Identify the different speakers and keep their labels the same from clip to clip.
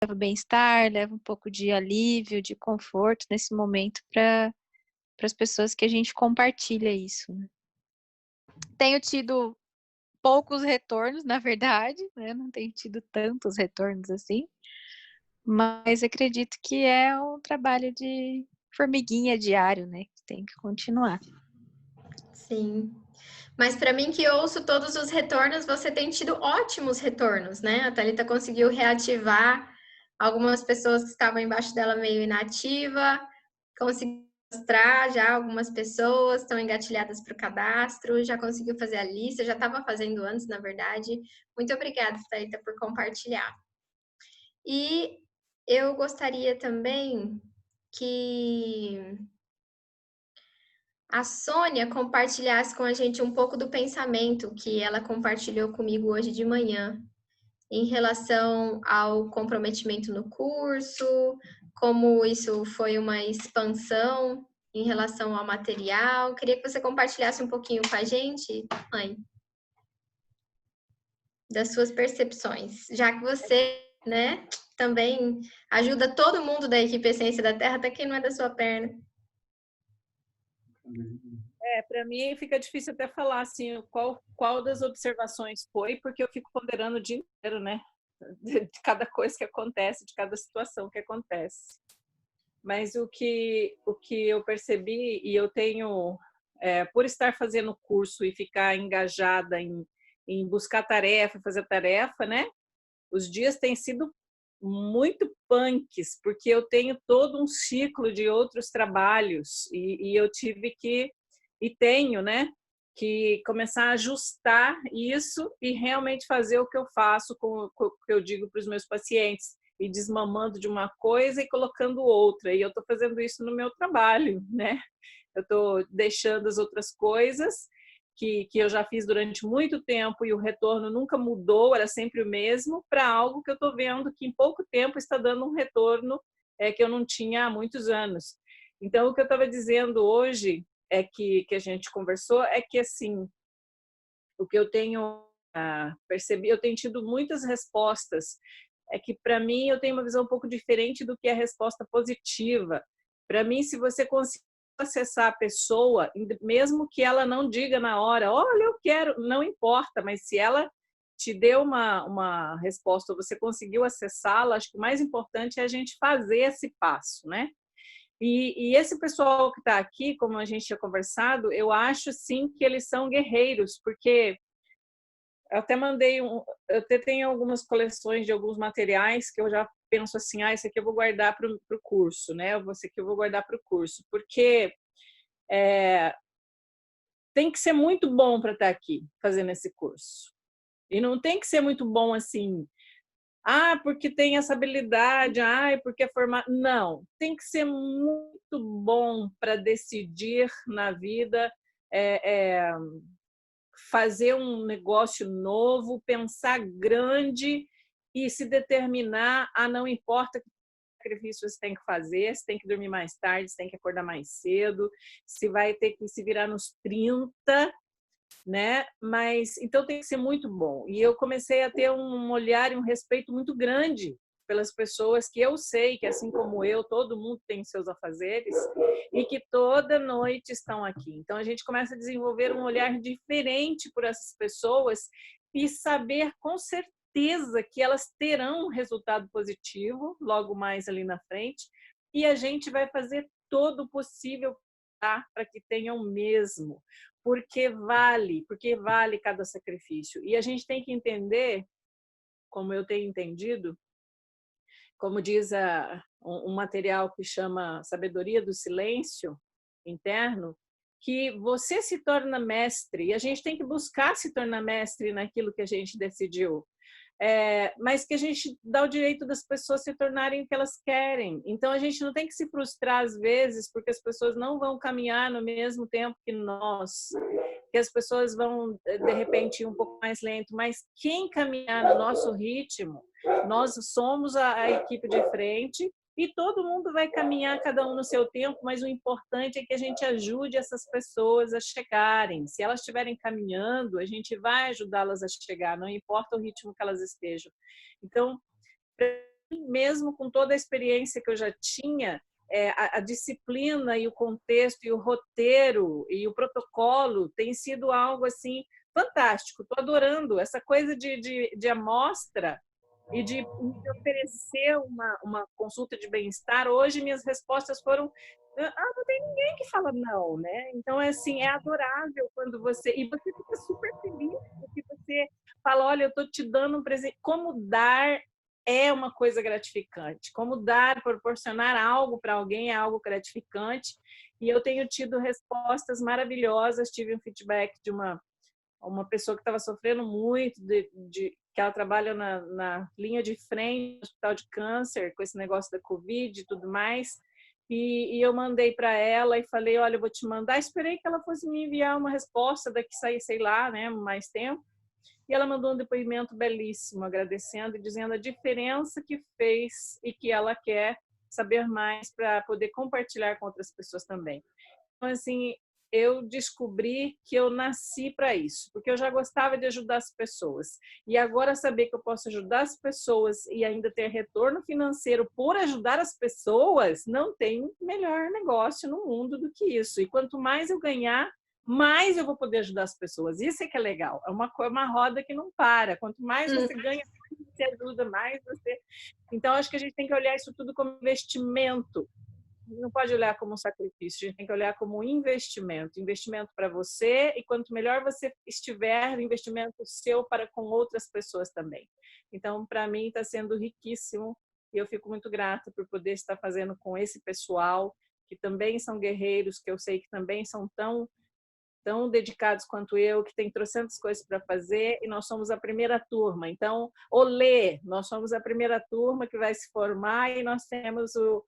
Speaker 1: leva bem-estar, leva um pouco de alívio, de conforto nesse momento para as pessoas que a gente compartilha isso, né. Tenho tido poucos retornos, na verdade, né, não tenho tido tantos retornos assim, mas acredito que é um trabalho de formiguinha diário, né, que tem que continuar.
Speaker 2: Sim. Mas para mim que ouço todos os retornos, você tem tido ótimos retornos, né? A Thalita conseguiu reativar algumas pessoas que estavam embaixo dela meio inativa, conseguiu mostrar já algumas pessoas estão engatilhadas para o cadastro, já conseguiu fazer a lista, já estava fazendo antes, na verdade. Muito obrigada, Thalita, por compartilhar. E eu gostaria também que a Sônia compartilhasse com a gente um pouco do pensamento que ela compartilhou comigo hoje de manhã, em relação ao comprometimento no curso, como isso foi uma expansão em relação ao material. Queria que você compartilhasse um pouquinho com a gente, mãe, das suas percepções, já que você, né, também ajuda todo mundo da equipe Essência da Terra, até quem não é da sua perna.
Speaker 3: Para mim fica difícil até falar assim qual das observações foi, porque eu fico ponderando o dia inteiro, né? De cada coisa que acontece, de cada situação que acontece. Mas o que eu percebi, e eu tenho, por estar fazendo curso e ficar engajada em buscar tarefa, fazer tarefa, né? Os dias têm sido muito punks, porque eu tenho todo um ciclo de outros trabalhos e eu tive que, e tenho, né, que começar a ajustar isso e realmente fazer o que eu faço com o que eu digo para os meus pacientes, e desmamando de uma coisa e colocando outra. E eu estou fazendo isso no meu trabalho, né? Eu estou deixando as outras coisas que eu já fiz durante muito tempo e o retorno nunca mudou, era sempre o mesmo, para algo que eu estou vendo que em pouco tempo está dando um retorno que eu não tinha há muitos anos. Então, o que eu estava dizendo hoje, que a gente conversou, é que, assim, o que eu tenho percebido, eu tenho tido muitas respostas, é que, para mim, eu tenho uma visão um pouco diferente do que é a resposta positiva. Para mim, se você conseguir acessar a pessoa, mesmo que ela não diga na hora, olha, eu quero, não importa, mas se ela te deu uma resposta, você conseguiu acessá-la, acho que o mais importante é a gente fazer esse passo, né? E esse pessoal que está aqui, como a gente tinha conversado, eu acho sim que eles são guerreiros, porque eu até mandei eu até tenho algumas coleções de alguns materiais que eu já penso assim, esse aqui eu vou guardar para o curso, né? Esse aqui eu vou guardar para o curso, porque tem que ser muito bom para estar aqui fazendo esse curso. E não tem que ser muito bom assim, porque tem essa habilidade, porque é formado. Não, tem que ser muito bom para decidir na vida, é, é, fazer um negócio novo, pensar grande e se determinar a não importa que sacrifício você tem que fazer, se tem que dormir mais tarde, se tem que acordar mais cedo, se vai ter que se virar nos 30, né? Mas então tem que ser muito bom. E eu comecei a ter um olhar e um respeito muito grande pelas pessoas que eu sei que, assim como eu, todo mundo tem seus afazeres e que toda noite estão aqui. Então a gente começa a desenvolver um olhar diferente por essas pessoas e saber com certeza que elas terão um resultado positivo logo mais ali na frente, e a gente vai fazer todo o possível para que tenham o mesmo, porque vale cada sacrifício. E a gente tem que entender, como eu tenho entendido, como diz um material que chama Sabedoria do Silêncio Interno, que você se torna mestre, e a gente tem que buscar se tornar mestre naquilo que a gente decidiu. Mas que a gente dá o direito das pessoas se tornarem o que elas querem. Então, a gente não tem que se frustrar, às vezes, porque as pessoas não vão caminhar no mesmo tempo que nós, que as pessoas vão, de repente, ir um pouco mais lento, mas quem caminhar no nosso ritmo, nós somos a equipe de frente e todo mundo vai caminhar, cada um no seu tempo, mas o importante é que a gente ajude essas pessoas a chegarem. Se elas estiverem caminhando, a gente vai ajudá-las a chegar, não importa o ritmo que elas estejam. Então, mesmo com toda a experiência que eu já tinha, a disciplina e o contexto e o roteiro e o protocolo tem sido algo assim fantástico. Estou adorando essa coisa de amostra e de me oferecer uma consulta de bem-estar. Hoje minhas respostas foram: não tem ninguém que fala não, né? Então, assim, é adorável quando você fica super feliz porque você fala: olha, eu estou te dando um presente. Como dar é uma coisa gratificante. Como dar, proporcionar algo para alguém é algo gratificante. E eu tenho tido respostas maravilhosas. Tive um feedback de uma pessoa que estava sofrendo muito, que ela trabalha na linha de frente do hospital de câncer, com esse negócio da Covid e tudo mais. E eu mandei para ela e falei: olha, eu vou te mandar. Esperei que ela fosse me enviar uma resposta daqui, sei lá, né, mais tempo. E ela mandou um depoimento belíssimo, agradecendo e dizendo a diferença que fez e que ela quer saber mais para poder compartilhar com outras pessoas também. Então, assim, eu descobri que eu nasci para isso, porque eu já gostava de ajudar as pessoas. E agora saber que eu posso ajudar as pessoas e ainda ter retorno financeiro por ajudar as pessoas, não tem melhor negócio no mundo do que isso. E quanto mais eu ganhar, mais eu vou poder ajudar as pessoas. Isso é que é legal. É uma roda que não para. Quanto mais você ganha, mais você ajuda, mais você... Então, acho que a gente tem que olhar isso tudo como investimento. Não pode olhar como um sacrifício, a gente tem que olhar como um investimento. Investimento para você, e quanto melhor você estiver, investimento seu para com outras pessoas também. Então, para mim, está sendo riquíssimo e eu fico muito grata por poder estar fazendo com esse pessoal, que também são guerreiros, que eu sei que também são tão dedicados quanto eu, que tem trocentas coisas para fazer, e nós somos a primeira turma. Então, olê, nós somos a primeira turma que vai se formar e nós temos o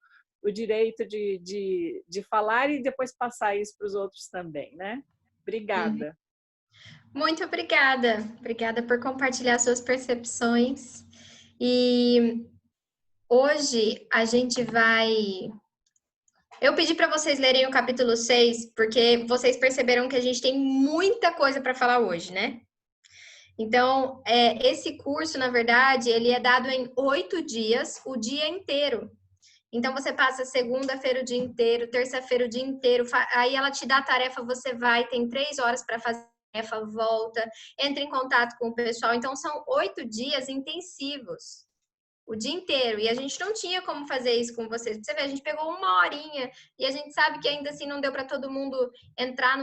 Speaker 3: direito de falar e depois passar isso para os outros também, né? Obrigada.
Speaker 2: Muito obrigada. Obrigada por compartilhar suas percepções. E hoje a gente vai... Eu pedi para vocês lerem o capítulo 6, porque vocês perceberam que a gente tem muita coisa para falar hoje, né? Então, esse curso, na verdade, ele é dado em 8 dias, o dia inteiro. Então, você passa segunda-feira o dia inteiro, terça-feira o dia inteiro, aí ela te dá a tarefa, você vai, tem 3 horas para fazer a tarefa, volta, entra em contato com o pessoal. Então, são 8 dias intensivos, o dia inteiro. E a gente não tinha como fazer isso com vocês. Você vê, a gente pegou 1 horinha e a gente sabe que ainda assim não deu para todo mundo entrar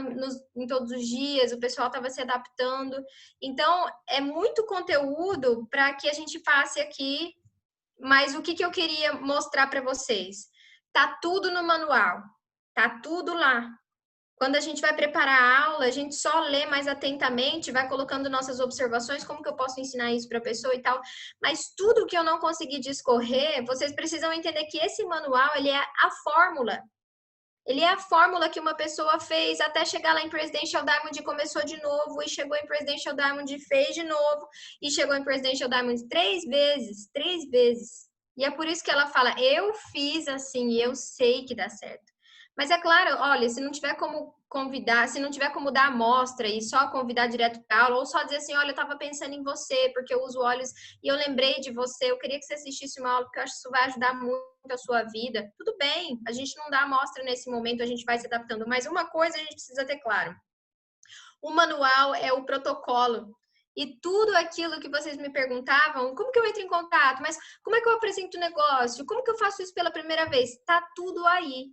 Speaker 2: em todos os dias, o pessoal estava se adaptando. Então, é muito conteúdo para que a gente passe aqui. Mas o que eu queria mostrar para vocês? Tá tudo no manual, tá tudo lá. Quando a gente vai preparar a aula, a gente só lê mais atentamente, vai colocando nossas observações, como que eu posso ensinar isso para a pessoa e tal. Mas tudo que eu não consegui discorrer, vocês precisam entender que esse manual, ele é a fórmula. Ele é a fórmula que uma pessoa fez até chegar lá em Presidential Diamond e começou de novo, e chegou em Presidential Diamond e fez de novo, e chegou em Presidential Diamond 3 vezes, 3 vezes. E é por isso que ela fala, eu fiz assim, e eu sei que dá certo. Mas é claro, olha, se não tiver como convidar, se não tiver como dar amostra e só convidar direto para aula, ou só dizer assim, olha, eu estava pensando em você, porque eu uso óleos e eu lembrei de você, eu queria que você assistisse uma aula, porque eu acho que isso vai ajudar muito a sua vida. Tudo bem, a gente não dá amostra nesse momento, a gente vai se adaptando. Mas uma coisa a gente precisa ter claro. O manual é o protocolo. E tudo aquilo que vocês me perguntavam, como que eu entro em contato? Mas como é que eu apresento o negócio? Como que eu faço isso pela primeira vez? Tá tudo aí.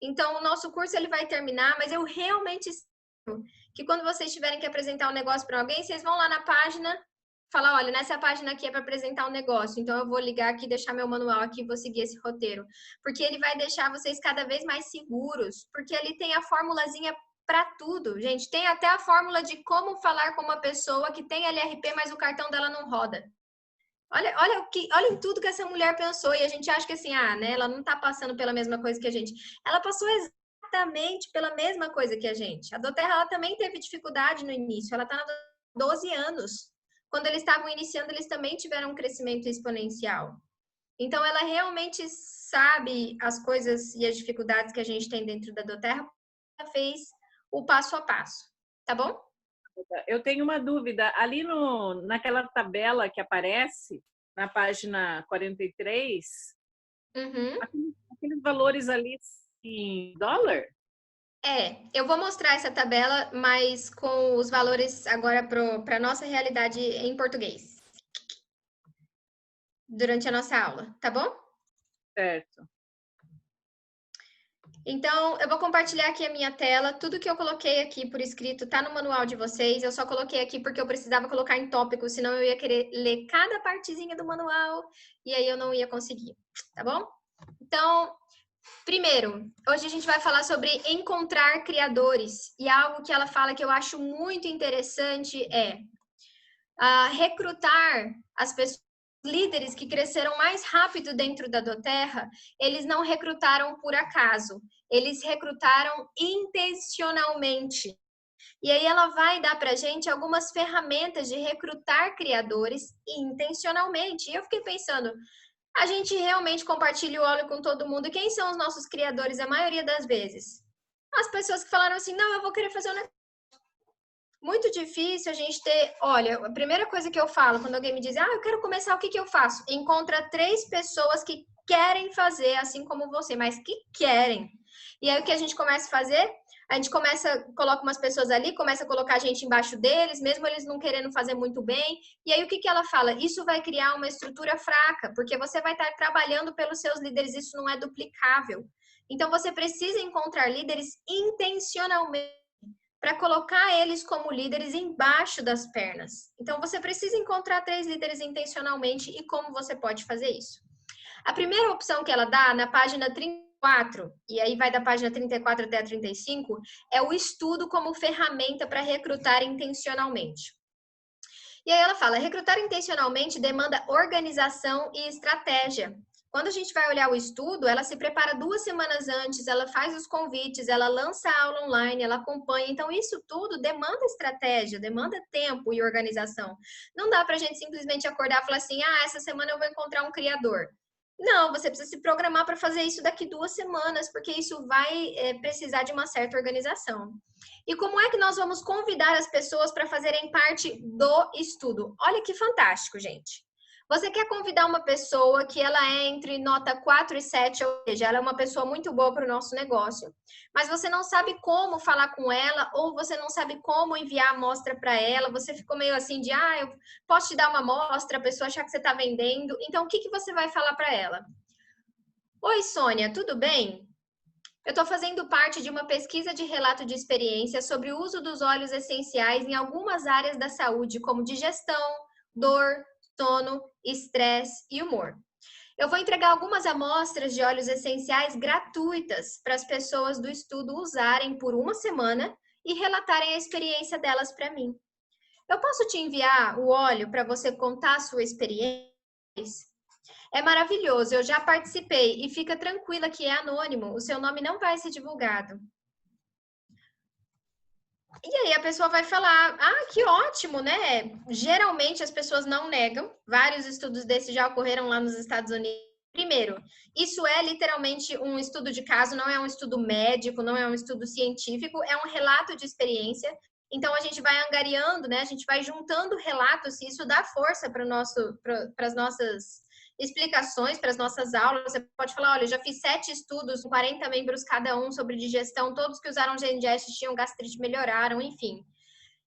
Speaker 2: Então, o nosso curso ele vai terminar, mas eu realmente espero que quando vocês tiverem que apresentar um negócio para alguém, vocês vão lá na página, falar, olha, nessa página aqui é para apresentar um negócio, então eu vou ligar aqui, deixar meu manual aqui e vou seguir esse roteiro. Porque ele vai deixar vocês cada vez mais seguros, porque ali tem a formulazinha para tudo, gente. Tem até a fórmula de como falar com uma pessoa que tem LRP, mas o cartão dela não roda. Olha em tudo que essa mulher pensou, e a gente acha que assim, né, ela não está passando pela mesma coisa que a gente. Ela passou exatamente pela mesma coisa que a gente. A Doterra, ela também teve dificuldade no início, ela está há 12 anos. Quando eles estavam iniciando, eles também tiveram um crescimento exponencial. Então, ela realmente sabe as coisas e as dificuldades que a gente tem dentro da Doterra, ela fez o passo a passo, tá bom?
Speaker 3: Eu tenho uma dúvida. Ali naquela tabela que aparece, na página 43,
Speaker 2: Uhum.
Speaker 3: aqueles valores ali em dólar?
Speaker 2: Eu vou mostrar essa tabela, mas com os valores agora para a nossa realidade em português, durante a nossa aula, tá bom?
Speaker 3: Certo.
Speaker 2: Então, eu vou compartilhar aqui a minha tela. Tudo que eu coloquei aqui por escrito tá no manual de vocês. Eu só coloquei aqui porque eu precisava colocar em tópicos, senão eu ia querer ler cada partezinha do manual e aí eu não ia conseguir, tá bom? Então, primeiro, hoje a gente vai falar sobre encontrar criadores. E algo que ela fala que eu acho muito interessante é recrutar as pessoas, líderes que cresceram mais rápido dentro da doTERRA, eles não recrutaram por acaso, eles recrutaram intencionalmente. E aí ela vai dar para a gente algumas ferramentas de recrutar criadores intencionalmente. E eu fiquei pensando, a gente realmente compartilha o óleo com todo mundo. E quem são os nossos criadores a maioria das vezes? As pessoas que falaram assim, não, eu vou querer fazer um negócio. Muito difícil a gente ter... Olha, a primeira coisa que eu falo quando alguém me diz, eu quero começar, o que eu faço? Encontra 3 pessoas que querem fazer, assim como você, mas que querem. E aí o que a gente começa a fazer? A gente coloca umas pessoas ali, começa a colocar a gente embaixo deles, mesmo eles não querendo fazer muito bem. E aí o que ela fala? Isso vai criar uma estrutura fraca, porque você vai estar trabalhando pelos seus líderes, isso não é duplicável. Então você precisa encontrar líderes intencionalmente para colocar eles como líderes embaixo das pernas. Então você precisa encontrar 3 líderes intencionalmente e como você pode fazer isso. A primeira opção que ela dá na página 34, e aí vai da página 34 até a 35, é o estudo como ferramenta para recrutar intencionalmente. E aí ela fala, recrutar intencionalmente demanda organização e estratégia. Quando a gente vai olhar o estudo, ela se prepara 2 semanas antes, ela faz os convites, ela lança a aula online, ela acompanha. Então, isso tudo demanda estratégia, demanda tempo e organização. Não dá para a gente simplesmente acordar e falar assim, essa semana eu vou encontrar um criador. Não, você precisa se programar para fazer isso daqui 2 semanas, porque isso vai precisar de uma certa organização. E como é que nós vamos convidar as pessoas para fazerem parte do estudo? Olha que fantástico, gente. Você quer convidar uma pessoa que ela é entre nota 4 e 7, ou seja, ela é uma pessoa muito boa para o nosso negócio, mas você não sabe como falar com ela, ou você não sabe como enviar a amostra para ela, você ficou meio assim de, eu posso te dar uma amostra, a pessoa achar que você está vendendo. Então, o que você vai falar para ela? Oi, Sônia, tudo bem? Eu estou fazendo parte de uma pesquisa de relato de experiência sobre o uso dos óleos essenciais em algumas áreas da saúde, como digestão, dor, sono, estresse e humor. Eu vou entregar algumas amostras de óleos essenciais gratuitas para as pessoas do estudo usarem por 1 semana e relatarem a experiência delas para mim. Eu posso te enviar o óleo para você contar a sua experiência? É maravilhoso, eu já participei e fica tranquila que é anônimo, o seu nome não vai ser divulgado. E aí a pessoa vai falar, que ótimo, né? Geralmente as pessoas não negam, vários estudos desses já ocorreram lá nos Estados Unidos. Primeiro, isso é literalmente um estudo de caso, não é um estudo médico, não é um estudo científico, é um relato de experiência. Então a gente vai angariando, né? A gente vai juntando relatos e isso dá força para as nossas explicações, para as nossas aulas. Você pode falar, olha, eu já fiz 7 estudos, 40 membros cada um sobre digestão, todos que usaram Gen-Gest tinham gastrite, melhoraram, enfim.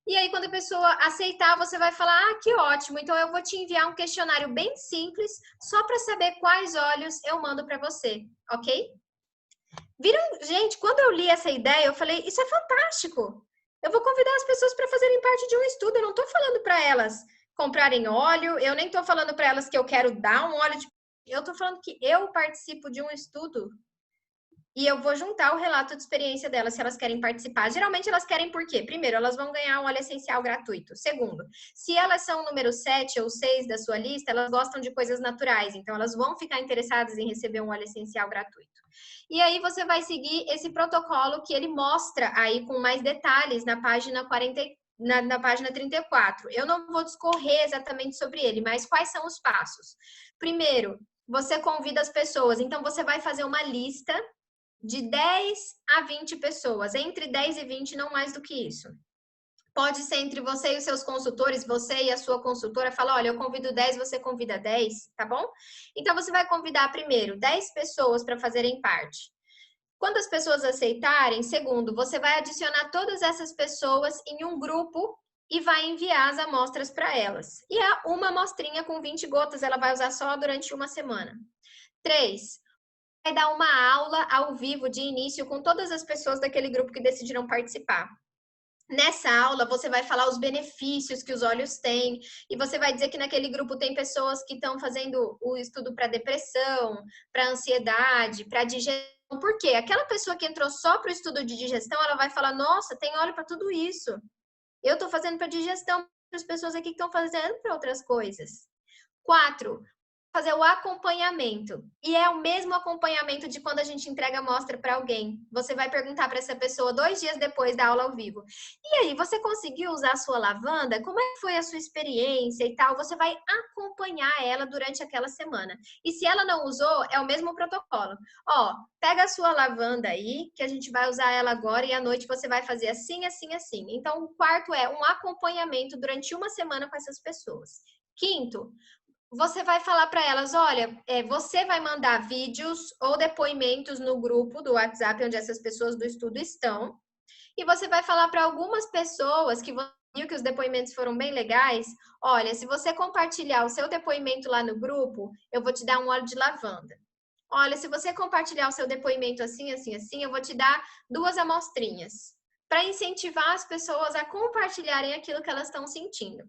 Speaker 2: E aí, quando a pessoa aceitar, você vai falar, que ótimo, então eu vou te enviar um questionário bem simples, só para saber quais óleos eu mando para você, ok? Gente, quando eu li essa ideia, eu falei, isso é fantástico. Eu vou convidar as pessoas para fazerem parte de um estudo, eu não estou falando para elas comprarem óleo, eu nem estou falando para elas que eu quero dar um óleo de... Eu estou falando que eu participo de um estudo e eu vou juntar o relato de experiência delas se elas querem participar. Geralmente elas querem por quê? Primeiro, elas vão ganhar um óleo essencial gratuito. Segundo, se elas são o número 7 ou 6 da sua lista, elas gostam de coisas naturais, então elas vão ficar interessadas em receber um óleo essencial gratuito. E aí você vai seguir esse protocolo que ele mostra aí com mais detalhes na página 40, na página 34. Eu não vou discorrer exatamente sobre ele, mas quais são os passos? Primeiro, você convida as pessoas, então você vai fazer uma lista de 10 a 20 pessoas, entre 10 e 20, não mais do que isso. Pode ser entre você e os seus consultores, você e a sua consultora, fala, olha, eu convido 10, você convida 10, tá bom? Então, você vai convidar primeiro 10 pessoas para fazerem parte. Quando as pessoas aceitarem, segundo, você vai adicionar todas essas pessoas em um grupo e vai enviar as amostras para elas. E uma amostrinha com 20 gotas, ela vai usar só durante uma semana. 3, vai dar uma aula ao vivo de início com todas as pessoas daquele grupo que decidiram participar. Nessa aula, você vai falar os benefícios que os óleos têm e você vai dizer que naquele grupo tem pessoas que estão fazendo o estudo para depressão, para ansiedade, para digestão. Por quê? Aquela pessoa que entrou só para o estudo de digestão, ela vai falar, nossa, tem óleo para tudo isso. Eu estou fazendo para digestão, as pessoas aqui que estão fazendo para outras coisas. 4, fazer o acompanhamento. E é o mesmo acompanhamento de quando a gente entrega a amostra para alguém. Você vai perguntar para essa pessoa 2 dias depois da aula ao vivo. E aí, você conseguiu usar a sua lavanda? Como é que foi a sua experiência e tal? Você vai acompanhar ela durante aquela semana. E se ela não usou, é o mesmo protocolo. Ó, pega a sua lavanda aí, que a gente vai usar ela agora e à noite você vai fazer assim, assim, assim. Então, o quarto é um acompanhamento durante uma semana com essas pessoas. Quinto, você vai falar para elas, olha, você vai mandar vídeos ou depoimentos no grupo do WhatsApp onde essas pessoas do estudo estão, e você vai falar para algumas pessoas que você viu que os depoimentos foram bem legais, olha, se você compartilhar o seu depoimento lá no grupo, eu vou te dar um óleo de lavanda. Olha, se você compartilhar o seu depoimento assim, assim, assim, eu vou te dar 2 amostrinhas, para incentivar as pessoas a compartilharem aquilo que elas estão sentindo.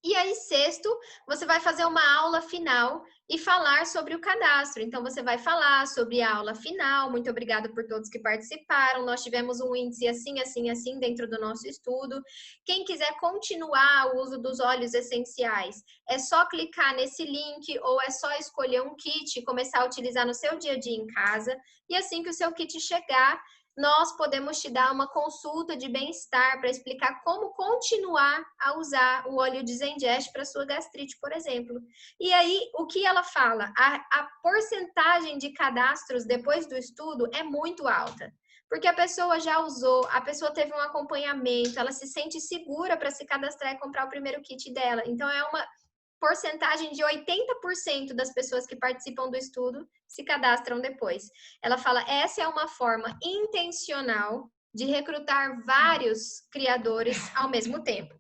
Speaker 2: E aí, sexto, você vai fazer uma aula final e falar sobre o cadastro. Então, você vai falar sobre a aula final. Muito obrigada por todos que participaram. Nós tivemos um índice assim, assim, assim dentro do nosso estudo. Quem quiser continuar o uso dos óleos essenciais, é só clicar nesse link ou é só escolher um kit e começar a utilizar no seu dia a dia em casa. E assim que o seu kit chegar, nós podemos te dar uma consulta de bem-estar para explicar como continuar a usar o óleo de Zengest para sua gastrite, por exemplo. E aí, o que ela fala? A porcentagem de cadastros depois do estudo é muito alta. Porque a pessoa já usou, a pessoa teve um acompanhamento, ela se sente segura para se cadastrar e comprar o primeiro kit dela. Então, é uma porcentagem de 80% das pessoas que participam do estudo se cadastram depois. Ela fala, essa é uma forma intencional de recrutar vários criadores ao mesmo tempo.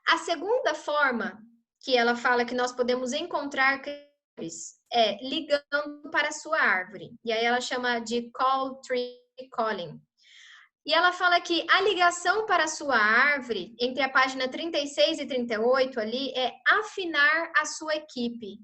Speaker 2: A segunda forma que ela fala que nós podemos encontrar criadores é ligando para a sua árvore. E aí ela chama de call tree calling. E ela fala que a ligação para a sua árvore, entre a página 36 e 38 ali, é afinar a sua equipe.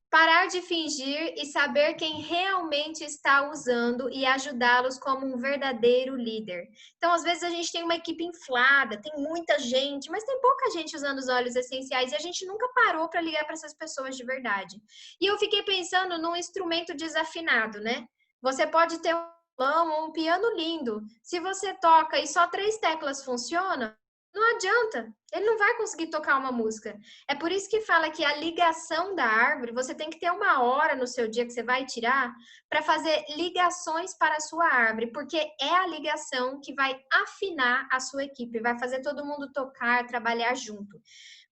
Speaker 2: Parar de fingir e saber quem realmente está usando e ajudá-los como um verdadeiro líder. Então, às vezes, a gente tem uma equipe inflada, tem muita gente, mas tem pouca gente usando os óleos essenciais e a gente nunca parou para ligar para essas pessoas de verdade. E eu fiquei pensando num instrumento desafinado, né? Você pode ter um piano lindo. Se você toca e só 3 teclas funcionam, não adianta. Ele não vai conseguir tocar uma música. É por isso que fala que a ligação da árvore, você tem que ter uma hora no seu dia que você vai tirar para fazer ligações para a sua árvore, porque é a ligação que vai afinar a sua equipe, vai fazer todo mundo tocar, trabalhar junto.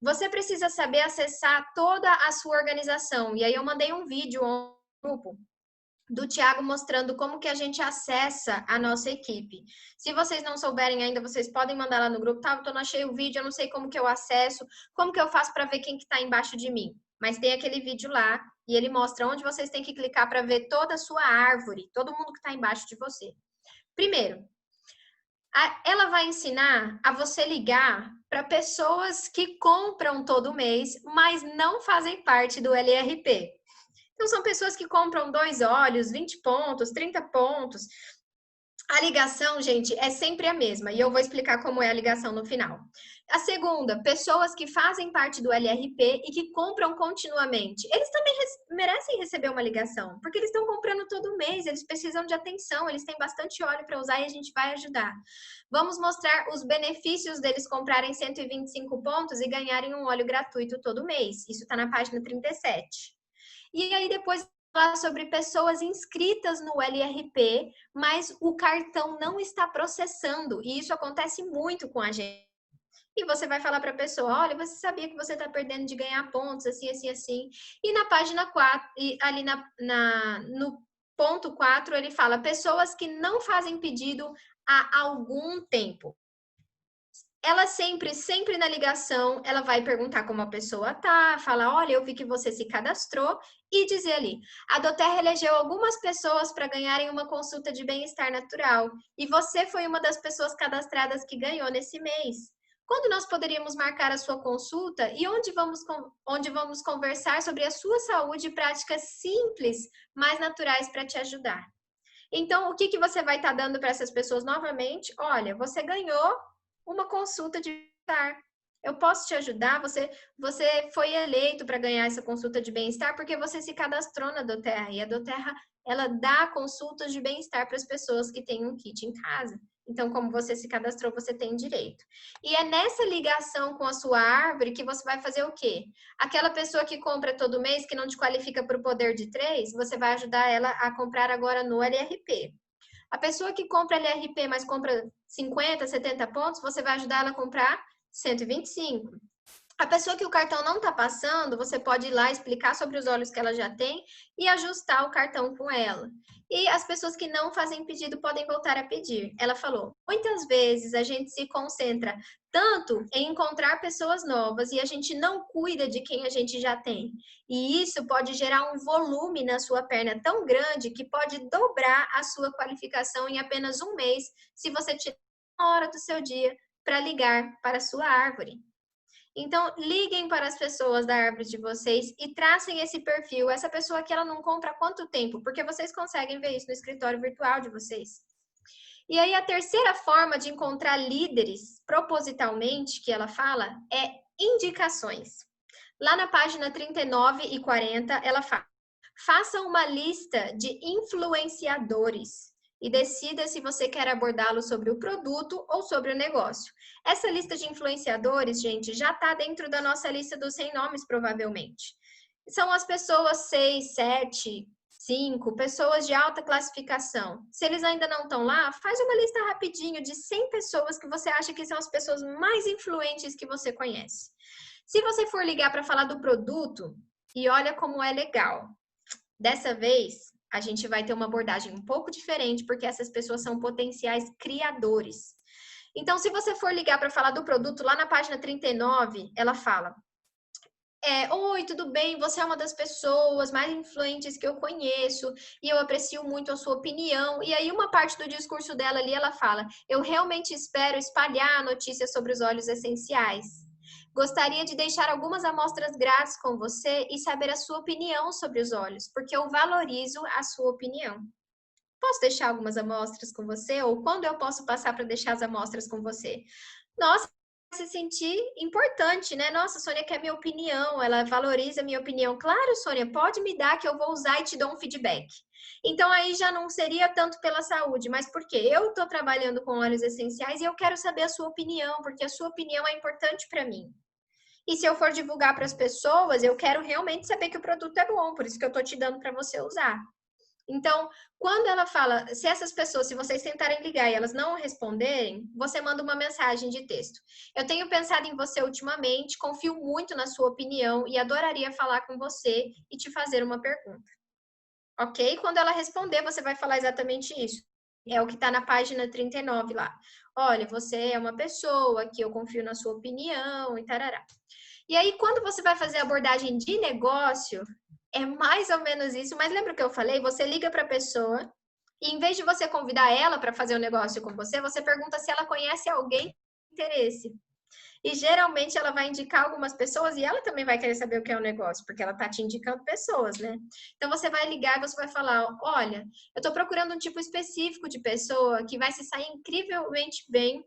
Speaker 2: Você precisa saber acessar toda a sua organização. E aí eu mandei um vídeo no grupo do Thiago mostrando como que a gente acessa a nossa equipe. Se vocês não souberem ainda, vocês podem mandar lá no grupo, tá? Eu não achei o vídeo, eu não sei como que eu acesso, como que eu faço para ver quem que tá embaixo de mim. Mas tem aquele vídeo lá e ele mostra onde vocês têm que clicar para ver toda a sua árvore, todo mundo que tá embaixo de você. Primeiro, ela vai ensinar a você ligar para pessoas que compram todo mês, mas não fazem parte do LRP. Então, são pessoas que compram 2 óleos, 20 pontos, 30 pontos. A ligação, gente, é sempre a mesma. E eu vou explicar como é a ligação no final. A segunda, pessoas que fazem parte do LRP e que compram continuamente. Eles também merecem receber uma ligação, porque eles estão comprando todo mês, eles precisam de atenção, eles têm bastante óleo para usar e a gente vai ajudar. Vamos mostrar os benefícios deles comprarem 125 pontos e ganharem um óleo gratuito todo mês. Isso está na página 37. E aí depois falar sobre pessoas inscritas no LRP, mas o cartão não está processando. E isso acontece muito com a gente. E você vai falar para a pessoa, olha, você sabia que você está perdendo de ganhar pontos, assim, assim, assim. E na página 4, ali no ponto 4, ele fala, pessoas que não fazem pedido há algum tempo. Ela sempre na ligação, ela vai perguntar como a pessoa tá, falar, olha, eu vi que você se cadastrou, e dizer ali, a doTERRA elegeu algumas pessoas para ganharem uma consulta de bem-estar natural, e você foi uma das pessoas cadastradas que ganhou nesse mês. Quando nós poderíamos marcar a sua consulta e onde vamos conversar sobre a sua saúde e práticas simples, mais naturais para te ajudar. Então, o que você vai estar dando para essas pessoas novamente? Olha, você ganhou uma consulta de bem-estar. Eu posso te ajudar? Você foi eleito para ganhar essa consulta de bem-estar porque você se cadastrou na doTERRA. E a doTERRA, ela dá consultas de bem-estar para as pessoas que têm um kit em casa. Então, como você se cadastrou, você tem direito. E é nessa ligação com a sua árvore que você vai fazer o quê? Aquela pessoa que compra todo mês, que não te qualifica para o poder de 3, você vai ajudar ela a comprar agora no LRP. A pessoa que compra LRP, mas compra 50, 70 pontos, você vai ajudar ela a comprar 125. A pessoa que o cartão não está passando, você pode ir lá explicar sobre os olhos que ela já tem e ajustar o cartão com ela. E as pessoas que não fazem pedido podem voltar a pedir. Ela falou, muitas vezes a gente se concentra tanto em encontrar pessoas novas e a gente não cuida de quem a gente já tem. E isso pode gerar um volume na sua perna tão grande que pode dobrar a sua qualificação em apenas um mês, se você tirar uma hora do seu dia para ligar para a sua árvore. Então, liguem para as pessoas da árvore de vocês e tracem esse perfil. Essa pessoa que ela não compra há quanto tempo? Porque vocês conseguem ver isso no escritório virtual de vocês. E aí, a terceira forma de encontrar líderes, propositalmente, que ela fala, é indicações. Lá na página 39 e 40, ela fala, faça uma lista de influenciadores e decida se você quer abordá-lo sobre o produto ou sobre o negócio. Essa lista de influenciadores, gente, já está dentro da nossa lista dos 100 nomes, provavelmente. São as pessoas 6, 7, 5, pessoas de alta classificação. Se eles ainda não estão lá, faz uma lista rapidinho de 100 pessoas que você acha que são as pessoas mais influentes que você conhece. Se você for ligar para falar do produto, e olha como é legal. Dessa vez, a gente vai ter uma abordagem um pouco diferente, porque essas pessoas são potenciais criadores. Então, se você for ligar para falar do produto, lá na página 39, ela fala, oi, tudo bem? Você é uma das pessoas mais influentes que eu conheço e eu aprecio muito a sua opinião. E aí, uma parte do discurso dela ali, ela fala, eu realmente espero espalhar a notícia sobre os óleos essenciais. Gostaria de deixar algumas amostras grátis com você e saber a sua opinião sobre os óleos, porque eu valorizo a sua opinião. Posso deixar algumas amostras com você? Ou quando eu posso passar para deixar as amostras com você? Nossa, se sentir importante, né? Nossa, Sônia quer minha opinião, ela valoriza a minha opinião. Claro, Sônia, pode me dar que eu vou usar e te dou um feedback. Então, aí já não seria tanto pela saúde, mas porque eu estou trabalhando com óleos essenciais e eu quero saber a sua opinião, porque a sua opinião é importante para mim. E se eu for divulgar para as pessoas, eu quero realmente saber que o produto é bom, por isso que eu estou te dando para você usar. Então, quando ela fala, se essas pessoas, se vocês tentarem ligar e elas não responderem, você manda uma mensagem de texto. Eu tenho pensado em você ultimamente, confio muito na sua opinião e adoraria falar com você e te fazer uma pergunta. Ok? Quando ela responder, você vai falar exatamente isso. É o que está na página 39 lá. Olha, você é uma pessoa que eu confio na sua opinião e tarará. E aí, quando você vai fazer a abordagem de negócio, é mais ou menos isso. Mas lembra o que eu falei? Você liga para a pessoa e, em vez de você convidar ela para fazer o negócio com você, você pergunta se ela conhece alguém com interesse. E, geralmente, ela vai indicar algumas pessoas e ela também vai querer saber o que é o negócio, porque ela está te indicando pessoas, né? Então, você vai ligar e você vai falar, olha, eu estou procurando um tipo específico de pessoa que vai se sair incrivelmente bem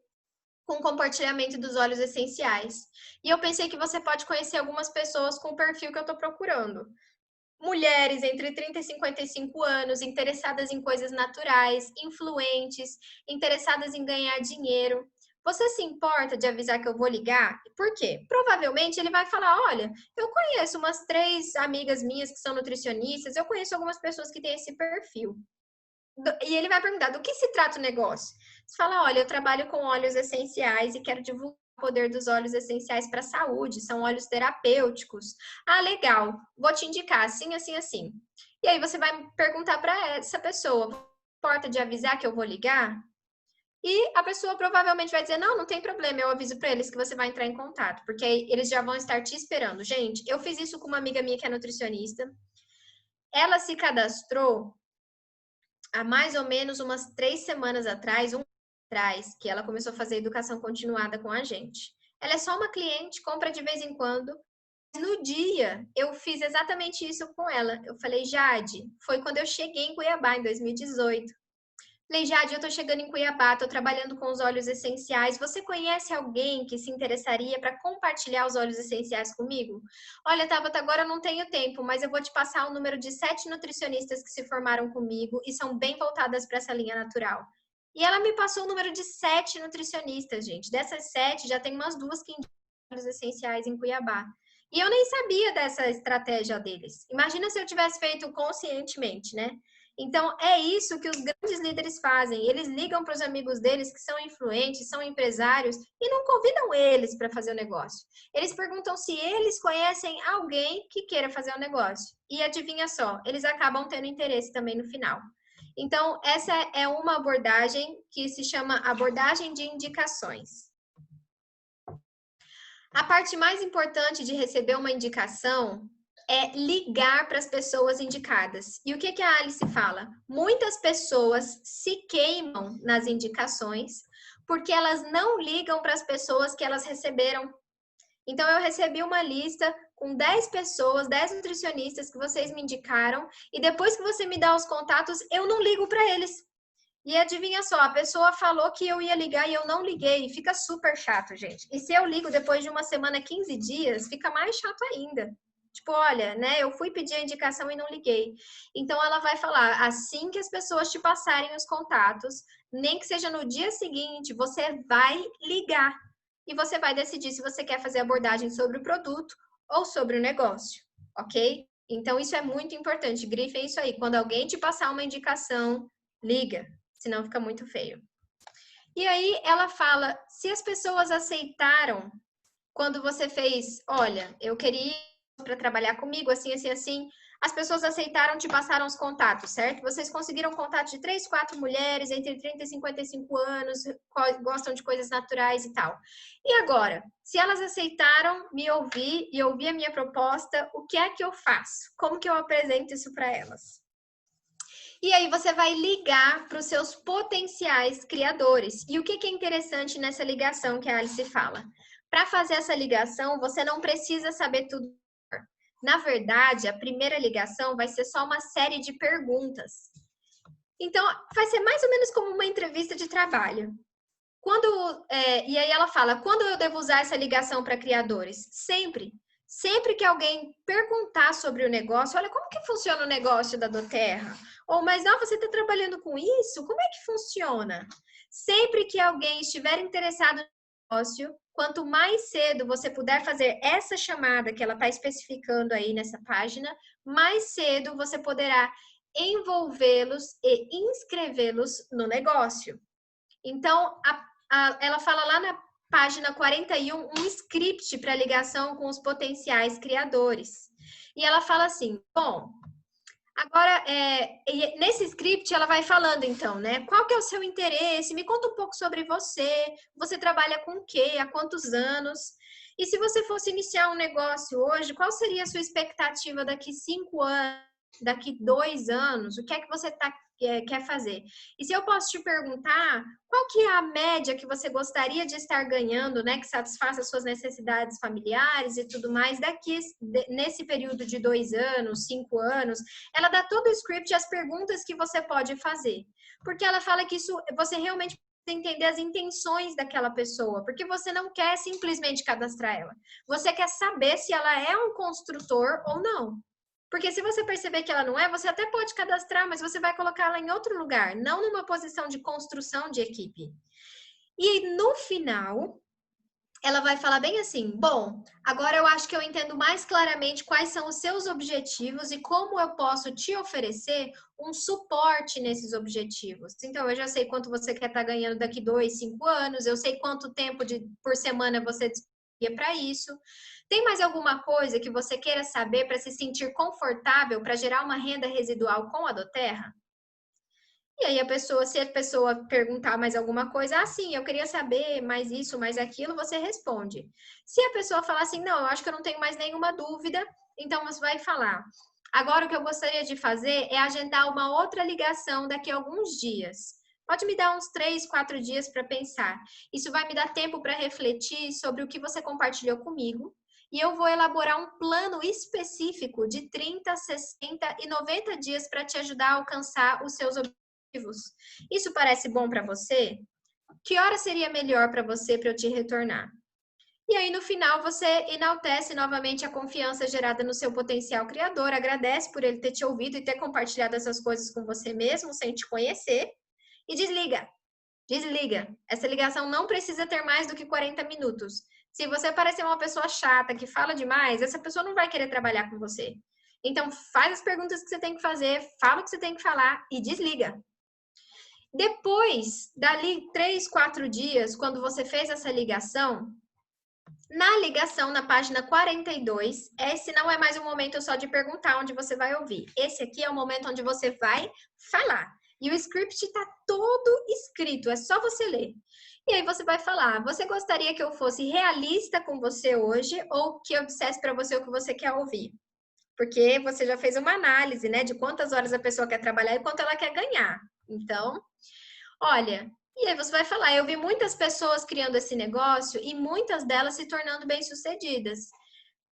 Speaker 2: com o compartilhamento dos óleos essenciais. E eu pensei que você pode conhecer algumas pessoas com o perfil que eu estou procurando. Mulheres entre 30 e 55 anos, interessadas em coisas naturais, influentes, interessadas em ganhar dinheiro. você se importa de avisar que eu vou ligar? Por quê? Provavelmente ele vai falar, olha, eu conheço umas 3 amigas minhas que são nutricionistas, eu conheço algumas pessoas que têm esse perfil. E ele vai perguntar, do que se trata o negócio? Você fala, olha, eu trabalho com óleos essenciais e quero divulgar o poder dos óleos essenciais para a saúde, são óleos terapêuticos. Ah, legal, vou te indicar assim, assim, assim. E aí você vai perguntar para essa pessoa, importa de avisar que eu vou ligar? E a pessoa provavelmente vai dizer, não, não tem problema, eu aviso para eles que você vai entrar em contato, porque aí eles já vão estar te esperando. Gente, eu fiz isso com uma amiga minha que é nutricionista. Ela se cadastrou há mais ou menos umas 3 semanas atrás, atrás, que ela começou a fazer educação continuada com a gente. Ela é só uma cliente, compra de vez em quando. No dia, eu fiz exatamente isso com ela. Eu falei, Jade, foi quando eu cheguei em Cuiabá, em 2018. Falei, Jade, eu tô chegando em Cuiabá, tô trabalhando com os óleos essenciais. Você conhece alguém que se interessaria para compartilhar os óleos essenciais comigo? Olha, Tabata, agora eu não tenho tempo, mas eu vou te passar o número de 7 nutricionistas que se formaram comigo e são bem voltadas para essa linha natural. E ela me passou o número de 7 nutricionistas, gente. Dessas 7, já tem umas 2 que indicam óleos essenciais em Cuiabá. E eu nem sabia dessa estratégia deles. Imagina se eu tivesse feito conscientemente, né? Então, é isso que os grandes líderes fazem. Eles ligam para os amigos deles que são influentes, são empresários, e não convidam eles para fazer o negócio. Eles perguntam se eles conhecem alguém que queira fazer o negócio. E adivinha só, eles acabam tendo interesse também no final. Então, essa é uma abordagem que se chama abordagem de indicações. A parte mais importante de receber uma indicação é ligar para as pessoas indicadas. E o que a Alice fala? Muitas pessoas se queimam nas indicações porque elas não ligam para as pessoas que elas receberam. Então, eu recebi uma lista com 10 pessoas, 10 nutricionistas que vocês me indicaram, e depois que você me dá os contatos, eu não ligo para eles. E adivinha só, a pessoa falou que eu ia ligar e eu não liguei. Fica super chato, gente. E se eu ligo depois de uma semana, 15 dias, fica mais chato ainda. Tipo, olha, né, eu fui pedir a indicação e não liguei. Então, ela vai falar, assim que as pessoas te passarem os contatos, nem que seja no dia seguinte, você vai ligar. E você vai decidir se você quer fazer abordagem sobre o produto ou sobre o negócio, ok? Então, isso é muito importante. Grifem isso aí. Quando alguém te passar uma indicação, liga, senão fica muito feio. E aí, ela fala, se as pessoas aceitaram quando você fez, olha, eu queria para trabalhar comigo, assim, assim, assim, as pessoas aceitaram, te passaram os contatos, certo? Vocês conseguiram contato de 3, 4 mulheres entre 30 e 55 anos, gostam de coisas naturais e tal. E agora, se elas aceitaram me ouvir e ouvir a minha proposta, o que é que eu faço? Como que eu apresento isso para elas? E aí você vai ligar para os seus potenciais criadores. E o que é interessante nessa ligação que a Alice fala? Para fazer essa ligação, você não precisa saber tudo. Na verdade, a primeira ligação vai ser só uma série de perguntas. Então, vai ser mais ou menos como uma entrevista de trabalho. E aí ela fala, quando eu devo usar essa ligação para criadores? Sempre. Sempre que alguém perguntar sobre o negócio, olha, como que funciona o negócio da doTERRA? Ou, mas não, você está trabalhando com isso? Como é que funciona? Sempre que alguém estiver interessado no negócio, quanto mais cedo você puder fazer essa chamada que ela está especificando aí nessa página, mais cedo você poderá envolvê-los e inscrevê-los no negócio. Então, ela fala lá na página 41, um script para ligação com os potenciais criadores. E ela fala assim, bom, agora, nesse script ela vai falando então, né? Qual que é o seu interesse? Me conta um pouco sobre você. Você trabalha com o quê? Há quantos anos? E se você fosse iniciar um negócio hoje, qual seria a sua expectativa daqui 5 anos, daqui 2 anos? O que é que você quer fazer? E se eu posso te perguntar, qual que é a média que você gostaria de estar ganhando, né? Que satisfaça as suas necessidades familiares e tudo mais, nesse período de 2 anos, 5 anos, ela dá todo o script e as perguntas que você pode fazer. Porque ela fala que isso, você realmente precisa entender as intenções daquela pessoa, porque você não quer simplesmente cadastrar ela. Você quer saber se ela é um construtor ou não. Porque se você perceber que ela não é, você até pode cadastrar, mas você vai colocar ela em outro lugar, não numa posição de construção de equipe. E no final, ela vai falar bem assim: bom, agora eu acho que eu entendo mais claramente quais são os seus objetivos e como eu posso te oferecer um suporte nesses objetivos. Então, eu já sei quanto você quer estar ganhando daqui 2, 5 anos, eu sei quanto tempo por semana você dispõe para isso. Tem mais alguma coisa que você queira saber para se sentir confortável para gerar uma renda residual com a doTERRA? E aí se a pessoa perguntar mais alguma coisa, sim, eu queria saber mais isso, mais aquilo, você responde. Se a pessoa falar assim, não, eu acho que eu não tenho mais nenhuma dúvida, então você vai falar. Agora o que eu gostaria de fazer é agendar uma outra ligação daqui a alguns dias. Pode me dar uns 3, 4 dias para pensar. Isso vai me dar tempo para refletir sobre o que você compartilhou comigo. E eu vou elaborar um plano específico de 30, 60 e 90 dias para te ajudar a alcançar os seus objetivos. Isso parece bom para você? Que hora seria melhor para você para eu te retornar? E aí, no final, você enaltece novamente a confiança gerada no seu potencial criador, agradece por ele ter te ouvido e ter compartilhado essas coisas com você mesmo, sem te conhecer, e desliga. Desliga. Essa ligação não precisa ter mais do que 40 minutos. Se você parecer uma pessoa chata, que fala demais, essa pessoa não vai querer trabalhar com você. Então, faz as perguntas que você tem que fazer, fala o que você tem que falar e desliga. Depois, dali 3, 4 dias, quando você fez essa ligação, na ligação, na página 42, esse não é mais um momento só de perguntar onde você vai ouvir. Esse aqui é o momento onde você vai falar. E o script está todo escrito, é só você ler. E aí você vai falar, você gostaria que eu fosse realista com você hoje ou que eu dissesse para você o que você quer ouvir? Porque você já fez uma análise, né, de quantas horas a pessoa quer trabalhar e quanto ela quer ganhar. Então, olha, e aí você vai falar, eu vi muitas pessoas criando esse negócio e muitas delas se tornando bem-sucedidas.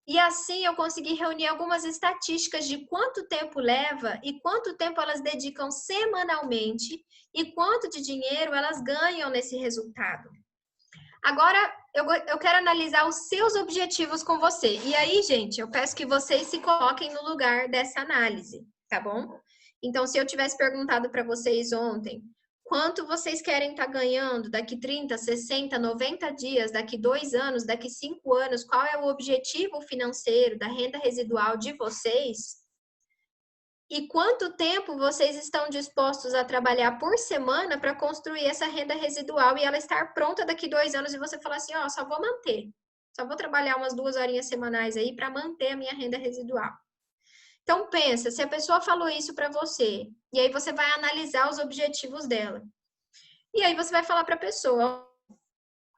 Speaker 2: E assim eu consegui reunir algumas estatísticas de quanto tempo leva e quanto tempo elas dedicam semanalmente e quanto de dinheiro elas ganham nesse resultado. Agora, eu quero analisar os seus objetivos com você. E aí, gente, eu peço que vocês se coloquem no lugar dessa análise, tá bom? Então, se eu tivesse perguntado para vocês ontem, quanto vocês querem estar ganhando daqui 30, 60, 90 dias, daqui 2 anos, daqui 5 anos, qual é o objetivo financeiro da renda residual de vocês? E quanto tempo vocês estão dispostos a trabalhar por semana para construir essa renda residual e ela estar pronta daqui 2 anos e você falar assim, ó, só vou manter. Só vou trabalhar umas 2 horinhas semanais aí para manter a minha renda residual. Então, pensa, se a pessoa falou isso para você, e aí você vai analisar os objetivos dela. E aí você vai falar para a pessoa,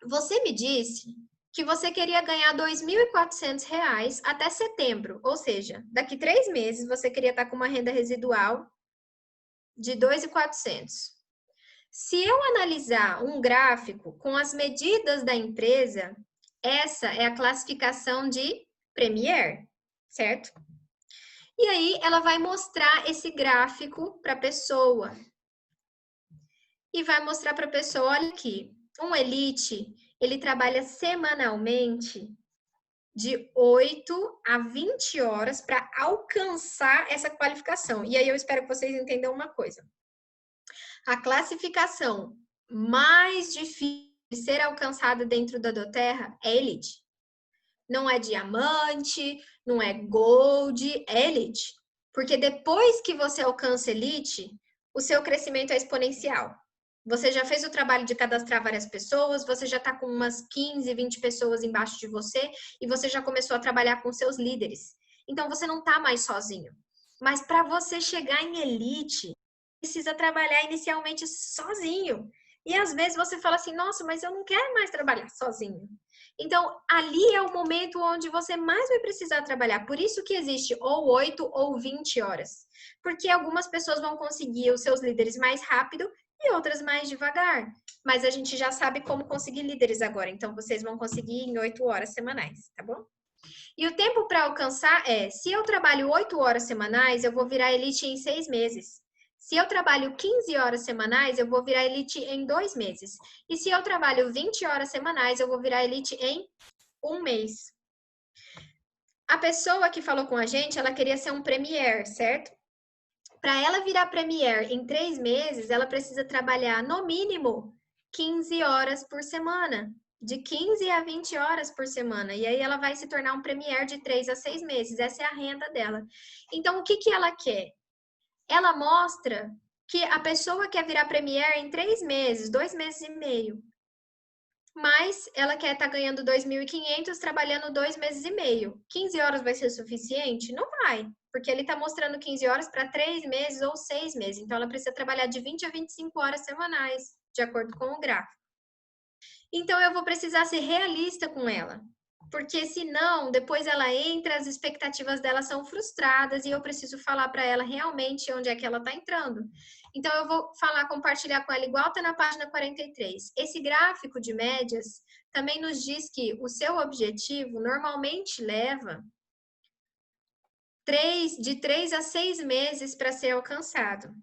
Speaker 2: você me disse que você queria ganhar R$ 2.400 até setembro, ou seja, daqui 3 meses você queria estar com uma renda residual de 2.400. Se eu analisar um gráfico com as medidas da empresa, essa é a classificação de Premier, certo? E aí ela vai mostrar esse gráfico para a pessoa. E vai mostrar para a pessoa, olha aqui, um elite, ele trabalha semanalmente de 8 a 20 horas para alcançar essa qualificação. E aí eu espero que vocês entendam uma coisa. A classificação mais difícil de ser alcançada dentro da doTERRA é elite. Não é diamante, não é gold, é elite. Porque depois que você alcança elite, o seu crescimento é exponencial. Você já fez o trabalho de cadastrar várias pessoas, você já está com umas 15, 20 pessoas embaixo de você e você já começou a trabalhar com seus líderes. Então, você não está mais sozinho. Mas para você chegar em elite, precisa trabalhar inicialmente sozinho. E às vezes você fala assim, nossa, mas eu não quero mais trabalhar sozinho. Então, ali é o momento onde você mais vai precisar trabalhar. Por isso que existe ou 8 ou 20 horas. Porque algumas pessoas vão conseguir os seus líderes mais rápido e outras mais devagar. Mas a gente já sabe como conseguir líderes agora. Então, vocês vão conseguir em 8 horas semanais, tá bom? E o tempo para alcançar é, se eu trabalho 8 horas semanais, eu vou virar elite em 6 meses. Se eu trabalho 15 horas semanais, eu vou virar elite em 2 meses. E se eu trabalho 20 horas semanais, eu vou virar elite em 1 mês. A pessoa que falou com a gente, ela queria ser um premier, certo? Para ela virar premier em 3 meses, ela precisa trabalhar no mínimo 15 horas por semana. De 15 a 20 horas por semana. E aí ela vai se tornar um Premier de 3 a 6 meses. Essa é a renda dela. Então, o que que ela quer? Ela mostra que a pessoa quer virar Premier em 3 meses, 2 meses e meio. Mas ela quer estar ganhando 2.500 trabalhando 2 meses e meio. 15 horas vai ser suficiente? Não vai, porque ele está mostrando 15 horas para 3 meses ou 6 meses. Então, ela precisa trabalhar de 20 a 25 horas semanais, de acordo com o gráfico. Então, eu vou precisar ser realista com ela, porque senão, depois ela entra, as expectativas dela são frustradas e eu preciso falar para ela realmente onde é que ela está entrando. Então, eu vou compartilhar com ela igual está na página 43. Esse gráfico de médias também nos diz que o seu objetivo normalmente leva de 3 a 6 meses para ser alcançado.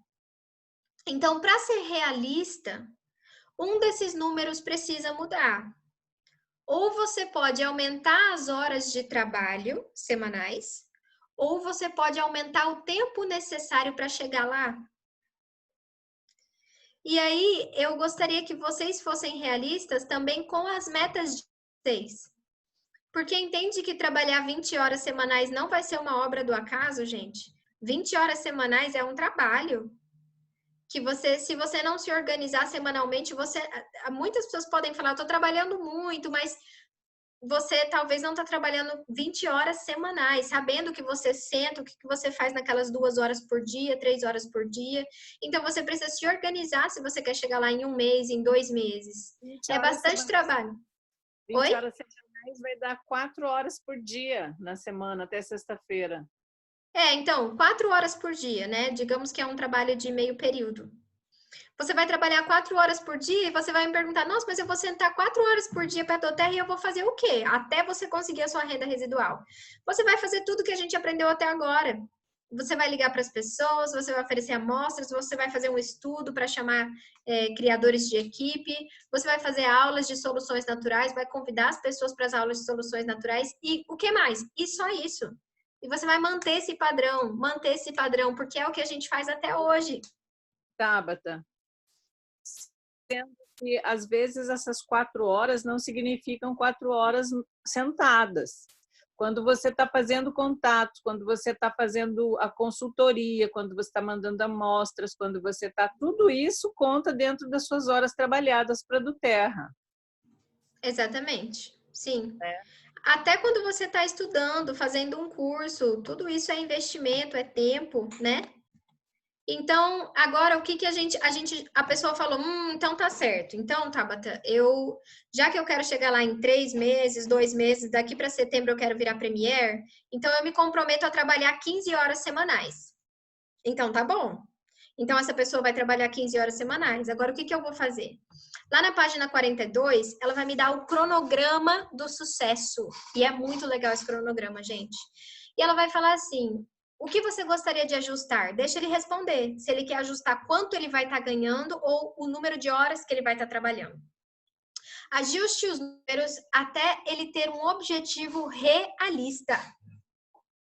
Speaker 2: Então, para ser realista, um desses números precisa mudar. Ou você pode aumentar as horas de trabalho semanais, ou você pode aumentar o tempo necessário para chegar lá. E aí, eu gostaria que vocês fossem realistas também com as metas de vocês. Porque entende que trabalhar 20 horas semanais não vai ser uma obra do acaso, gente? 20 horas semanais é um trabalho. Que você, se você não se organizar semanalmente, muitas pessoas podem falar, eu estou trabalhando muito, mas você talvez não está trabalhando 20 horas semanais, sabendo que você senta, o que você faz naquelas 2 horas por dia, 3 horas por dia. Então, você precisa se organizar se você quer chegar lá em 1 mês, em 2 meses. É bastante trabalho.
Speaker 3: 20 horas semanais vai dar 4 horas por dia na semana, até sexta-feira.
Speaker 2: Então, 4 horas por dia, né? Digamos que é um trabalho de meio período. Você vai trabalhar 4 horas por dia e você vai me perguntar, nossa, mas eu vou sentar 4 horas por dia perto da terra e eu vou fazer o quê? Até você conseguir a sua renda residual. Você vai fazer tudo que a gente aprendeu até agora. Você vai ligar para as pessoas, você vai oferecer amostras, você vai fazer um estudo para chamar criadores de equipe, você vai fazer aulas de soluções naturais, vai convidar as pessoas para as aulas de soluções naturais e o que mais? E só isso. E você vai manter esse padrão, porque é o que a gente faz até hoje.
Speaker 3: Tabata, sendo que às vezes essas 4 horas não significam 4 horas sentadas. Quando você está fazendo contatos, quando você está fazendo a consultoria, quando você está mandando amostras, quando você está... Tudo isso conta dentro das suas horas trabalhadas para a do Terra.
Speaker 2: Exatamente, sim. Até quando você está estudando, fazendo um curso, tudo isso é investimento, é tempo, né? Então, agora o que a pessoa falou, então tá certo. Então, Tabata, já que eu quero chegar lá em 3 meses, 2 meses, daqui para setembro eu quero virar Premier, então eu me comprometo a trabalhar 15 horas semanais. Então, tá bom. Então, essa pessoa vai trabalhar 15 horas semanais. Agora, o que eu vou fazer? Lá na página 42, ela vai me dar o cronograma do sucesso. E é muito legal esse cronograma, gente. E ela vai falar assim, o que você gostaria de ajustar? Deixa ele responder. Se ele quer ajustar quanto ele vai estar ganhando ou o número de horas que ele vai estar trabalhando. Ajuste os números até ele ter um objetivo realista,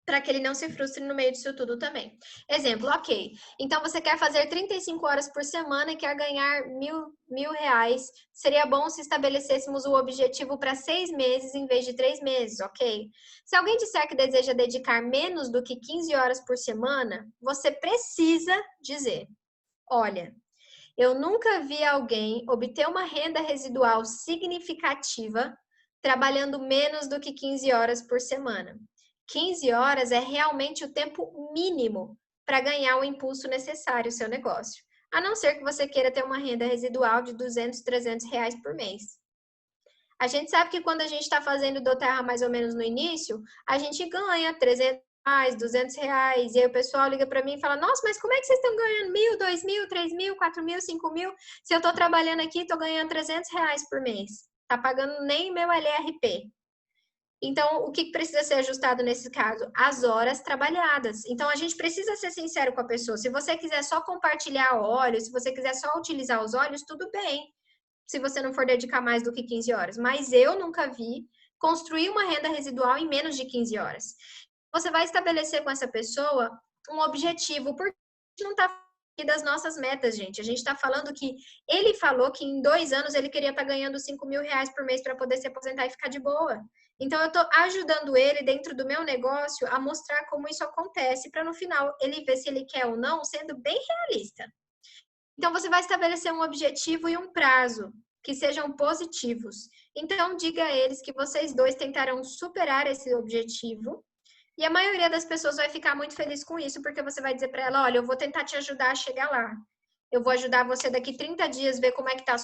Speaker 2: para que ele não se frustre no meio disso tudo também. Exemplo, ok. Então, você quer fazer 35 horas por semana e quer ganhar R$1.000. Seria bom se estabelecêssemos o objetivo para 6 meses em vez de 3 meses, ok? Se alguém disser que deseja dedicar menos do que 15 horas por semana, você precisa dizer, olha, eu nunca vi alguém obter uma renda residual significativa trabalhando menos do que 15 horas por semana. 15 horas é realmente o tempo mínimo para ganhar o impulso necessário ao seu negócio. A não ser que você queira ter uma renda residual de R$200, R$300 por mês. A gente sabe que quando a gente está fazendo do Terra mais ou menos no início, a gente ganha R$300, R$200. E aí o pessoal liga para mim e fala, nossa, mas como é que vocês estão ganhando R$1.000, R$2.000, R$3.000, R$4.000, R$5.000? Se eu estou trabalhando aqui, estou ganhando R$300 por mês. Tá pagando nem meu LRP. Então, o que precisa ser ajustado nesse caso? As horas trabalhadas. Então, a gente precisa ser sincero com a pessoa. Se você quiser só compartilhar óleo, se você quiser só utilizar os óleos, tudo bem. Se você não for dedicar mais do que 15 horas. Mas eu nunca vi construir uma renda residual em menos de 15 horas. Você vai estabelecer com essa pessoa um objetivo. Por que a gente não está das nossas metas, gente. A gente está falando que ele falou que em 2 anos ele queria estar ganhando 5 mil reais por mês para poder se aposentar e ficar de boa. Então, eu estou ajudando ele dentro do meu negócio a mostrar como isso acontece para no final ele ver se ele quer ou não, sendo bem realista. Então, você vai estabelecer um objetivo e um prazo que sejam positivos. Então, diga a eles que vocês dois tentarão superar esse objetivo. E a maioria das pessoas vai ficar muito feliz com isso, porque você vai dizer para ela, olha, eu vou tentar te ajudar a chegar lá. Eu vou ajudar você daqui 30 dias, ver como é que tá,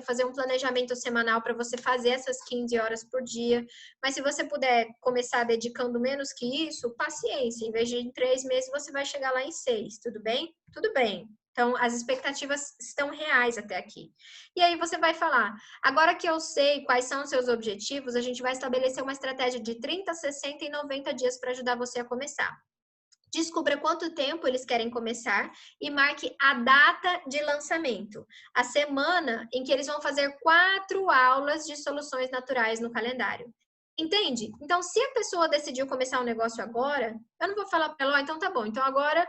Speaker 2: fazer um planejamento semanal para você fazer essas 15 horas por dia. Mas se você puder começar dedicando menos que isso, paciência. Em vez de em 3 meses, você vai chegar lá em 6, tudo bem? Tudo bem. Então, as expectativas estão reais até aqui. E aí você vai falar, agora que eu sei quais são os seus objetivos, a gente vai estabelecer uma estratégia de 30, 60 e 90 dias para ajudar você a começar. Descubra quanto tempo eles querem começar e marque a data de lançamento. A semana em que eles vão fazer 4 aulas de soluções naturais no calendário. Entende? Então, se a pessoa decidiu começar um negócio agora, eu não vou falar para ela, então tá bom, então agora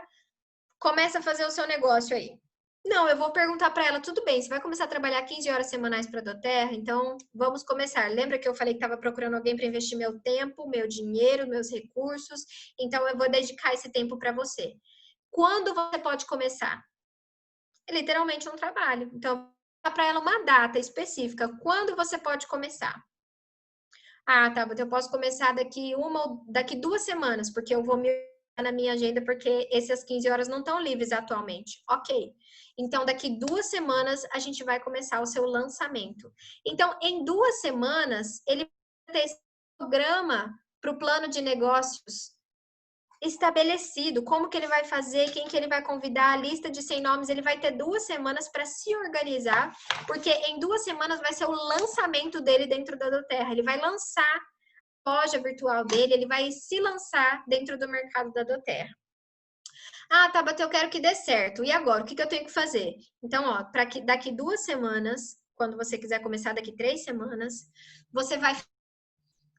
Speaker 2: começa a fazer o seu negócio aí. Não, eu vou perguntar para ela, tudo bem, você vai começar a trabalhar 15 horas semanais para a Doterra, então vamos começar. Lembra que eu falei que estava procurando alguém para investir meu tempo, meu dinheiro, meus recursos? Então eu vou dedicar esse tempo para você. Quando você pode começar? É literalmente um trabalho. Então, dá para ela uma data específica. Quando você pode começar? Ah, tá, eu posso começar daqui 2 semanas, porque eu vou me na minha agenda, porque essas 15 horas não estão livres atualmente. Ok. Então, daqui 2 semanas, a gente vai começar o seu lançamento. Então, em 2 semanas, ele vai ter esse programa para o plano de negócios estabelecido, como que ele vai fazer, quem que ele vai convidar, a lista de 100 nomes, ele vai ter 2 semanas para se organizar, porque em 2 semanas vai ser o lançamento dele dentro da Doterra. Ele vai lançar loja virtual dele, ele vai se lançar dentro do mercado da Doterra. Ah, Tabata, eu quero que dê certo. E agora, o que eu tenho que fazer? Então, ó, para que daqui 2 semanas, quando você quiser começar daqui 3 semanas, você vai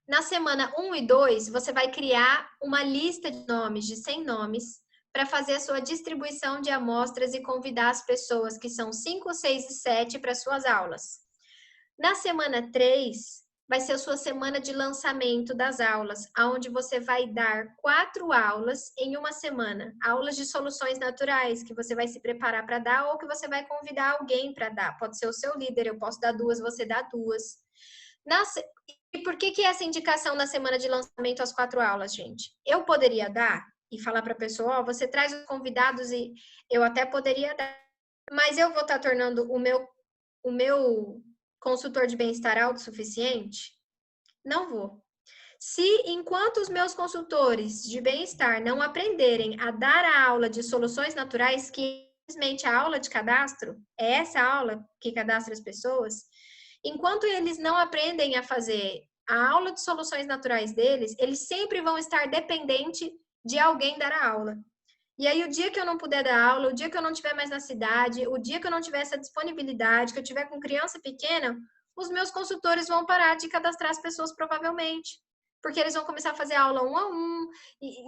Speaker 2: na semana 1 e 2, você vai criar uma lista de nomes, de 100 nomes, para fazer a sua distribuição de amostras e convidar as pessoas que são 5, 6 e 7 para suas aulas. Na semana 3, vai ser a sua semana de lançamento das aulas, onde você vai dar 4 aulas em uma semana. Aulas de soluções naturais, que você vai se preparar para dar ou que você vai convidar alguém para dar. Pode ser o seu líder, eu posso dar 2, você dá 2. E por que essa indicação na semana de lançamento às 4 aulas, gente? Eu poderia dar e falar para a pessoa, ó, você traz os convidados e eu até poderia dar, mas eu vou estar tornando o meu consultor de bem-estar autossuficiente? Não vou. Se, enquanto os meus consultores de bem-estar não aprenderem a dar a aula de soluções naturais, que simplesmente a aula de cadastro, é essa aula que cadastra as pessoas, enquanto eles não aprendem a fazer a aula de soluções naturais deles, eles sempre vão estar dependentes de alguém dar a aula. E aí, o dia que eu não puder dar aula, o dia que eu não estiver mais na cidade, o dia que eu não tiver essa disponibilidade, que eu tiver com criança pequena, os meus consultores vão parar de cadastrar as pessoas provavelmente. Porque eles vão começar a fazer aula 1 a 1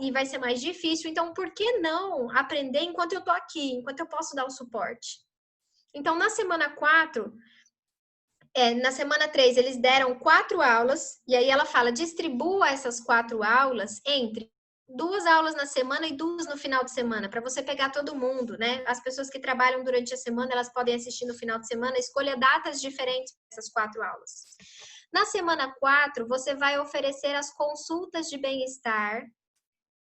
Speaker 2: e vai ser mais difícil. Então, por que não aprender enquanto eu tô aqui, enquanto eu posso dar o suporte? Então, na semana 4, na semana 3, eles deram 4 aulas, e aí ela fala, distribua essas 4 aulas entre 2 aulas na semana e 2 no final de semana, para você pegar todo mundo, né? As pessoas que trabalham durante a semana, elas podem assistir no final de semana, escolha datas diferentes para essas 4 aulas. Na semana 4, você vai oferecer as consultas de bem-estar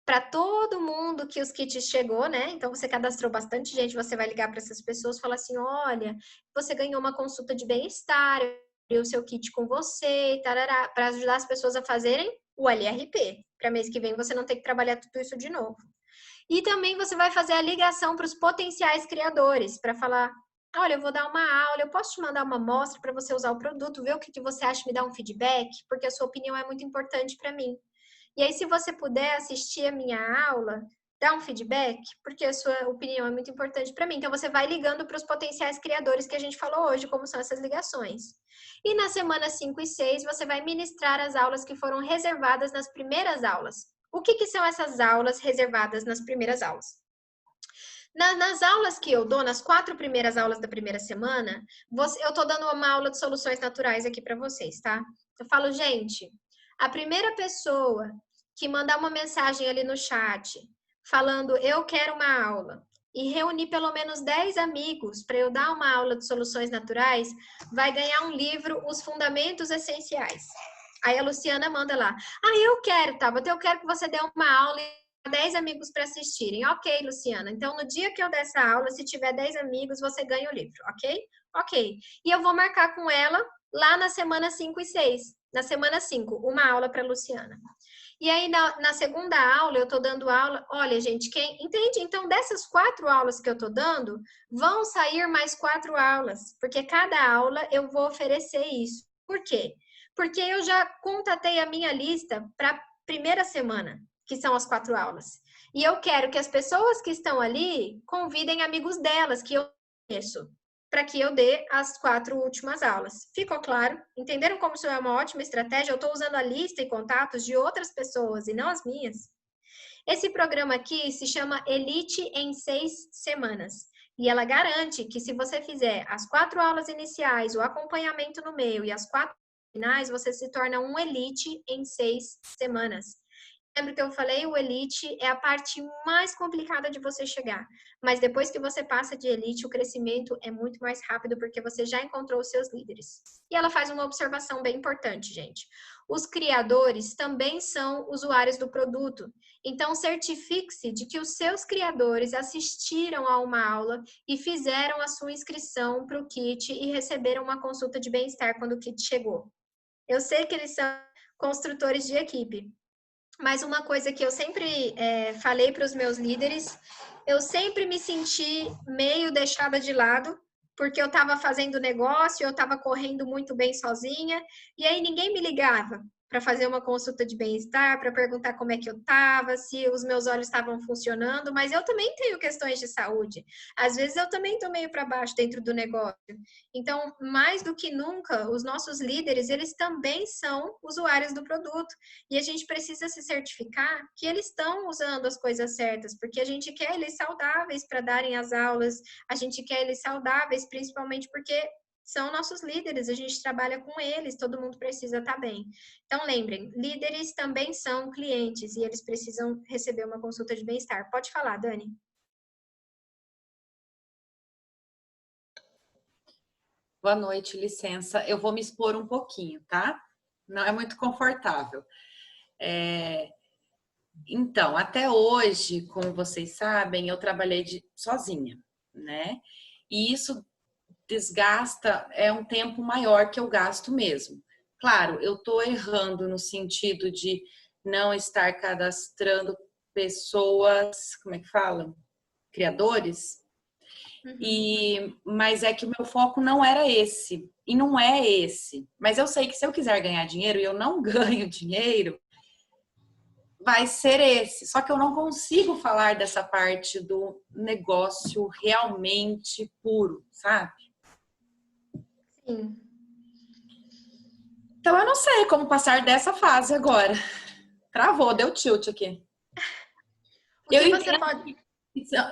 Speaker 2: para todo mundo que os kits chegou, né? Então, você cadastrou bastante gente, você vai ligar para essas pessoas e falar assim, olha, você ganhou uma consulta de bem-estar, eu o seu kit com você, para ajudar as pessoas a fazerem o LRP, para mês que vem você não ter que trabalhar tudo isso de novo. E também você vai fazer a ligação para os potenciais criadores, para falar, olha, eu vou dar uma aula, eu posso te mandar uma amostra para você usar o produto, ver o que você acha, me dar um feedback, porque a sua opinião é muito importante para mim. E aí, se você puder assistir a minha aula, dá um feedback, porque a sua opinião é muito importante para mim. Então, você vai ligando para os potenciais criadores que a gente falou hoje, como são essas ligações. E na semana 5 e 6, você vai ministrar as aulas que foram reservadas nas primeiras aulas. O que são essas aulas reservadas nas primeiras aulas? Nas aulas que eu dou, nas 4 primeiras aulas da primeira semana, eu tô dando uma aula de soluções naturais aqui para vocês, tá? Eu falo, gente, a primeira pessoa que mandar uma mensagem ali no chat falando eu quero uma aula e reunir pelo menos 10 amigos para eu dar uma aula de soluções naturais, vai ganhar um livro, Os Fundamentos Essenciais. Aí a Luciana manda lá, eu quero, Tabata, eu quero que você dê uma aula e 10 amigos para assistirem. Ok, Luciana, então no dia que eu der essa aula, se tiver 10 amigos, você ganha o livro, ok? Ok. E eu vou marcar com ela lá na semana 5 e 6. Na semana 5, uma aula para Luciana. E aí, na segunda aula, eu estou dando aula. Olha, gente, quem entende? Então, dessas 4 aulas que eu estou dando, vão sair mais 4 aulas, porque cada aula eu vou oferecer isso. Por quê? Porque eu já contatei a minha lista para a primeira semana, que são as 4 aulas. E eu quero que as pessoas que estão ali convidem amigos delas, que eu conheço, para que eu dê as 4 últimas aulas. Ficou claro? Entenderam como isso é uma ótima estratégia? Eu estou usando a lista e contatos de outras pessoas e não as minhas. Esse programa aqui se chama Elite em 6 semanas. E ela garante que se você fizer as 4 aulas iniciais, o acompanhamento no meio e as 4 finais, você se torna um Elite em 6 semanas. Lembra que eu falei, o Elite é a parte mais complicada de você chegar. Mas depois que você passa de Elite, o crescimento é muito mais rápido porque você já encontrou os seus líderes. E ela faz uma observação bem importante, gente. Os criadores também são usuários do produto. Então, certifique-se de que os seus criadores assistiram a uma aula e fizeram a sua inscrição para o kit e receberam uma consulta de bem-estar quando o kit chegou. Eu sei que eles são construtores de equipe. Mas uma coisa que eu sempre falei para os meus líderes, eu sempre me senti meio deixada de lado, porque eu estava fazendo negócio, eu estava correndo muito bem sozinha, e aí ninguém me ligava para fazer uma consulta de bem-estar, para perguntar como é que eu estava, se os meus olhos estavam funcionando, mas eu também tenho questões de saúde. Às vezes eu também estou meio para baixo dentro do negócio. Então, mais do que nunca, os nossos líderes, eles também são usuários do produto. E a gente precisa se certificar que eles estão usando as coisas certas, porque a gente quer eles saudáveis para darem as aulas, a gente quer eles saudáveis, principalmente porque são nossos líderes, a gente trabalha com eles, todo mundo precisa estar bem. Então, lembrem, líderes também são clientes e eles precisam receber uma consulta de bem-estar. Pode falar, Dani.
Speaker 4: Boa noite, licença. Eu vou me expor um pouquinho, tá? Não é muito confortável. Então, até hoje, como vocês sabem, eu trabalhei sozinha, né? E isso desgasta, é um tempo maior que eu gasto mesmo. Claro, eu tô errando no sentido de não estar cadastrando pessoas, como é que fala? Criadores. Mas é que o meu foco não era esse, e não é esse. Mas eu sei que se eu quiser ganhar dinheiro e eu não ganho dinheiro, vai ser esse. Só que eu não consigo falar dessa parte do negócio realmente puro, sabe?
Speaker 2: Sim.
Speaker 4: Então eu não sei como passar dessa fase agora. Travou, deu tilt aqui.
Speaker 2: O que você pode...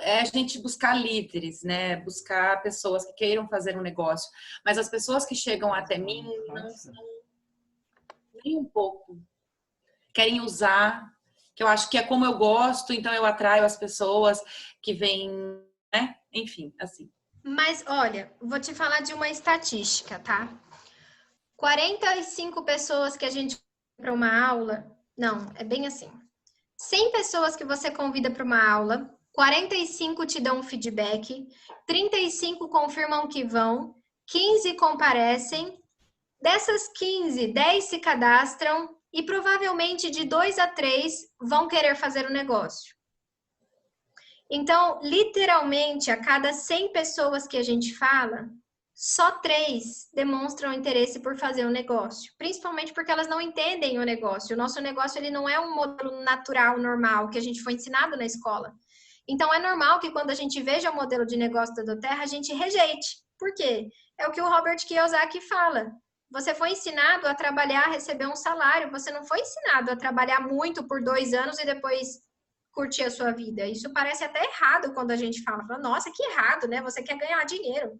Speaker 4: É a gente buscar líderes, né? Buscar pessoas que queiram fazer um negócio. Mas as pessoas que chegam até mim não são nem um pouco. Querem usar, que eu acho que é como eu gosto, então eu atraio as pessoas que vêm, né? Enfim, assim.
Speaker 2: Mas, olha, vou te falar de uma estatística, tá? 45 pessoas que a gente para uma aula, não, é bem assim. 100 pessoas que você convida para uma aula, 45 te dão um feedback, 35 confirmam que vão, 15 comparecem, dessas 15, 10 se cadastram e provavelmente de 2 a 3 vão querer fazer o negócio. Então, literalmente, a cada 100 pessoas que a gente fala, só 3 demonstram interesse por fazer o negócio, principalmente porque elas não entendem o negócio. O nosso negócio ele não é um modelo natural, normal, que a gente foi ensinado na escola. Então, é normal que quando a gente veja o modelo de negócio da Doterra, a gente rejeite. Por quê? É o que o Robert Kiyosaki fala. Você foi ensinado a trabalhar, receber um salário. Você não foi ensinado a trabalhar muito por 2 anos e depois curtir a sua vida. Isso parece até errado quando a gente fala, nossa, que errado, né? Você quer ganhar dinheiro.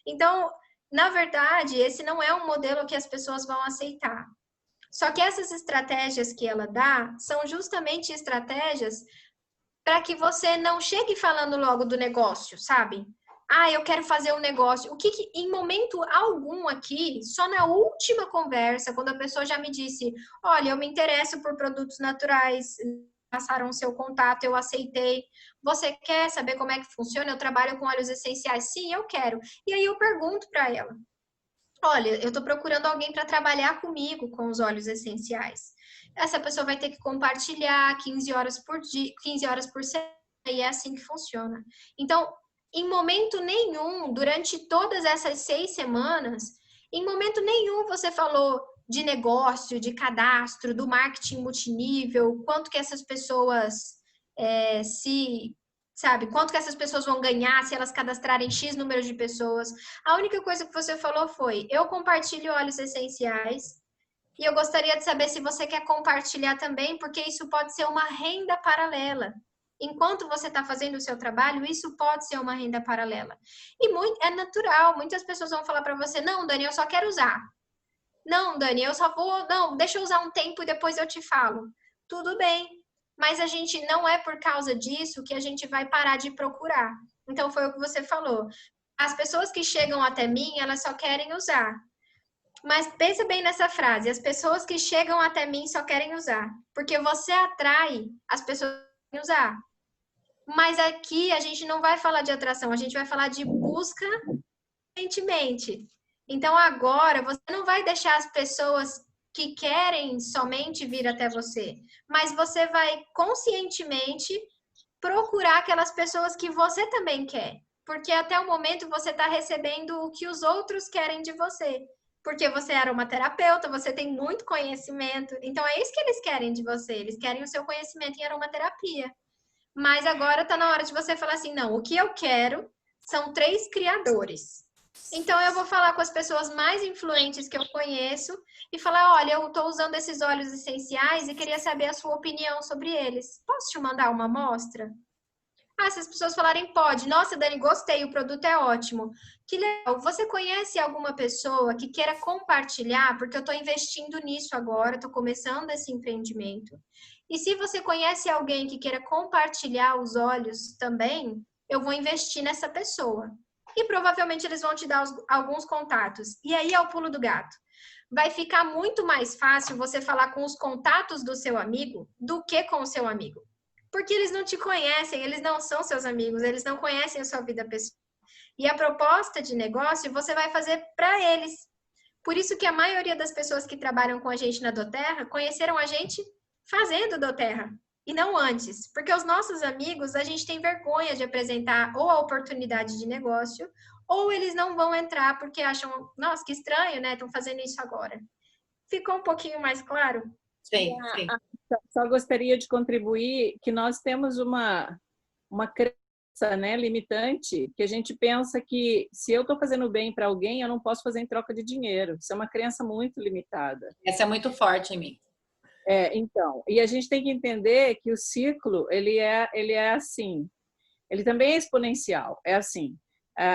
Speaker 2: Então, na verdade, esse não é um modelo que as pessoas vão aceitar. Só que essas estratégias que ela dá são justamente estratégias para que você não chegue falando logo do negócio, sabe? Ah, eu quero fazer um negócio. O que em momento algum aqui, só na última conversa, quando a pessoa já me disse, olha, eu me interesso por produtos naturais, passaram o seu contato, eu aceitei. Você quer saber como é que funciona? Eu trabalho com óleos essenciais. Sim, eu quero. E aí eu pergunto para ela, olha, eu estou procurando alguém para trabalhar comigo com os óleos essenciais. Essa pessoa vai ter que compartilhar 15 horas por dia, 15 horas por semana, e é assim que funciona. Então, em momento nenhum, durante todas essas 6 semanas, em momento nenhum você falou de negócio, de cadastro, do marketing multinível, quanto que essas pessoas sabe, quanto que essas pessoas vão ganhar se elas cadastrarem X número de pessoas. A única coisa que você falou foi, eu compartilho óleos essenciais e eu gostaria de saber se você quer compartilhar também, porque isso pode ser uma renda paralela. Enquanto você está fazendo o seu trabalho, isso pode ser uma renda paralela. E é natural, muitas pessoas vão falar para você, não, Dani, eu só quero usar. Não, Dani, eu só vou, não, deixa eu usar um tempo e depois eu te falo. Tudo bem, mas a gente não é por causa disso que a gente vai parar de procurar. Então, foi o que você falou. As pessoas que chegam até mim, elas só querem usar. Mas pensa bem nessa frase, as pessoas que chegam até mim só querem usar. Porque você atrai as pessoas que querem usar. Mas aqui a gente não vai falar de atração, a gente vai falar de busca conscientemente. Então, agora, você não vai deixar as pessoas que querem somente vir até você, mas você vai conscientemente procurar aquelas pessoas que você também quer, porque até o momento você está recebendo o que os outros querem de você, porque você era uma terapeuta, você tem muito conhecimento, então é isso que eles querem de você, eles querem o seu conhecimento em aromaterapia. Mas agora está na hora de você falar assim, não, o que eu quero são 3 criadores. Então, eu vou falar com as pessoas mais influentes que eu conheço e falar, olha, eu estou usando esses óleos essenciais e queria saber a sua opinião sobre eles. Posso te mandar uma amostra? Ah, se as pessoas falarem, pode. Nossa, Dani, gostei, o produto é ótimo. Que legal. Você conhece alguma pessoa que queira compartilhar? Porque eu estou investindo nisso agora, estou começando esse empreendimento. E se você conhece alguém que queira compartilhar os óleos também, eu vou investir nessa pessoa. E provavelmente eles vão te dar alguns contatos. E aí é o pulo do gato. Vai ficar muito mais fácil você falar com os contatos do seu amigo do que com o seu amigo. Porque eles não te conhecem, eles não são seus amigos, eles não conhecem a sua vida pessoal. E a proposta de negócio você vai fazer para eles. Por isso que a maioria das pessoas que trabalham com a gente na doTERRA conheceram a gente fazendo doTERRA e não antes. Porque os nossos amigos, a gente tem vergonha de apresentar ou a oportunidade de negócio, ou eles não vão entrar porque acham, nossa, que estranho, né? Estão fazendo isso agora. Ficou um pouquinho mais claro?
Speaker 4: Sim, sim.
Speaker 3: Só gostaria de contribuir que nós temos uma crença, né, limitante, que a gente pensa que se eu estou fazendo bem para alguém, eu não posso fazer em troca de dinheiro. Isso é uma crença muito limitada.
Speaker 4: Essa é muito forte em mim.
Speaker 3: Então, e a gente tem que entender que o ciclo, ele é assim, ele também é exponencial, é assim.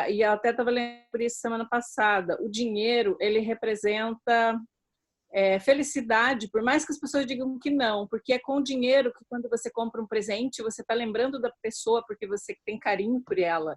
Speaker 3: E eu até estava lendo por isso semana passada, o dinheiro, ele representa felicidade, por mais que as pessoas digam que não, porque é com o dinheiro que quando você compra um presente, você está lembrando da pessoa porque você tem carinho por ela.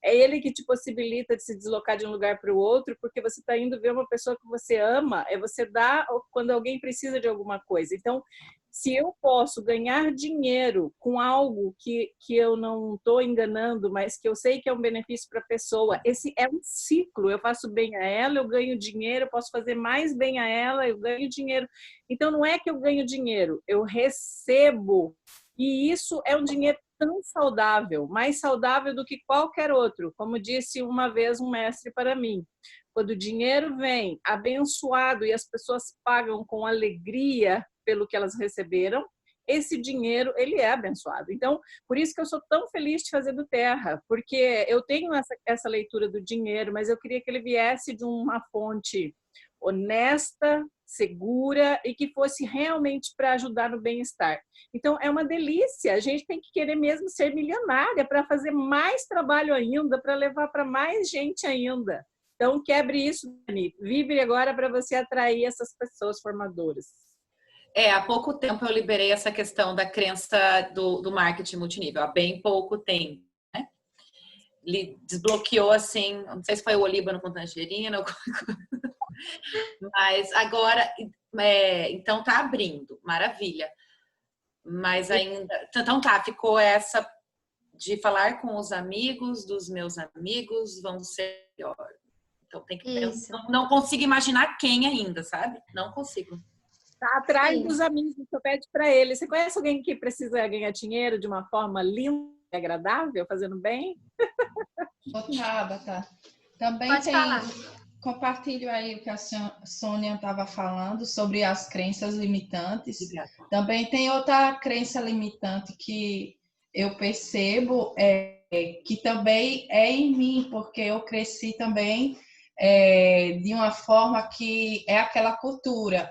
Speaker 3: É ele que te possibilita de se deslocar de um lugar para o outro, porque você está indo ver uma pessoa que você ama, você dá quando alguém precisa de alguma coisa. Então, se eu posso ganhar dinheiro com algo que eu não estou enganando, mas que eu sei que é um benefício para a pessoa, esse é um ciclo. Eu faço bem a ela, eu ganho dinheiro, eu posso fazer mais bem a ela, eu ganho dinheiro. Então, não é que eu ganho dinheiro, eu recebo. E isso é um dinheiro tão saudável, mais saudável do que qualquer outro. Como disse uma vez um mestre para mim, quando o dinheiro vem abençoado e as pessoas pagam com alegria pelo que elas receberam, esse dinheiro, ele é abençoado. Então, por isso que eu sou tão feliz de fazer doTERRA, porque eu tenho essa leitura do dinheiro, mas eu queria que ele viesse de uma fonte honesta, segura e que fosse realmente para ajudar no bem-estar. Então, é uma delícia. A gente tem que querer mesmo ser milionária para fazer mais trabalho ainda, para levar para mais gente ainda. Então, quebre isso, Dani. Vibre agora para você atrair essas pessoas formadoras.
Speaker 4: Há pouco tempo eu liberei essa questão da crença do marketing multinível. Há bem pouco tempo, né? Ele desbloqueou, assim, não sei se foi o Olíbano com tangerina, mas agora, então tá abrindo, maravilha. Mas ainda, então tá, ficou essa de falar com os amigos dos meus amigos, vão ser melhor. Então tem que pensar, não consigo imaginar quem ainda, sabe? Não consigo.
Speaker 3: Tá atrás dos amigos, você pede para ele. Você conhece alguém que precisa ganhar dinheiro de uma forma linda e agradável, fazendo bem?
Speaker 5: Tá. Também
Speaker 2: Pode falar.
Speaker 5: Compartilho aí o que a Sônia estava falando sobre as crenças limitantes.
Speaker 4: Obrigada.
Speaker 5: Também tem outra crença limitante que eu percebo, que também é em mim, porque eu cresci também de uma forma que é aquela cultura.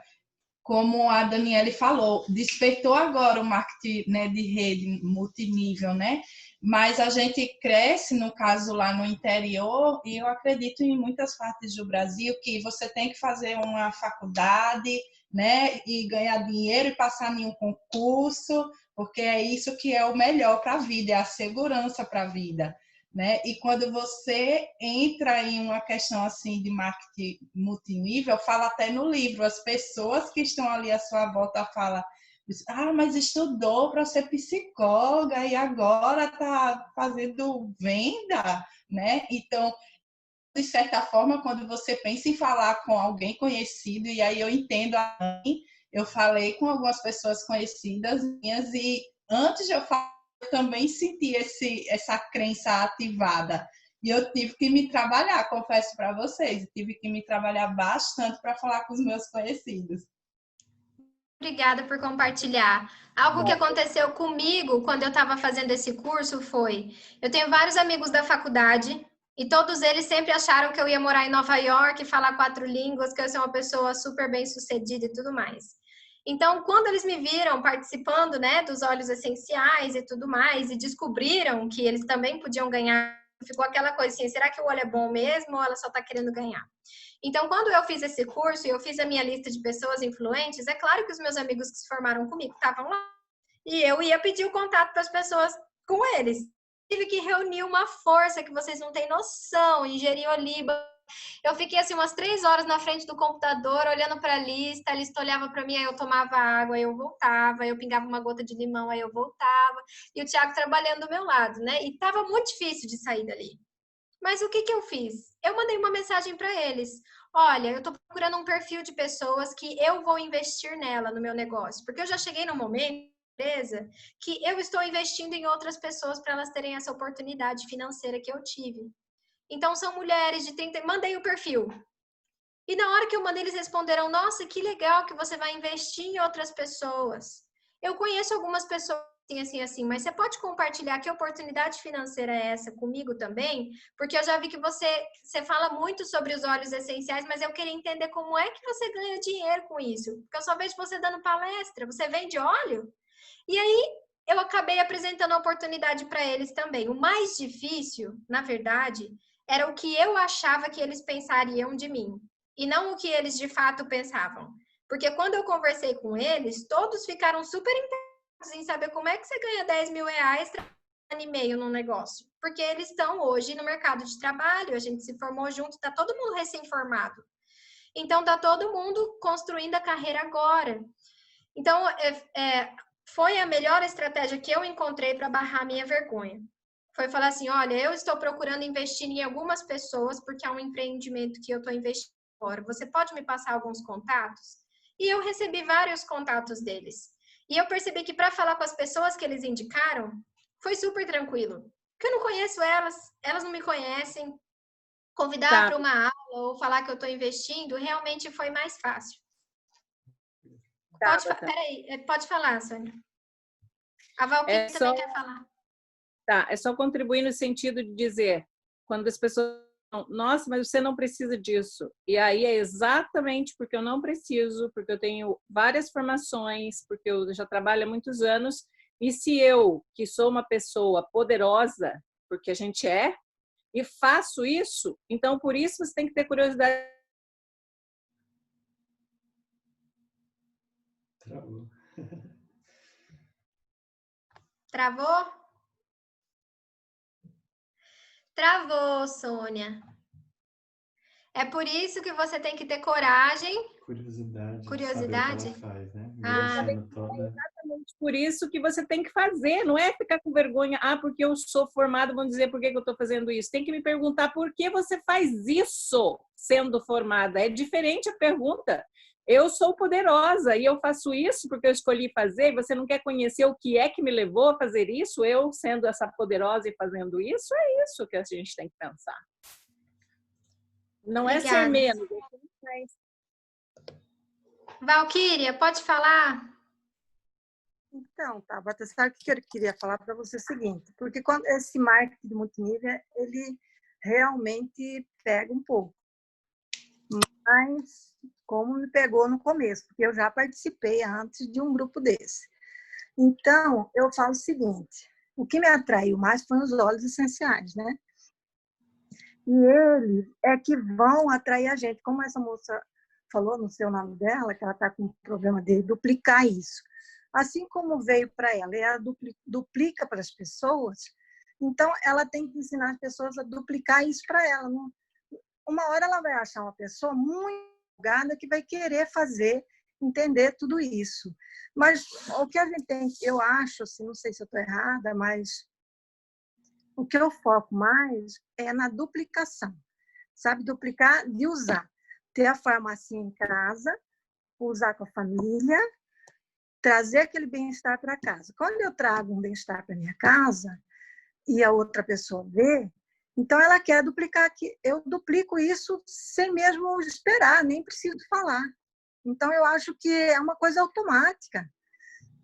Speaker 5: Como a Daniele falou, despertou agora o marketing, né, de rede multinível, né? Mas a gente cresce, no caso lá no interior, e eu acredito em muitas partes do Brasil que você tem que fazer uma faculdade, né, e ganhar dinheiro e passar em um concurso, porque é isso que é o melhor para a vida, é a segurança para a vida. Né? E quando você entra em uma questão assim de marketing multinível, fala até no livro, as pessoas que estão ali à sua volta falam, mas estudou para ser psicóloga e agora está fazendo venda, né? Então, de certa forma, quando você pensa em falar com alguém conhecido, e aí eu entendo, eu falei com algumas pessoas conhecidas minhas e antes de eu falar, eu também senti essa crença ativada. E eu tive que me trabalhar, confesso para vocês. Eu tive que me trabalhar bastante para falar com os meus conhecidos.
Speaker 2: Obrigada por compartilhar. Algo que aconteceu comigo quando eu estava fazendo esse curso foi... Eu tenho vários amigos da faculdade e todos eles sempre acharam que eu ia morar em Nova York, falar 4 línguas, que eu ia ser uma pessoa super bem-sucedida e tudo mais. Então, quando eles me viram participando, né, dos óleos essenciais e tudo mais, e descobriram que eles também podiam ganhar, ficou aquela coisa assim, será que o óleo é bom mesmo ou ela só está querendo ganhar? Então, quando eu fiz esse curso e eu fiz a minha lista de pessoas influentes, é claro que os meus amigos que se formaram comigo estavam lá. E eu ia pedir o contato para as pessoas com eles. Tive que reunir uma força que vocês não têm noção, ingerir oliva. Eu fiquei assim umas 3 horas na frente do computador, olhando para a lista olhava para mim, aí eu tomava água, aí eu voltava, aí eu pingava uma gota de limão, aí eu voltava, e o Thiago trabalhando do meu lado, né? E tava muito difícil de sair dali. Mas o que eu fiz? Eu mandei uma mensagem para eles. Olha, eu estou procurando um perfil de pessoas que eu vou investir nela, no meu negócio. Porque eu já cheguei no momento, empresa, que eu estou investindo em outras pessoas para elas terem essa oportunidade financeira que eu tive. Então, são mulheres de 30... Mandei o perfil. E na hora que eu mandei, eles responderam, nossa, que legal que você vai investir em outras pessoas. Eu conheço algumas pessoas assim, mas você pode compartilhar que oportunidade financeira é essa comigo também? Porque eu já vi que você fala muito sobre os óleos essenciais, mas eu queria entender como é que você ganha dinheiro com isso. Porque eu só vejo você dando palestra. Você vende óleo? E aí, eu acabei apresentando a oportunidade para eles também. O mais difícil, na verdade, era o que eu achava que eles pensariam de mim. E não o que eles de fato pensavam. Porque quando eu conversei com eles, todos ficaram super interessados em saber como é que você ganha 10 mil reais ano e meio num negócio. Porque eles estão hoje no mercado de trabalho, a gente se formou junto, tá todo mundo recém-formado. Então, tá todo mundo construindo a carreira agora. Então, foi a melhor estratégia que eu encontrei para barrar a minha vergonha. Foi falar assim, olha, eu estou procurando investir em algumas pessoas porque é um empreendimento que eu estou investindo agora. Você pode me passar alguns contatos? E eu recebi vários contatos deles. E eu percebi que para falar com as pessoas que eles indicaram, foi super tranquilo. Porque eu não conheço elas, elas não me conhecem. Convidar para uma aula ou falar que eu estou investindo, realmente foi mais fácil. Pode falar, Sônia. A Valquíria também quer falar.
Speaker 3: Tá, é só contribuir no sentido de dizer, quando as pessoas nossa, mas você não precisa disso. E aí é exatamente porque eu não preciso, porque eu tenho várias formações, porque eu já trabalho há muitos anos, e se eu, que sou uma pessoa poderosa, porque a gente é, e faço isso, então por isso você tem que ter curiosidade.
Speaker 6: Travou.
Speaker 2: Travou? Travou, Sônia. É por isso que você tem que ter coragem.
Speaker 6: Curiosidade.
Speaker 2: Curiosidade?
Speaker 6: De saber o que ela faz, né?
Speaker 2: Ah.
Speaker 6: Engrossando toda.
Speaker 3: Por isso que você tem que fazer, não é ficar com vergonha, porque eu sou formado, vão dizer por que eu estou fazendo isso. Tem que me perguntar por que você faz isso sendo formada. É diferente a pergunta. Eu sou poderosa e eu faço isso porque eu escolhi fazer, e você não quer conhecer o que é que me levou a fazer isso, eu sendo essa poderosa e fazendo isso, é isso que a gente tem que pensar. Não
Speaker 2: Obrigada.
Speaker 3: é ser menos, é ser mais.
Speaker 2: Valquíria, pode falar?
Speaker 7: Então, Tabata, sabe o que eu queria falar para você? É o seguinte, porque quando esse marketing de multinível, ele realmente pega um pouco. Mas, como me pegou no começo, porque eu já participei antes de um grupo desse. Então, eu falo o seguinte, o que me atraiu mais foi os óleos essenciais, né? E eles é que vão atrair a gente. Como essa moça falou no seu nome dela, que ela está com um problema de duplicar isso. Assim como veio para ela, ela duplica para as pessoas, então ela tem que ensinar as pessoas a duplicar isso para ela. Uma hora ela vai achar uma pessoa muito empolgada que vai querer fazer, entender tudo isso. Mas o que a gente tem, eu acho, assim, não sei se eu estou errada, mas o que eu foco mais é na duplicação. Sabe, duplicar de usar. Ter a farmácia em casa, usar com a família, trazer aquele bem-estar para casa. Quando eu trago um bem-estar para minha casa e a outra pessoa vê, então ela quer duplicar aqui. Eu duplico isso sem mesmo esperar, nem preciso falar. Então eu acho que é uma coisa automática.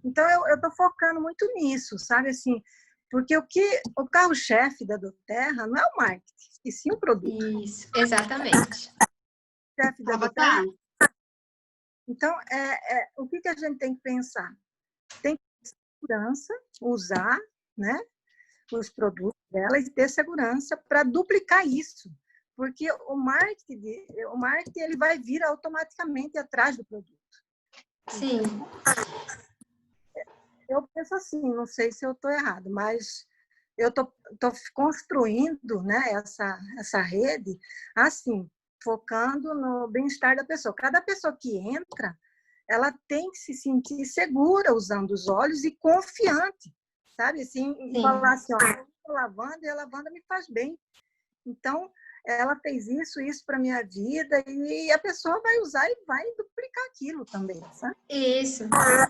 Speaker 7: Então eu estou focando muito nisso, sabe assim, porque o carro-chefe da doTERRA não é o marketing, e sim o produto.
Speaker 2: Isso, exatamente.
Speaker 7: O chefe da doTERRA. Então, o que a gente tem que pensar? Tem que ter segurança, usar, né, os produtos dela e ter segurança para duplicar isso. Porque o marketing ele vai vir automaticamente atrás do produto.
Speaker 2: Sim.
Speaker 7: Eu penso assim, não sei se eu estou errado, mas eu estou construindo, né, essa rede assim, focando no bem-estar da pessoa. Cada pessoa que entra, ela tem que se sentir segura usando os óleos e confiante, sabe? Assim, e falar assim, ó, eu estou lavando e a lavanda me faz bem. Então, ela fez isso para a minha vida e a pessoa vai usar e vai duplicar aquilo também, sabe?
Speaker 2: Isso.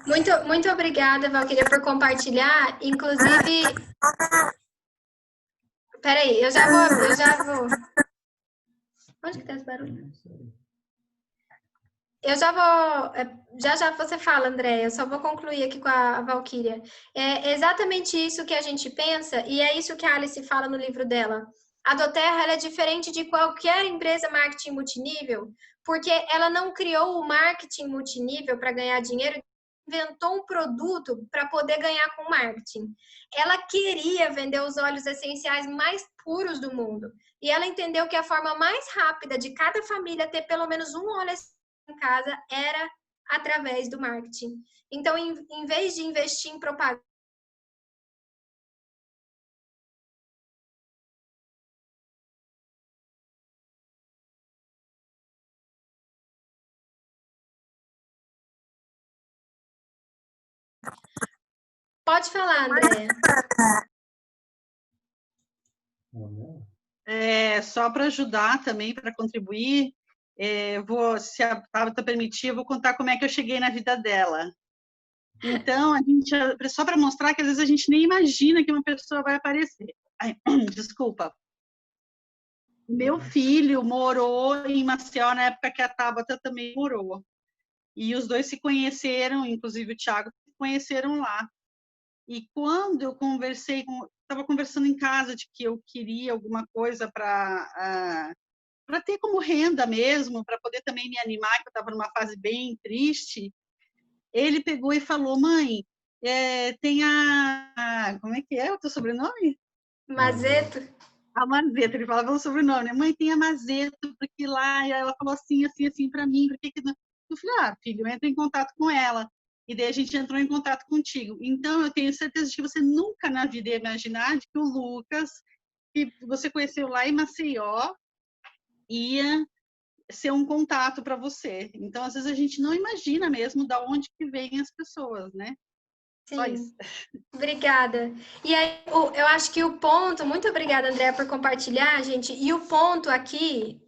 Speaker 2: Muito, muito obrigada, Valquíria, por compartilhar. Inclusive... Peraí, eu já vou... Onde que tá esse barulho? Eu já vou... Já você fala, André. Eu só vou concluir aqui com a Valquíria. É exatamente isso que a gente pensa e é isso que a Alice fala no livro dela. A doTERRA ela é diferente de qualquer empresa marketing multinível, porque ela não criou o marketing multinível para ganhar dinheiro, inventou um produto para poder ganhar com marketing. Ela queria vender os óleos essenciais mais puros do mundo. E ela entendeu que a forma mais rápida de cada família ter pelo menos um óleo em casa era através do marketing. Então, em vez de investir em propaganda, pode falar, Andréa.
Speaker 8: Só para ajudar também, para contribuir, se a Tabata permitir, eu vou contar como é que eu cheguei na vida dela. Então, só para mostrar que às vezes a gente nem imagina que uma pessoa vai aparecer. Ai, desculpa. Meu filho morou em Maceió na época que a Tabata também morou. E os dois se conheceram, inclusive o Thiago, se conheceram lá. E quando eu conversei com... estava conversando em casa de que eu queria alguma coisa para ter como renda mesmo, para poder também me animar, que eu estava numa fase bem triste. Ele pegou e falou: mãe, tem como é que é o teu sobrenome?
Speaker 2: Mazeto?
Speaker 8: A Mazeto, ele falava o sobrenome, né? Mãe, tem a Mazeto, porque lá, e ela falou assim, assim, assim para mim, por que que não? Eu falei, filho, entra em contato com ela. E daí a gente entrou em contato contigo. Então, eu tenho certeza de que você nunca na vida ia imaginar de que o Lucas, que você conheceu lá em Maceió, ia ser um contato para você. Então, às vezes, a gente não imagina mesmo de onde que vêm as pessoas, né?
Speaker 2: Sim.
Speaker 8: Só isso.
Speaker 2: Obrigada. E aí, eu acho que o ponto, muito obrigada, Andréa, por compartilhar, gente. E o ponto aqui,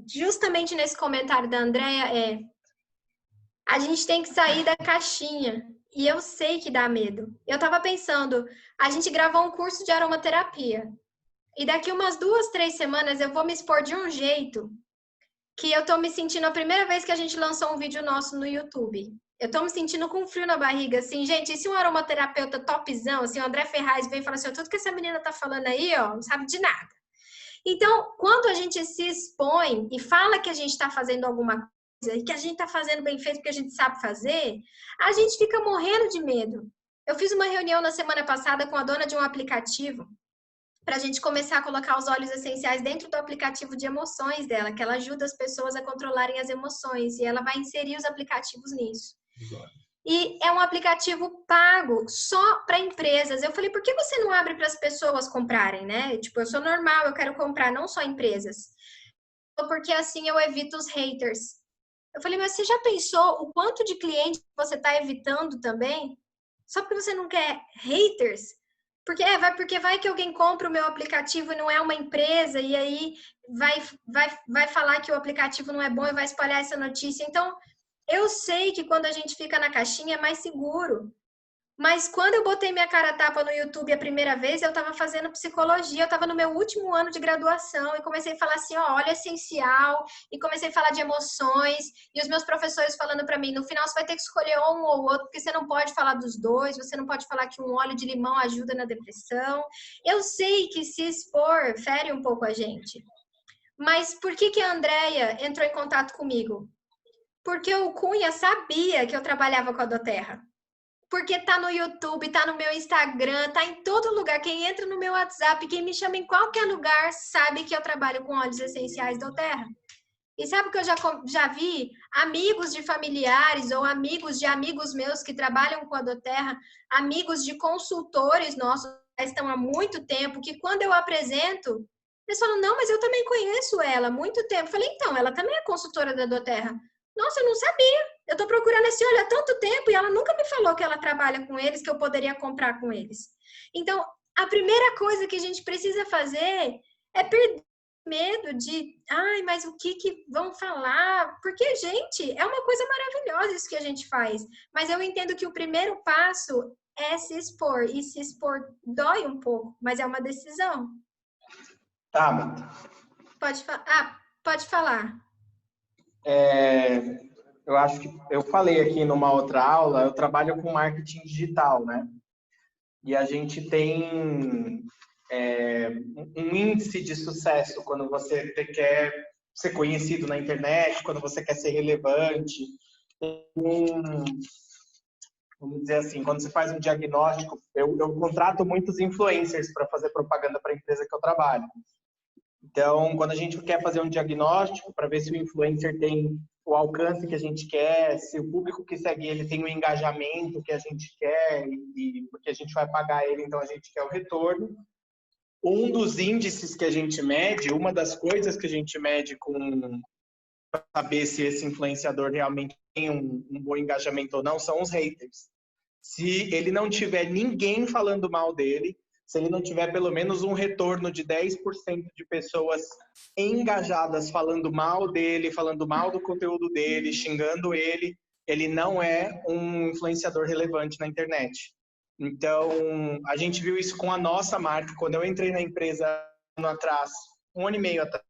Speaker 2: justamente nesse comentário da Andréa, a gente tem que sair da caixinha. E eu sei que dá medo. Eu estava pensando, a gente gravou um curso de aromaterapia. E daqui umas 2, 3 semanas eu vou me expor de um jeito que eu tô me sentindo a primeira vez que a gente lançou um vídeo nosso no YouTube. Eu tô me sentindo com frio na barriga, assim, gente, e se um aromaterapeuta topzão, assim, o André Ferraz vem e fala assim, tudo que essa menina tá falando aí, ó, não sabe de nada. Então, quando a gente se expõe e fala que a gente tá fazendo alguma coisa e que a gente tá fazendo bem feito porque a gente sabe fazer, a gente fica morrendo de medo. Eu fiz uma reunião na semana passada com a dona de um aplicativo para a gente começar a colocar os óleos essenciais dentro do aplicativo de emoções dela, que ela ajuda as pessoas a controlarem as emoções, e ela vai inserir os aplicativos nisso. E é um aplicativo pago só para empresas. Eu falei, por que você não abre para as pessoas comprarem, né? Tipo, eu sou normal, eu quero comprar, não só empresas. Porque assim eu evito os haters. Eu falei, mas você já pensou o quanto de cliente você está evitando também? Só porque você não quer haters? Porque vai que alguém compra o meu aplicativo e não é uma empresa, e aí vai falar que o aplicativo não é bom e vai espalhar essa notícia. Então, eu sei que quando a gente fica na caixinha é mais seguro. Mas quando eu botei minha cara a tapa no YouTube a primeira vez, eu estava fazendo psicologia, eu estava no meu último ano de graduação e comecei a falar assim, ó, óleo essencial, e comecei a falar de emoções, e os meus professores falando para mim, no final você vai ter que escolher um ou outro, porque você não pode falar dos dois, você não pode falar que um óleo de limão ajuda na depressão. Eu sei que se expor fere um pouco a gente. Mas por que a Andréia entrou em contato comigo? Porque o Cunha sabia que eu trabalhava com a doTERRA. Porque tá no YouTube, tá no meu Instagram, tá em todo lugar. Quem entra no meu WhatsApp, quem me chama em qualquer lugar, sabe que eu trabalho com óleos essenciais doTERRA. E sabe que eu já vi amigos de familiares ou amigos de amigos meus que trabalham com a doTERRA, amigos de consultores nossos que estão há muito tempo, que quando eu apresento, eles falam, não, mas eu também conheço ela há muito tempo. Eu falei, então, ela também é consultora da doTERRA. Nossa, eu não sabia. Eu tô procurando esse óleo há tanto tempo e ela nunca me falou que ela trabalha com eles, que eu poderia comprar com eles. Então, a primeira coisa que a gente precisa fazer é perder medo de, mas o que vão falar? Porque, gente, é uma coisa maravilhosa isso que a gente faz. Mas eu entendo que o primeiro passo é se expor. E se expor dói um pouco, mas é uma decisão.
Speaker 9: Tá.
Speaker 2: Pode falar.
Speaker 9: Eu acho que eu falei aqui numa outra aula, eu trabalho com marketing digital, né? E a gente tem um índice de sucesso quando você quer ser conhecido na internet, quando você quer ser relevante. Vamos dizer assim, quando você faz um diagnóstico, eu contrato muitos influencers para fazer propaganda para a empresa que eu trabalho. Então, quando a gente quer fazer um diagnóstico para ver se o influencer tem o alcance que a gente quer, se o público que segue ele tem o engajamento que a gente quer, e porque a gente vai pagar ele, então a gente quer o retorno. Um dos índices que a gente mede, uma das coisas que a gente mede para saber se esse influenciador realmente tem um bom engajamento ou não, são os haters. Se ele não tiver ninguém falando mal dele, se ele não tiver pelo menos um retorno de 10% de pessoas engajadas falando mal dele, falando mal do conteúdo dele, xingando ele, ele não é um influenciador relevante na internet. Então, a gente viu isso com a nossa marca. Quando eu entrei na empresa atrás, 1 ano e meio atrás,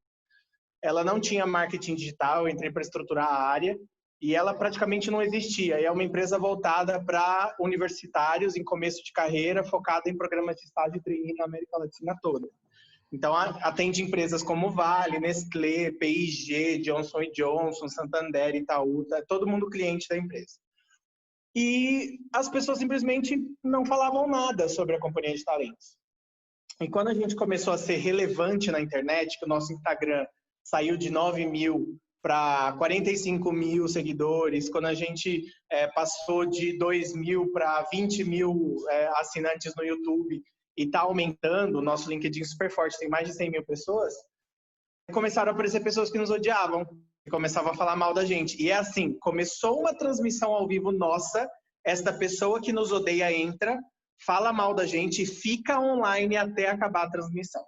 Speaker 9: ela não tinha marketing digital, eu entrei para estruturar a área. e ela praticamente não existia. E é uma empresa voltada para universitários em começo de carreira, focada em programas de estágio e trainee na América Latina toda. Então, atende empresas como Vale, Nestlé, P&G, Johnson & Johnson, Santander, Itaú, todo mundo cliente da empresa. E as pessoas simplesmente não falavam nada sobre a companhia de talentos. E quando a gente começou a ser relevante na internet, que o nosso Instagram saiu de 9 mil para 45 mil seguidores, quando a gente passou de 2 mil para 20 mil assinantes no YouTube e está aumentando, o nosso LinkedIn super forte, tem mais de 100 mil pessoas, começaram a aparecer pessoas que nos odiavam, que começavam a falar mal da gente. E é assim, começou uma transmissão ao vivo nossa, esta pessoa que nos odeia entra, fala mal da gente e fica online até acabar a transmissão.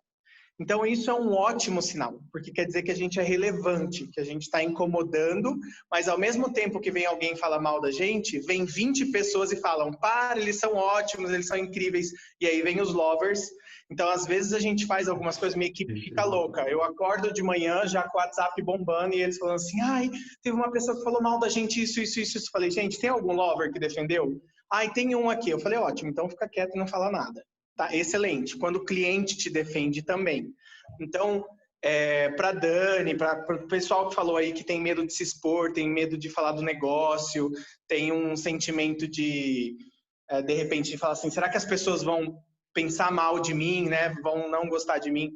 Speaker 9: Então, isso é um ótimo sinal, porque quer dizer que a gente é relevante, que a gente está incomodando, mas ao mesmo tempo que vem alguém falar mal da gente, vem 20 pessoas e falam, para, eles são ótimos, eles são incríveis, e aí vem os lovers. Então, às vezes a gente faz algumas coisas, minha equipe fica louca. Eu acordo de manhã já com o WhatsApp bombando e eles falando assim, ai, teve uma pessoa que falou mal da gente, isso. Eu falei, gente, tem algum lover que defendeu? Ai, tem um aqui. Eu falei, ótimo, então fica quieto e não fala nada. Tá, excelente. Quando o cliente te defende também. Então, para Dani, para o pessoal que falou aí que tem medo de se expor, tem medo de falar do negócio, tem um sentimento de repente, de falar assim, será que as pessoas vão pensar mal de mim, né? Vão não gostar de mim?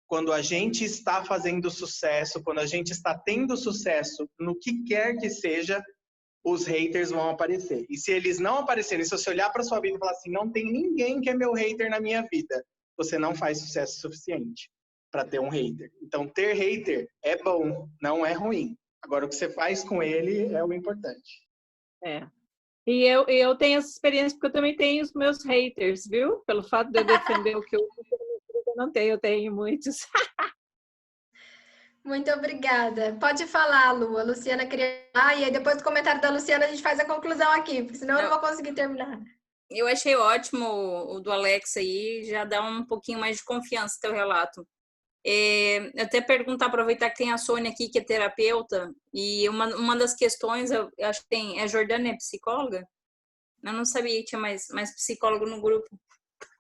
Speaker 9: Quando a gente está fazendo sucesso, quando a gente está tendo sucesso no que quer que seja, os haters vão aparecer. E se eles não aparecerem, se você olhar para sua vida e falar assim, não tem ninguém que é meu hater na minha vida, você não faz sucesso suficiente para ter um hater. Então, ter hater é bom, não é ruim. Agora, o que você faz com ele é o importante.
Speaker 3: E eu tenho essa experiência porque eu também tenho os meus haters, viu? Pelo fato de eu defender o que eu não tenho, eu tenho muitos.
Speaker 2: Muito obrigada. Pode falar, Lu. A Luciana queria falar, e aí depois do comentário da Luciana a gente faz a conclusão aqui, porque senão eu não vou conseguir terminar.
Speaker 10: Eu achei ótimo o do Alex aí, já dá um pouquinho mais de confiança no teu relato. Até perguntar, aproveitar que tem a Sônia aqui, que é terapeuta, e uma das questões, eu acho que tem, a Jordana é psicóloga? Eu não sabia que tinha mais psicólogo no grupo.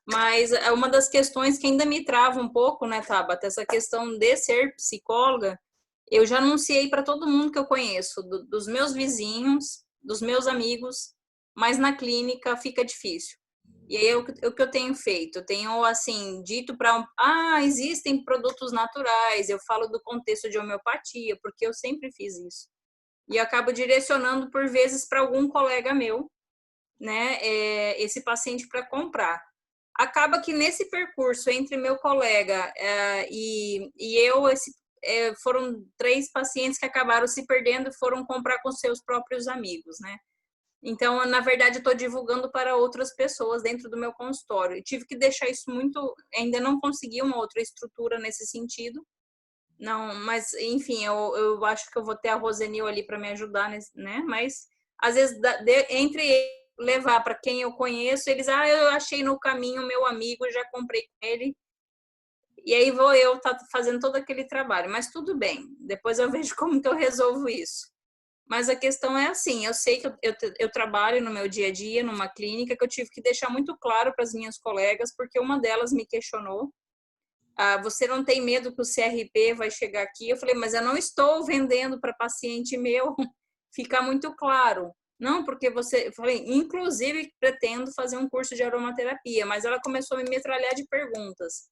Speaker 10: Mas uma das questões que ainda me trava um pouco, né, Tabata, essa questão de ser psicóloga, eu já anunciei para todo mundo que eu conheço, dos meus vizinhos, dos meus amigos, mas na clínica fica difícil. E aí o que eu tenho feito? Eu tenho, assim, dito para existem produtos naturais, eu falo do contexto de homeopatia, porque eu sempre fiz isso. E eu acabo direcionando, por vezes, para algum colega meu, né, esse paciente para comprar. Acaba que nesse percurso entre meu colega e eu, foram 3 pacientes que acabaram se perdendo e foram comprar com seus próprios amigos, né? Então, na verdade, eu estou divulgando para outras pessoas dentro do meu consultório. Eu tive que deixar isso muito... Ainda não consegui uma outra estrutura nesse sentido. Não, mas, enfim, eu acho que eu vou ter a Rosenil ali para me ajudar, né? Mas, às vezes, entre levar para quem eu conheço, eles, eu achei no caminho meu amigo, já comprei com ele. E aí vou eu fazendo todo aquele trabalho. Mas tudo bem, depois eu vejo como que eu resolvo isso. Mas a questão é assim, eu sei que eu trabalho no meu dia a dia, numa clínica, que eu tive que deixar muito claro para as minhas colegas, porque uma delas me questionou, você não tem medo que o CRP vai chegar aqui? Eu falei, mas eu não estou vendendo para paciente meu, fica muito claro. Não, porque eu falei, inclusive pretendo fazer um curso de aromaterapia, mas ela começou a me metralhar de perguntas.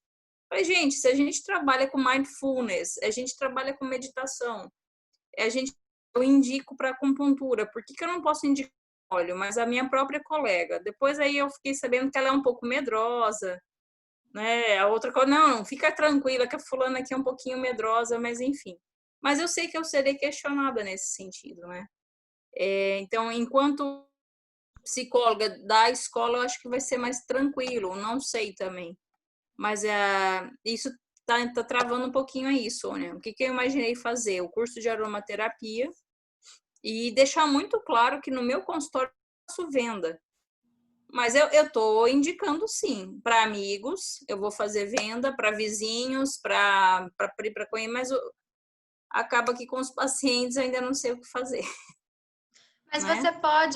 Speaker 10: Eu falei, gente, se a gente trabalha com mindfulness, a gente trabalha com meditação, eu indico para acupuntura, por que eu não posso indicar óleo? Mas a minha própria colega. Depois aí eu fiquei sabendo que ela é um pouco medrosa, né? A outra coisa, não, fica tranquila, que a fulana aqui é um pouquinho medrosa, mas enfim. Mas eu sei que eu serei questionada nesse sentido, né? Então, enquanto psicóloga da escola, eu acho que vai ser mais tranquilo, não sei também. Mas isso tá travando um pouquinho aí, Sônia. O que eu imaginei fazer? O curso de aromaterapia e deixar muito claro que no meu consultório eu faço venda. Mas eu estou indicando sim, para amigos, eu vou fazer venda, para vizinhos, para conhecer, mas acaba que com os pacientes eu ainda não sei o que fazer.
Speaker 2: Mas
Speaker 10: né?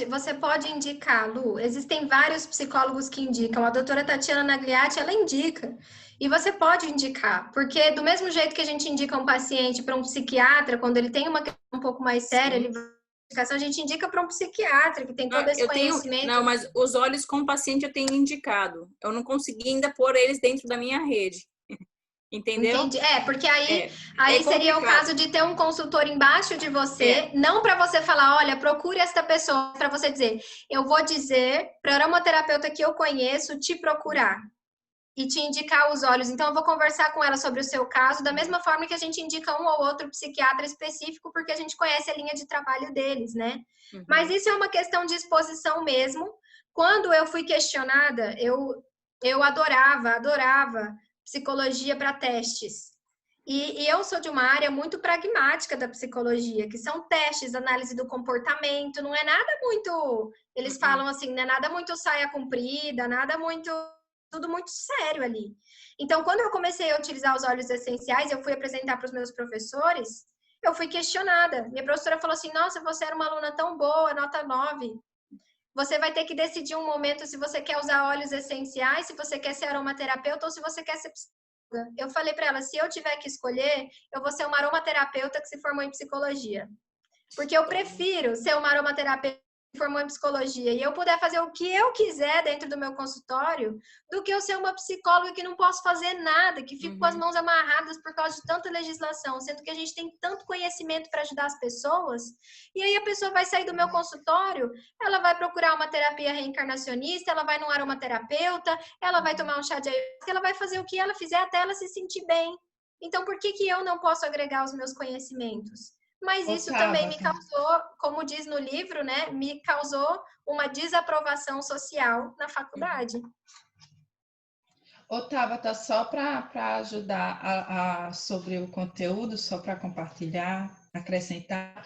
Speaker 2: você pode indicar, Lu. Existem vários psicólogos que indicam. A doutora Tatiana Nagliatti, ela indica. E você pode indicar, porque do mesmo jeito que a gente indica um paciente para um psiquiatra, quando ele tem uma questão um pouco mais séria,
Speaker 10: Sim.
Speaker 2: ele a gente indica para um psiquiatra que tem todo esse
Speaker 10: Eu tenho,
Speaker 2: conhecimento.
Speaker 10: não, mas os olhos com o paciente eu tenho indicado. Eu não consegui ainda pôr eles dentro da minha rede. Entendeu?
Speaker 2: Entendi. Porque aí
Speaker 10: É
Speaker 2: seria o
Speaker 10: complicado.
Speaker 2: caso de ter um consultor embaixo de você, não para você falar, olha, procure esta pessoa, para você dizer, eu vou dizer para o aromaterapeuta que eu conheço te procurar e te indicar os olhos. Então, eu vou conversar com ela sobre o seu caso, da mesma forma que a gente indica um ou outro psiquiatra específico, porque a gente conhece a linha de trabalho deles, né? Mas isso é uma questão de exposição mesmo. Quando eu fui questionada, eu adorava psicologia para testes. E eu sou de uma área muito pragmática da psicologia, que são testes, análise do comportamento, não é nada muito. Eles falam assim, não é nada muito saia comprida, nada muito. Tudo muito sério ali. Então, quando eu comecei a utilizar os óleos essenciais, eu fui apresentar para os meus professores, eu fui questionada. Minha professora falou assim: nossa, você era uma aluna tão boa, nota 9. Você vai ter que decidir um momento se você quer usar óleos essenciais, se você quer ser aromaterapeuta ou se você quer ser psicóloga. Eu falei para ela, se eu tiver que escolher, eu vou ser uma aromaterapeuta que se formou em psicologia. Porque eu prefiro ser uma aromaterapeuta que se formou em psicologia e eu puder fazer o que eu quiser dentro do meu consultório, do que eu ser uma psicóloga que não posso fazer nada, que fico com as mãos amarradas por causa de tanta legislação, sendo que a gente tem tanto conhecimento para ajudar as pessoas, e aí a pessoa vai sair do meu consultório, ela vai procurar uma terapia reencarnacionista, ela vai num aromaterapeuta, ela vai tomar um chá de ayahuasca, ela vai fazer o que ela fizer até ela se sentir bem. Então, por que eu não posso agregar os meus conhecimentos? Mas isso também me causou, como diz no livro, né? Me causou uma desaprovação social na faculdade.
Speaker 5: Ô, Tabata, só para ajudar sobre o conteúdo, só para compartilhar, acrescentar,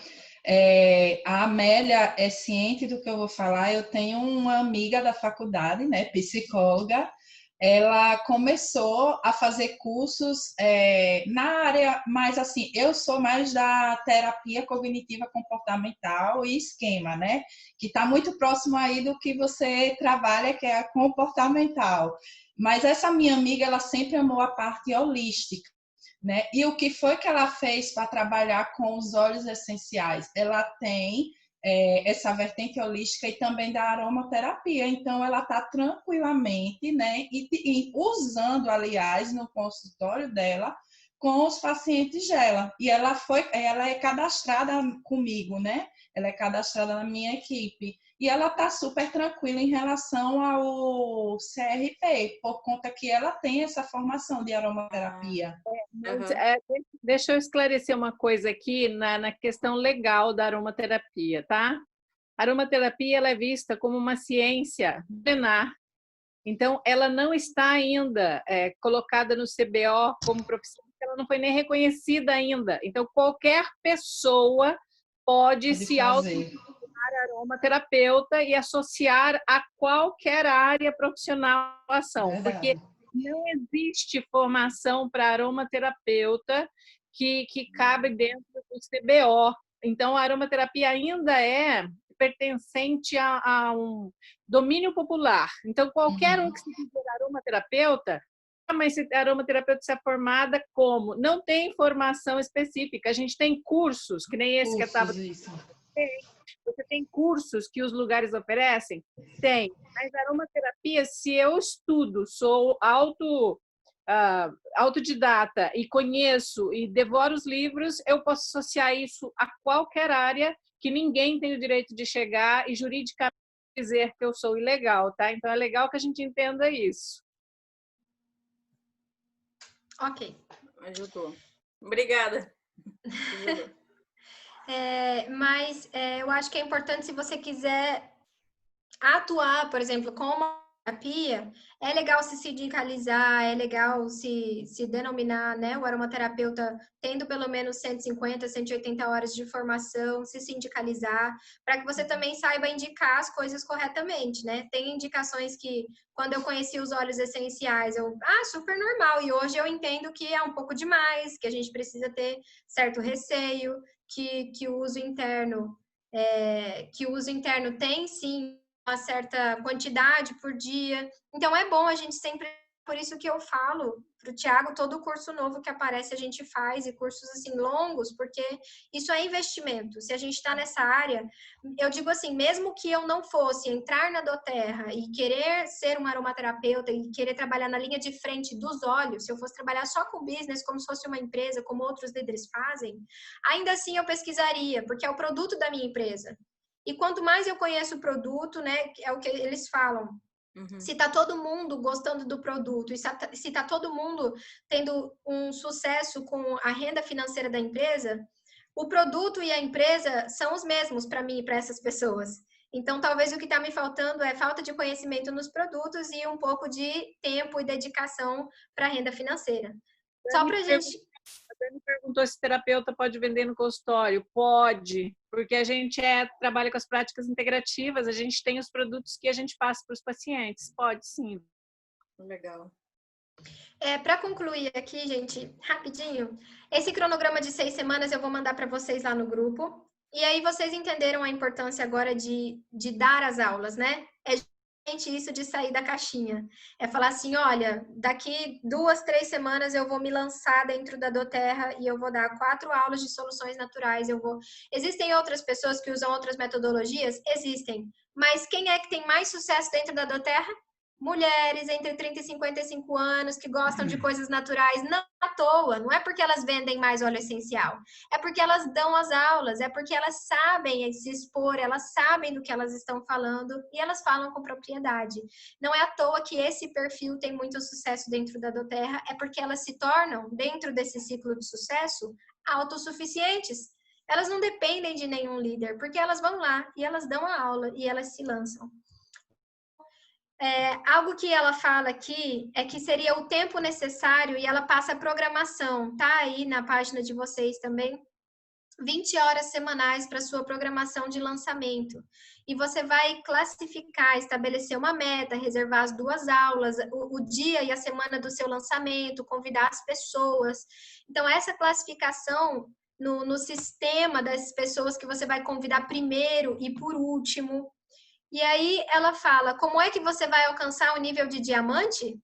Speaker 5: a Amélia é ciente do que eu vou falar. Eu tenho uma amiga da faculdade, né, psicóloga. Ela começou a fazer cursos na área, mas assim, eu sou mais da terapia cognitiva comportamental e esquema, né? Que está muito próximo aí do que você trabalha, que é a comportamental. Mas essa minha amiga, ela sempre amou a parte holística, né? E o que foi que ela fez para trabalhar com os óleos essenciais? Ela tem essa vertente holística e também da aromaterapia. Então, ela está tranquilamente, né? E usando, aliás, no consultório dela, com os pacientes dela. E ela é cadastrada comigo, né? Ela é cadastrada na minha equipe. E ela está super tranquila em relação ao CRP, por conta que ela tem essa formação de aromaterapia.
Speaker 3: Deixa eu esclarecer uma coisa aqui na questão legal da aromaterapia, tá? A aromaterapia ela é vista como uma ciência milenar. Então, ela não está ainda colocada no CBO como profissão, ela não foi nem reconhecida ainda. Então, qualquer pessoa pode se autodenominar aromaterapeuta e associar a qualquer área profissional de ação, porque não existe formação para aromaterapeuta que cabe dentro do CBO. Então, a aromaterapia ainda é pertencente a um domínio popular. Então, qualquer um que se dizer aromaterapeuta, mas esse aromaterapeuta se é formada como? Não tem formação específica. A gente tem cursos, que nem esse que eu estava... Você tem cursos que os lugares oferecem? Tem. Mas a aromaterapia, se eu estudo, sou autodidata e conheço e devoro os livros, eu posso associar isso a qualquer área que ninguém tem o direito de chegar e juridicamente dizer que eu sou ilegal, tá? Então é legal que a gente entenda isso.
Speaker 2: Ok.
Speaker 10: Ajudou. Obrigada. Ajudou.
Speaker 2: Mas eu acho que é importante, se você quiser atuar, por exemplo, com uma terapia, é legal se sindicalizar, é legal se denominar, né, o aromaterapeuta tendo pelo menos 150, 180 horas de formação, se sindicalizar, para que você também saiba indicar as coisas corretamente, né? Tem indicações que, quando eu conheci os óleos essenciais, super normal, e hoje eu entendo que é um pouco demais, que a gente precisa ter certo receio, que o uso interno que o uso interno tem, sim, uma certa quantidade por dia. Então, é bom a gente sempre... Por isso que eu falo para o Thiago, todo curso novo que aparece a gente faz, e cursos assim longos, porque isso é investimento. Se a gente está nessa área, eu digo assim, mesmo que eu não fosse entrar na doTERRA e querer ser uma aromaterapeuta e querer trabalhar na linha de frente dos olhos, se eu fosse trabalhar só com business, como se fosse uma empresa, como outros líderes fazem, ainda assim eu pesquisaria, porque é o produto da minha empresa. E quanto mais eu conheço o produto, né, é o que eles falam, se está todo mundo gostando do produto e se está todo mundo tendo um sucesso com a renda financeira da empresa, o produto e a empresa são os mesmos para mim e para essas pessoas. Então, talvez o que está me faltando é falta de conhecimento nos produtos e um pouco de tempo e dedicação para a renda financeira. Só para a gente...
Speaker 3: A Dani perguntou se terapeuta pode vender no consultório. Pode, porque a gente trabalha com as práticas integrativas, a gente tem os produtos que a gente passa para os pacientes. Pode, sim.
Speaker 10: Legal.
Speaker 2: Para concluir aqui, gente, rapidinho, esse cronograma de 6 semanas eu vou mandar para vocês lá no grupo. E aí vocês entenderam a importância agora de dar as aulas, né? É isso de sair da caixinha. É falar assim, olha, daqui 2, 3 semanas eu vou me lançar dentro da doTERRA e eu vou dar 4 aulas de soluções naturais. Existem outras pessoas que usam outras metodologias? Existem. Mas quem é que tem mais sucesso dentro da doTERRA? Mulheres entre 30 e 55 anos que gostam de coisas naturais, não à toa, não é porque elas vendem mais óleo essencial, é porque elas dão as aulas, é porque elas sabem se expor, elas sabem do que elas estão falando e elas falam com propriedade. Não é à toa que esse perfil tem muito sucesso dentro da doTERRA, é porque elas se tornam, dentro desse ciclo de sucesso, autossuficientes. Elas não dependem de nenhum líder, porque elas vão lá e elas dão a aula e elas se lançam. Algo que ela fala aqui é que seria o tempo necessário e ela passa a programação, tá aí na página de vocês também, 20 horas semanais para sua programação de lançamento. E você vai classificar, estabelecer uma meta, reservar as 2 aulas, o dia e a semana do seu lançamento, convidar as pessoas. Então, essa classificação no sistema das pessoas que você vai convidar primeiro e por último. E aí ela fala, como é que você vai alcançar o nível de diamante?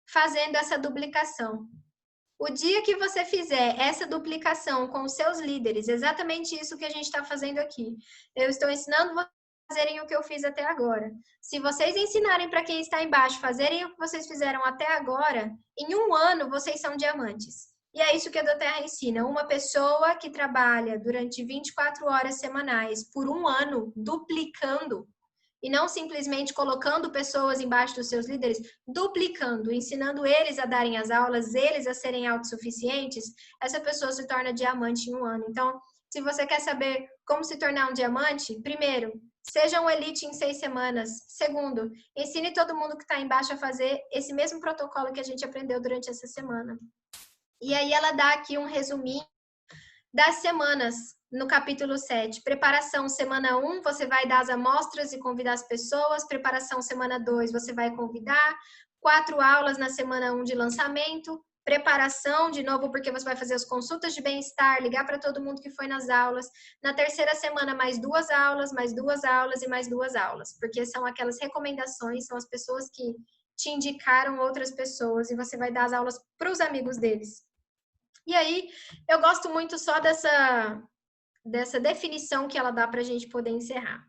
Speaker 2: Fazendo essa duplicação. O dia que você fizer essa duplicação com os seus líderes, exatamente isso que a gente está fazendo aqui. Eu estou ensinando vocês a fazerem o que eu fiz até agora. Se vocês ensinarem para quem está embaixo, fazerem o que vocês fizeram até agora, em 1 ano vocês são diamantes. E é isso que a doTERRA ensina. Uma pessoa que trabalha durante 24 horas semanais por 1 ano, duplicando, e não simplesmente colocando pessoas embaixo dos seus líderes, duplicando, ensinando eles a darem as aulas, eles a serem autossuficientes, essa pessoa se torna diamante em 1 ano. Então, se você quer saber como se tornar um diamante, primeiro, seja um elite em 6 semanas. Segundo, ensine todo mundo que está embaixo a fazer esse mesmo protocolo que a gente aprendeu durante essa semana. E aí ela dá aqui um resuminho das semanas, no capítulo 7. Preparação, semana 1, você vai dar as amostras e convidar as pessoas. Preparação, semana 2, você vai convidar. 4 aulas na semana 1 de lançamento. Preparação, de novo, porque você vai fazer as consultas de bem-estar, ligar para todo mundo que foi nas aulas. Na terceira semana, mais 2 aulas, mais 2 aulas e mais 2 aulas. Porque são aquelas recomendações, são as pessoas que te indicaram outras pessoas e você vai dar as aulas para os amigos deles. E aí, eu gosto muito só dessa definição que ela dá para a gente poder encerrar.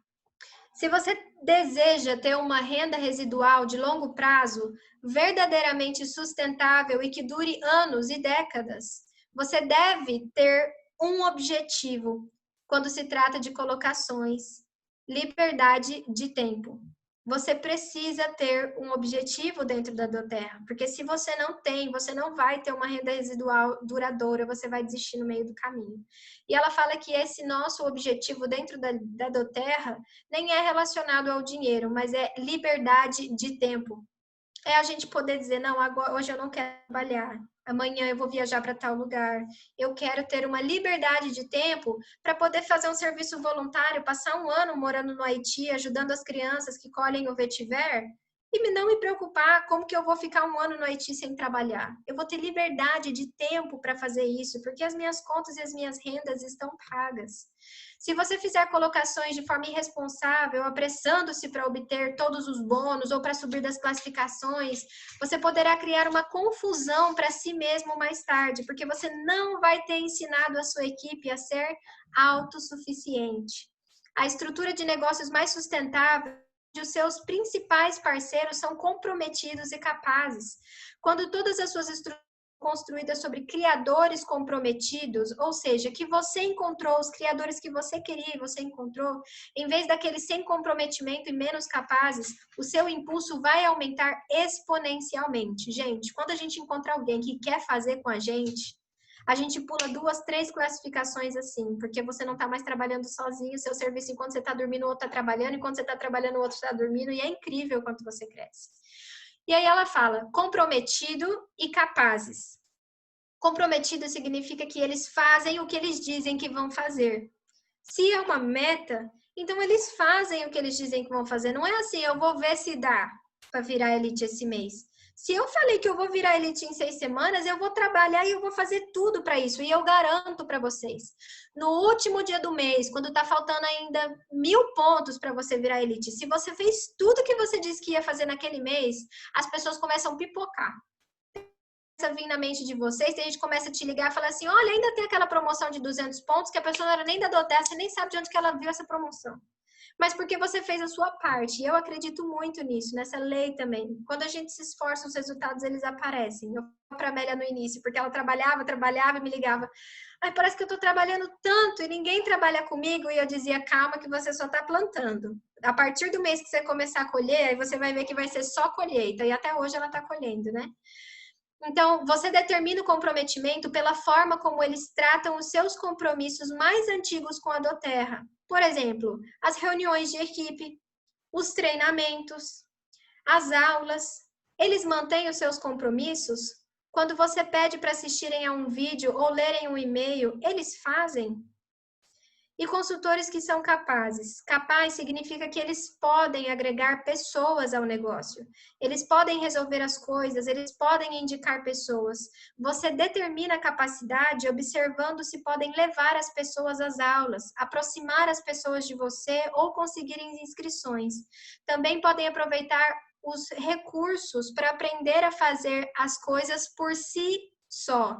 Speaker 2: Se você deseja ter uma renda residual de longo prazo, verdadeiramente sustentável e que dure anos e décadas, você deve ter um objetivo quando se trata de colocações: liberdade de tempo. Você precisa ter um objetivo dentro da doTERRA, porque se você não tem, você não vai ter uma renda residual duradoura, você vai desistir no meio do caminho. E ela fala que esse nosso objetivo dentro da doTERRA nem é relacionado ao dinheiro, mas é liberdade de tempo. É a gente poder dizer, não, agora, hoje eu não quero trabalhar, amanhã eu vou viajar para tal lugar. Eu quero ter uma liberdade de tempo para poder fazer um serviço voluntário, passar 1 ano morando no Haiti, ajudando as crianças que colhem o vetiver, e não me preocupar como que eu vou ficar 1 ano no Haiti sem trabalhar. Eu vou ter liberdade de tempo para fazer isso, porque as minhas contas e as minhas rendas estão pagas. Se você fizer colocações de forma irresponsável, apressando-se para obter todos os bônus ou para subir das classificações, você poderá criar uma confusão para si mesmo mais tarde, porque você não vai ter ensinado a sua equipe a ser autossuficiente. A estrutura de negócios mais sustentável, os seus principais parceiros são comprometidos e capazes. Quando todas as suas estruturas são construídas sobre criadores comprometidos, ou seja, que você encontrou, os criadores que você queria e você encontrou, em vez daqueles sem comprometimento e menos capazes, o seu impulso vai aumentar exponencialmente. Gente, quando a gente encontra alguém que quer fazer com a gente pula 2, 3 classificações assim, porque você não está mais trabalhando sozinho, seu serviço enquanto você está dormindo, o outro está trabalhando, enquanto você está trabalhando, o outro está dormindo, e é incrível quanto você cresce. E aí ela fala, comprometido e capazes. Comprometido significa que eles fazem o que eles dizem que vão fazer. Se é uma meta, então eles fazem o que eles dizem que vão fazer. Não é assim, eu vou ver se dá para virar elite esse mês. Se eu falei que eu vou virar elite em 6 semanas, eu vou trabalhar e eu vou fazer tudo para isso. E eu garanto para vocês, no último dia do mês, quando está faltando ainda 1000 pontos para você virar elite, se você fez tudo que você disse que ia fazer naquele mês, as pessoas começam a pipocar. Começa a vir na mente de vocês, tem gente que começa a te ligar e falar assim, olha, ainda tem aquela promoção de 200 pontos que a pessoa não era nem da Doterra, você nem sabe de onde que ela viu essa promoção. Mas porque você fez a sua parte. E eu acredito muito nisso, nessa lei também. Quando a gente se esforça, os resultados, eles aparecem. Eu falei para a Amélia no início, porque ela trabalhava e me ligava. Ai, parece que eu estou trabalhando tanto e ninguém trabalha comigo. E eu dizia, calma que você só está plantando. A partir do mês que você começar a colher, aí você vai ver que vai ser só colheita. E até hoje ela está colhendo, né? Então, você determina o comprometimento pela forma como eles tratam os seus compromissos mais antigos com a Doterra. Por exemplo, as reuniões de equipe, os treinamentos, as aulas. Eles mantêm os seus compromissos? Quando você pede para assistirem a um vídeo ou lerem um e-mail, eles fazem? E consultores que são capazes. Capaz significa que eles podem agregar pessoas ao negócio. Eles podem resolver as coisas, eles podem indicar pessoas. Você determina a capacidade observando se podem levar as pessoas às aulas, aproximar as pessoas de você ou conseguirem inscrições. Também podem aproveitar os recursos para aprender a fazer as coisas por si só.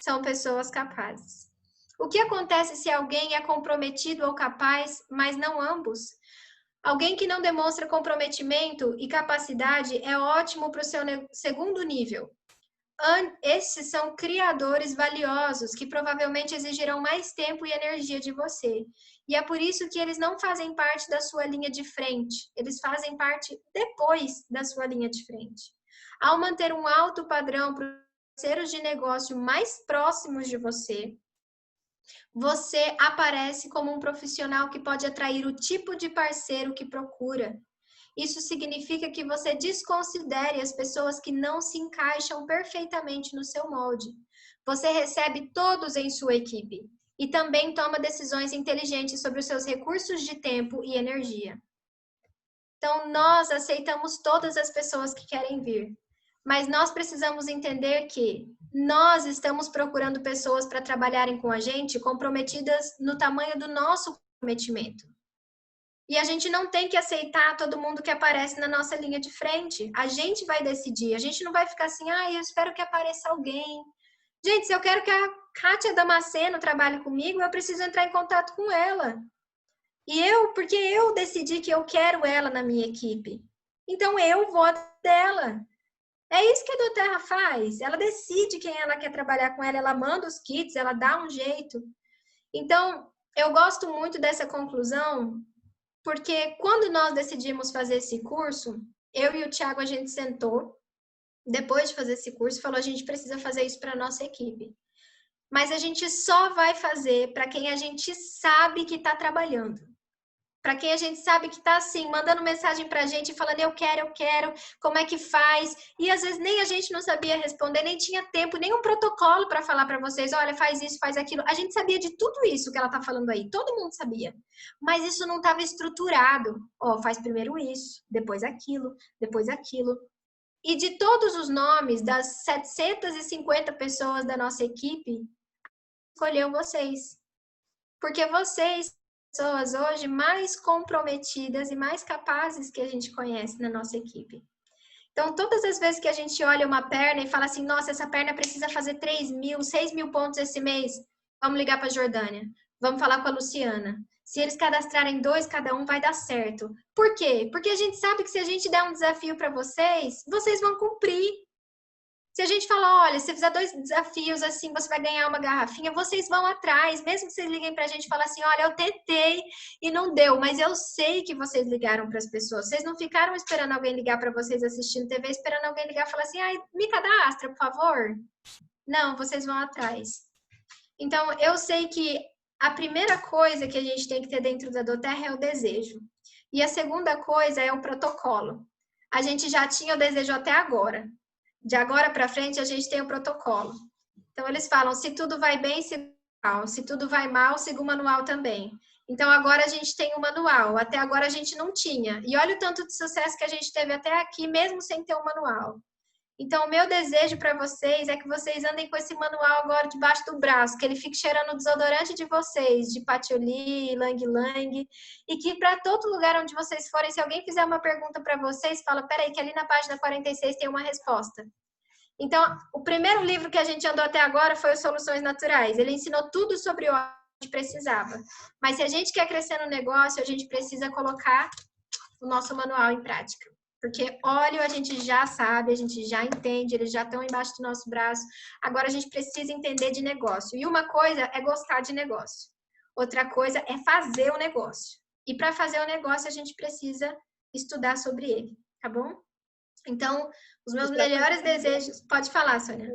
Speaker 2: São pessoas capazes. O que acontece se alguém é comprometido ou capaz, mas não ambos? Alguém que não demonstra comprometimento e capacidade é ótimo para o seu segundo nível. Esses são criadores valiosos que provavelmente exigirão mais tempo e energia de você. E é por isso que eles não fazem parte da sua linha de frente. Eles fazem parte depois da sua linha de frente. Ao manter um alto padrão para os parceiros de negócio mais próximos de você, você aparece como um profissional que pode atrair o tipo de parceiro que procura. Isso significa que você desconsidere as pessoas que não se encaixam perfeitamente no seu molde. Você recebe todos em sua equipe e também toma decisões inteligentes sobre os seus recursos de tempo e energia. Então, nós aceitamos todas as pessoas que querem vir. Mas nós precisamos entender que nós estamos procurando pessoas para trabalharem com a gente comprometidas no tamanho do nosso comprometimento. E a gente não tem que aceitar todo mundo que aparece na nossa linha de frente. A gente vai decidir. A gente não vai ficar assim, eu espero que apareça alguém. Gente, se eu quero que a Kátia Damasceno trabalhe comigo, eu preciso entrar em contato com ela. Porque eu decidi que eu quero ela na minha equipe. Então, eu vou dela. É isso que a Doterra faz. Ela decide quem ela quer trabalhar com ela, ela manda os kits, ela dá um jeito. Então, eu gosto muito dessa conclusão, porque quando nós decidimos fazer esse curso, eu e o Thiago, a gente sentou, depois de fazer esse curso, falou, a gente precisa fazer isso para a nossa equipe. Mas a gente só vai fazer para quem a gente sabe que está trabalhando. para quem a gente sabe que está assim, mandando mensagem para a gente, falando eu quero, como é que faz? E às vezes nem a gente não sabia responder, nem tinha tempo, nem um protocolo para falar para vocês, olha, faz isso, faz aquilo. A gente sabia de tudo isso que ela está falando aí, todo mundo sabia. Mas isso não estava estruturado. Ó, faz primeiro isso, depois aquilo, depois aquilo. E de todos os nomes das 750 pessoas da nossa equipe, escolheu vocês. Porque vocês pessoas hoje mais comprometidas e mais capazes que a gente conhece na nossa equipe. Então, todas as vezes que a gente olha uma perna e fala assim, nossa, essa perna precisa fazer 3.000, 6.000 pontos esse mês, vamos ligar para a Jordânia, vamos falar com a Luciana. Se eles cadastrarem 2 cada um, vai dar certo. Por quê? Porque a gente sabe que se a gente der um desafio para vocês, vocês vão cumprir. Se a gente falar, olha, se você fizer 2 desafios assim, você vai ganhar uma garrafinha, vocês vão atrás, mesmo que vocês liguem pra gente e falem assim, olha, eu tentei e não deu, mas eu sei que vocês ligaram para as pessoas. Vocês não ficaram esperando alguém ligar para vocês assistindo TV, esperando alguém ligar e falar assim, ai, me cadastra, por favor. Não, vocês vão atrás. Então, eu sei que a primeira coisa que a gente tem que ter dentro da doTERRA é o desejo. E a segunda coisa é o protocolo. A gente já tinha o desejo até agora. De agora para frente, a gente tem o protocolo. Então, eles falam, se tudo vai bem, siga o manual. Se tudo vai mal, siga o manual também. Então, agora a gente tem o manual. Até agora a gente não tinha. E olha o tanto de sucesso que a gente teve até aqui, mesmo sem ter o manual. Então, o meu desejo para vocês é que vocês andem com esse manual agora debaixo do braço, que ele fique cheirando o desodorante de vocês, de patchouli, lang-lang, e que para todo lugar onde vocês forem, se alguém fizer uma pergunta para vocês, fala, peraí, que ali na página 46 tem uma resposta. Então, o primeiro livro que a gente andou até agora foi o Soluções Naturais. Ele ensinou tudo sobre o que a gente precisava. Mas se a gente quer crescer no negócio, a gente precisa colocar o nosso manual em prática. Porque óleo a gente já sabe, a gente já entende, eles já estão embaixo do nosso braço. Agora a gente precisa entender de negócio. E uma coisa é gostar de negócio. Outra coisa é fazer o negócio. E para fazer o negócio a gente precisa estudar sobre ele, tá bom? Então, os meus melhores desejos... Pode falar, Sônia.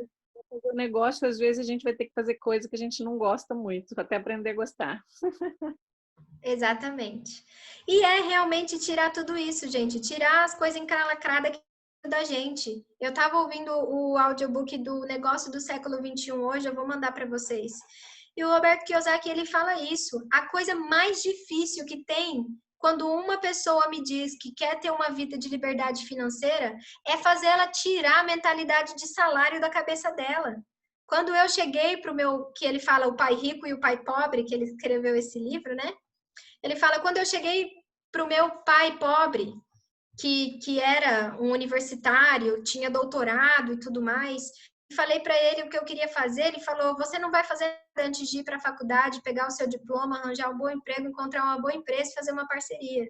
Speaker 3: O negócio, às vezes, a gente vai ter que fazer coisa que a gente não gosta muito, até aprender a gostar.
Speaker 2: Exatamente. E é realmente tirar tudo isso, gente. Tirar as coisas encalacradas da gente. Eu estava ouvindo o audiobook do Negócio do Século XXI hoje, eu vou mandar para vocês. E o Robert Kiyosaki, ele fala isso. A coisa mais difícil que tem quando uma pessoa me diz que quer ter uma vida de liberdade financeira é fazer ela tirar a mentalidade de salário da cabeça dela. Quando eu cheguei para o meu, que ele fala o pai rico e o pai pobre, que ele escreveu esse livro, né? Ele fala, quando eu cheguei para o meu pai pobre, que era um universitário, tinha doutorado e tudo mais, e falei para ele o que eu queria fazer, ele falou, você não vai fazer nada antes de ir para a faculdade, pegar o seu diploma, arranjar um bom emprego, encontrar uma boa empresa e fazer uma parceria.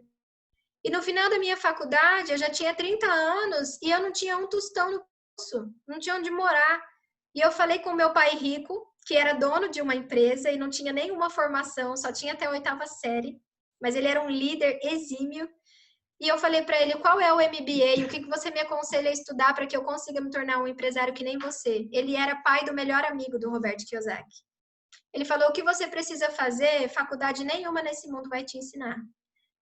Speaker 2: E no final da minha faculdade, eu já tinha 30 anos e eu não tinha um tostão no bolso, não tinha onde morar. E eu falei com o meu pai rico, que era dono de uma empresa e não tinha nenhuma formação, só tinha até a 8ª série, mas ele era um líder exímio. E eu falei para ele, qual é o MBA? O que você me aconselha a estudar para que eu consiga me tornar um empresário que nem você? Ele era pai do melhor amigo do Robert Kiyosaki. Ele falou, o que você precisa fazer, faculdade nenhuma nesse mundo vai te ensinar.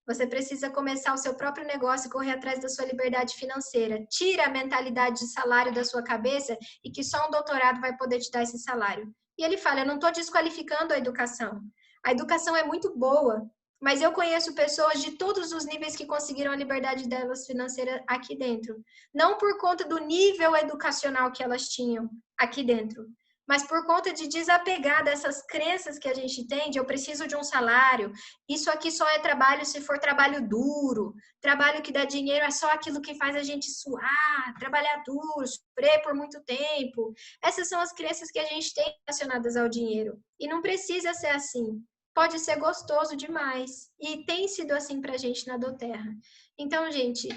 Speaker 2: Você precisa começar o seu próprio negócio e correr atrás da sua liberdade financeira. Tira a mentalidade de salário da sua cabeça e que só um doutorado vai poder te dar esse salário. E ele fala, eu não estou desqualificando a educação. A educação é muito boa, mas eu conheço pessoas de todos os níveis que conseguiram a liberdade delas financeira aqui dentro. Não por conta do nível educacional que elas tinham aqui dentro, mas por conta de desapegar dessas crenças que a gente tem, de eu preciso de um salário, isso aqui só é trabalho se for trabalho duro, trabalho que dá dinheiro é só aquilo que faz a gente suar, trabalhar duro, sofrer por muito tempo. Essas são as crenças que a gente tem relacionadas ao dinheiro. E não precisa ser assim. Pode ser gostoso demais. E tem sido assim pra gente na doTERRA. Então, gente...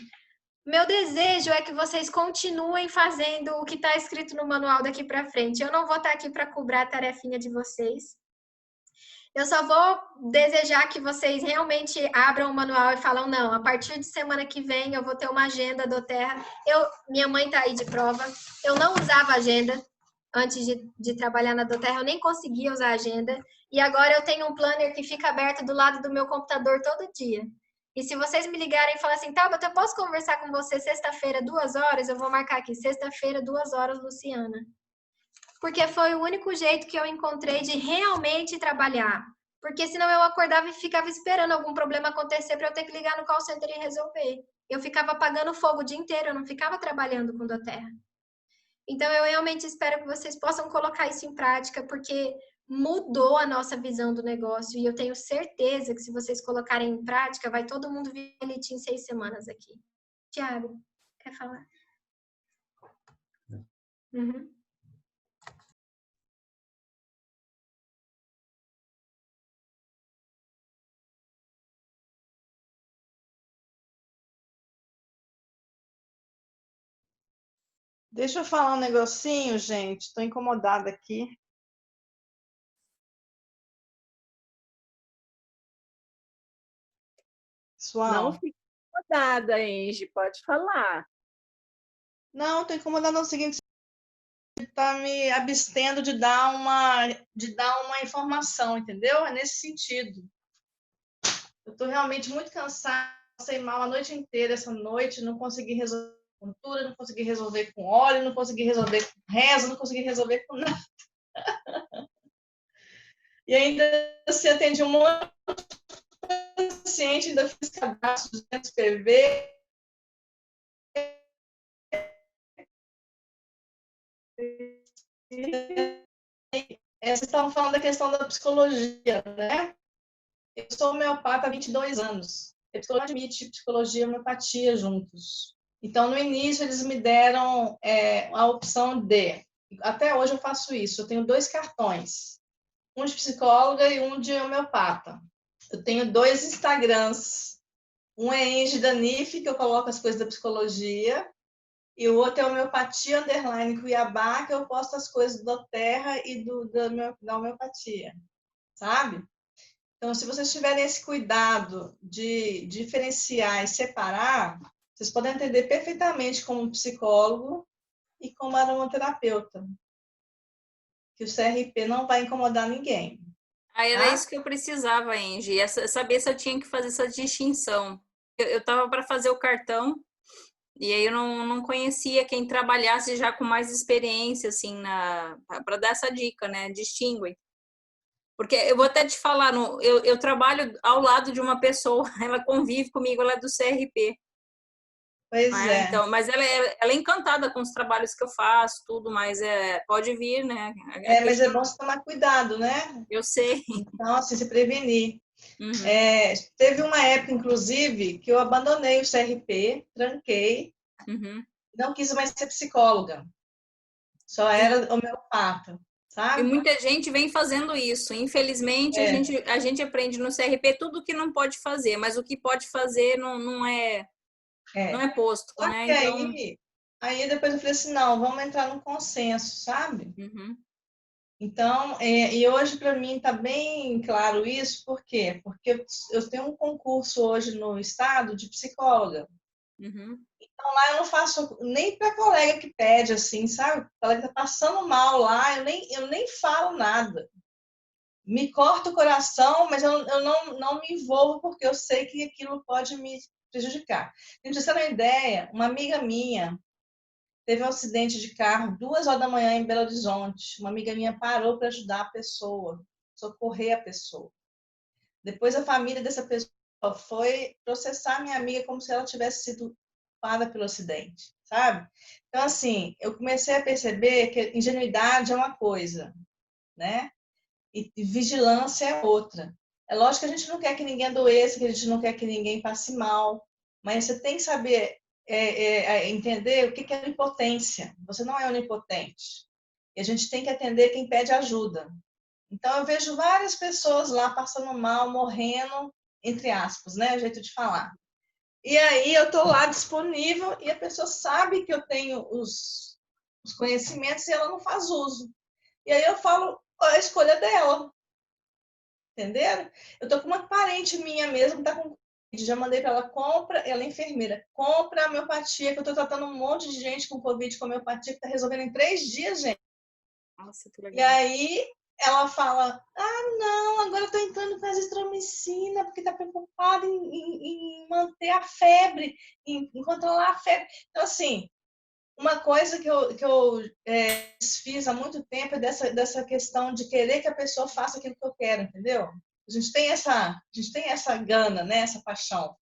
Speaker 2: Meu desejo é que vocês continuem fazendo o que está escrito no manual daqui para frente. Eu não vou estar aqui para cobrar a tarefinha de vocês. Eu só vou desejar que vocês realmente abram o manual e falam, não, a partir de semana que vem eu vou ter uma agenda doTERRA. Minha mãe está aí de prova. Eu não usava agenda. antes de trabalhar na Doterra, eu nem conseguia usar a agenda. E agora eu tenho um planner que fica aberto do lado do meu computador todo dia. E se vocês me ligarem e falarem assim, Tabata, eu posso conversar com você sexta-feira, 2 horas? Eu vou marcar aqui, sexta-feira, 2 horas, Luciana. Porque foi o único jeito que eu encontrei de realmente trabalhar. Porque senão eu acordava e ficava esperando algum problema acontecer para eu ter que ligar no call center e resolver. Eu ficava apagando fogo o dia inteiro, eu não ficava trabalhando com Doterra. Então, eu realmente espero que vocês possam colocar isso em prática, porque mudou a nossa visão do negócio. E eu tenho certeza que se vocês colocarem em prática, vai todo mundo vir elite em 6 semanas aqui. Tiago, quer falar? Uhum.
Speaker 5: Deixa eu falar um negocinho, gente. Estou incomodada aqui.
Speaker 3: Não
Speaker 5: Pessoal,
Speaker 3: fique incomodada, Angie, pode falar.
Speaker 5: não, estou incomodada no seguinte, está me abstendo de dar uma informação, entendeu? É nesse sentido. Eu estou realmente muito cansada, passei mal a noite inteira essa noite, não consegui resolver com cultura, não consegui resolver com óleo, não consegui resolver com reza, não consegui resolver com nada. E ainda se atendi um monte de paciente, ainda fiz cadastro de 200 PV. Vocês estavam falando da questão da psicologia, né? Eu sou homeopata há 22 anos. A psicologia admite psicologia e homeopatia juntos. Então, no início, eles me deram a opção de... Até hoje eu faço isso. Eu tenho 2 cartões. Um de psicóloga e um de homeopata. Eu tenho 2 Instagrams. Um é Angie Danif, que eu coloco as coisas da psicologia. E o outro é homeopatia _ Cuiabá, que eu posto as coisas da terra e da homeopatia. Sabe? Então, se vocês tiverem esse cuidado de diferenciar e separar, vocês podem entender perfeitamente como psicólogo e como aromaterapeuta, que o CRP não vai incomodar ninguém.
Speaker 10: Ah, era
Speaker 2: Tá?
Speaker 10: isso que eu precisava, Angie, saber se eu tinha que fazer essa distinção. Eu estava para fazer o cartão, e aí eu não conhecia quem trabalhasse já com mais experiência, assim, para dar essa dica, né? Distingue. Porque eu vou até te falar, eu trabalho ao lado de uma pessoa, ela convive comigo, ela é do CRP.
Speaker 5: Pois é.
Speaker 10: Então, mas ela é encantada com os trabalhos que eu faço, tudo, mas pode vir, né?
Speaker 5: Mas é bom você tomar cuidado, né?
Speaker 10: Eu sei.
Speaker 5: Então, assim, se prevenir.
Speaker 10: Uhum.
Speaker 5: Teve uma época, inclusive, que eu abandonei o CRP, tranquei, não quis mais ser psicóloga. Só era homeopata, sabe?
Speaker 10: E muita gente vem fazendo isso. Infelizmente, a gente aprende no CRP tudo o que não pode fazer, mas o que pode fazer não é posto,
Speaker 5: Só
Speaker 10: né?
Speaker 5: que
Speaker 10: Então...
Speaker 5: aí depois eu falei assim, não, vamos entrar num consenso, sabe? Então, e hoje para mim está bem claro isso, por quê? Porque eu tenho um concurso hoje no estado de psicóloga. Então lá eu não faço nem para colega que pede, assim, sabe? Colega que está passando mal lá, eu nem falo nada. Me corta o coração, mas eu não me envolvo porque eu sei que aquilo pode me prejudicar. Para vocês terem uma ideia, uma amiga minha teve um acidente de carro 2 horas da manhã em Belo Horizonte. Uma amiga minha parou para ajudar a pessoa, socorrer a pessoa. Depois a família dessa pessoa foi processar minha amiga como se ela tivesse sido culpada pelo acidente, sabe? Então, assim, eu comecei a perceber que ingenuidade é uma coisa, né? E vigilância é outra. É lógico que a gente não quer que ninguém adoeça, que a gente não quer que ninguém passe mal, mas você tem que saber entender o que é onipotência. Você não é onipotente. E a gente tem que atender quem pede ajuda. Então, eu vejo várias pessoas lá passando mal, morrendo, entre aspas, né? O jeito de falar. E aí, eu estou lá disponível e a pessoa sabe que eu tenho os conhecimentos e ela não faz uso. E aí eu falo a escolha dela. Entenderam? Eu estou com uma parente minha mesmo que está com... Já mandei para ela, ela é enfermeira, compra a homeopatia, que eu estou tratando um monte de gente com Covid com homeopatia, que está resolvendo em 3 dias, gente.
Speaker 10: Nossa, que
Speaker 5: E
Speaker 10: legal.
Speaker 5: aí ela fala, não, agora eu tô entrando com azitromicina, porque tá preocupada em manter a febre, em controlar a febre. Então, assim, uma coisa que eu fiz há muito tempo é dessa questão de querer que a pessoa faça aquilo que eu quero, entendeu? A gente tem essa gana, né? Essa paixão.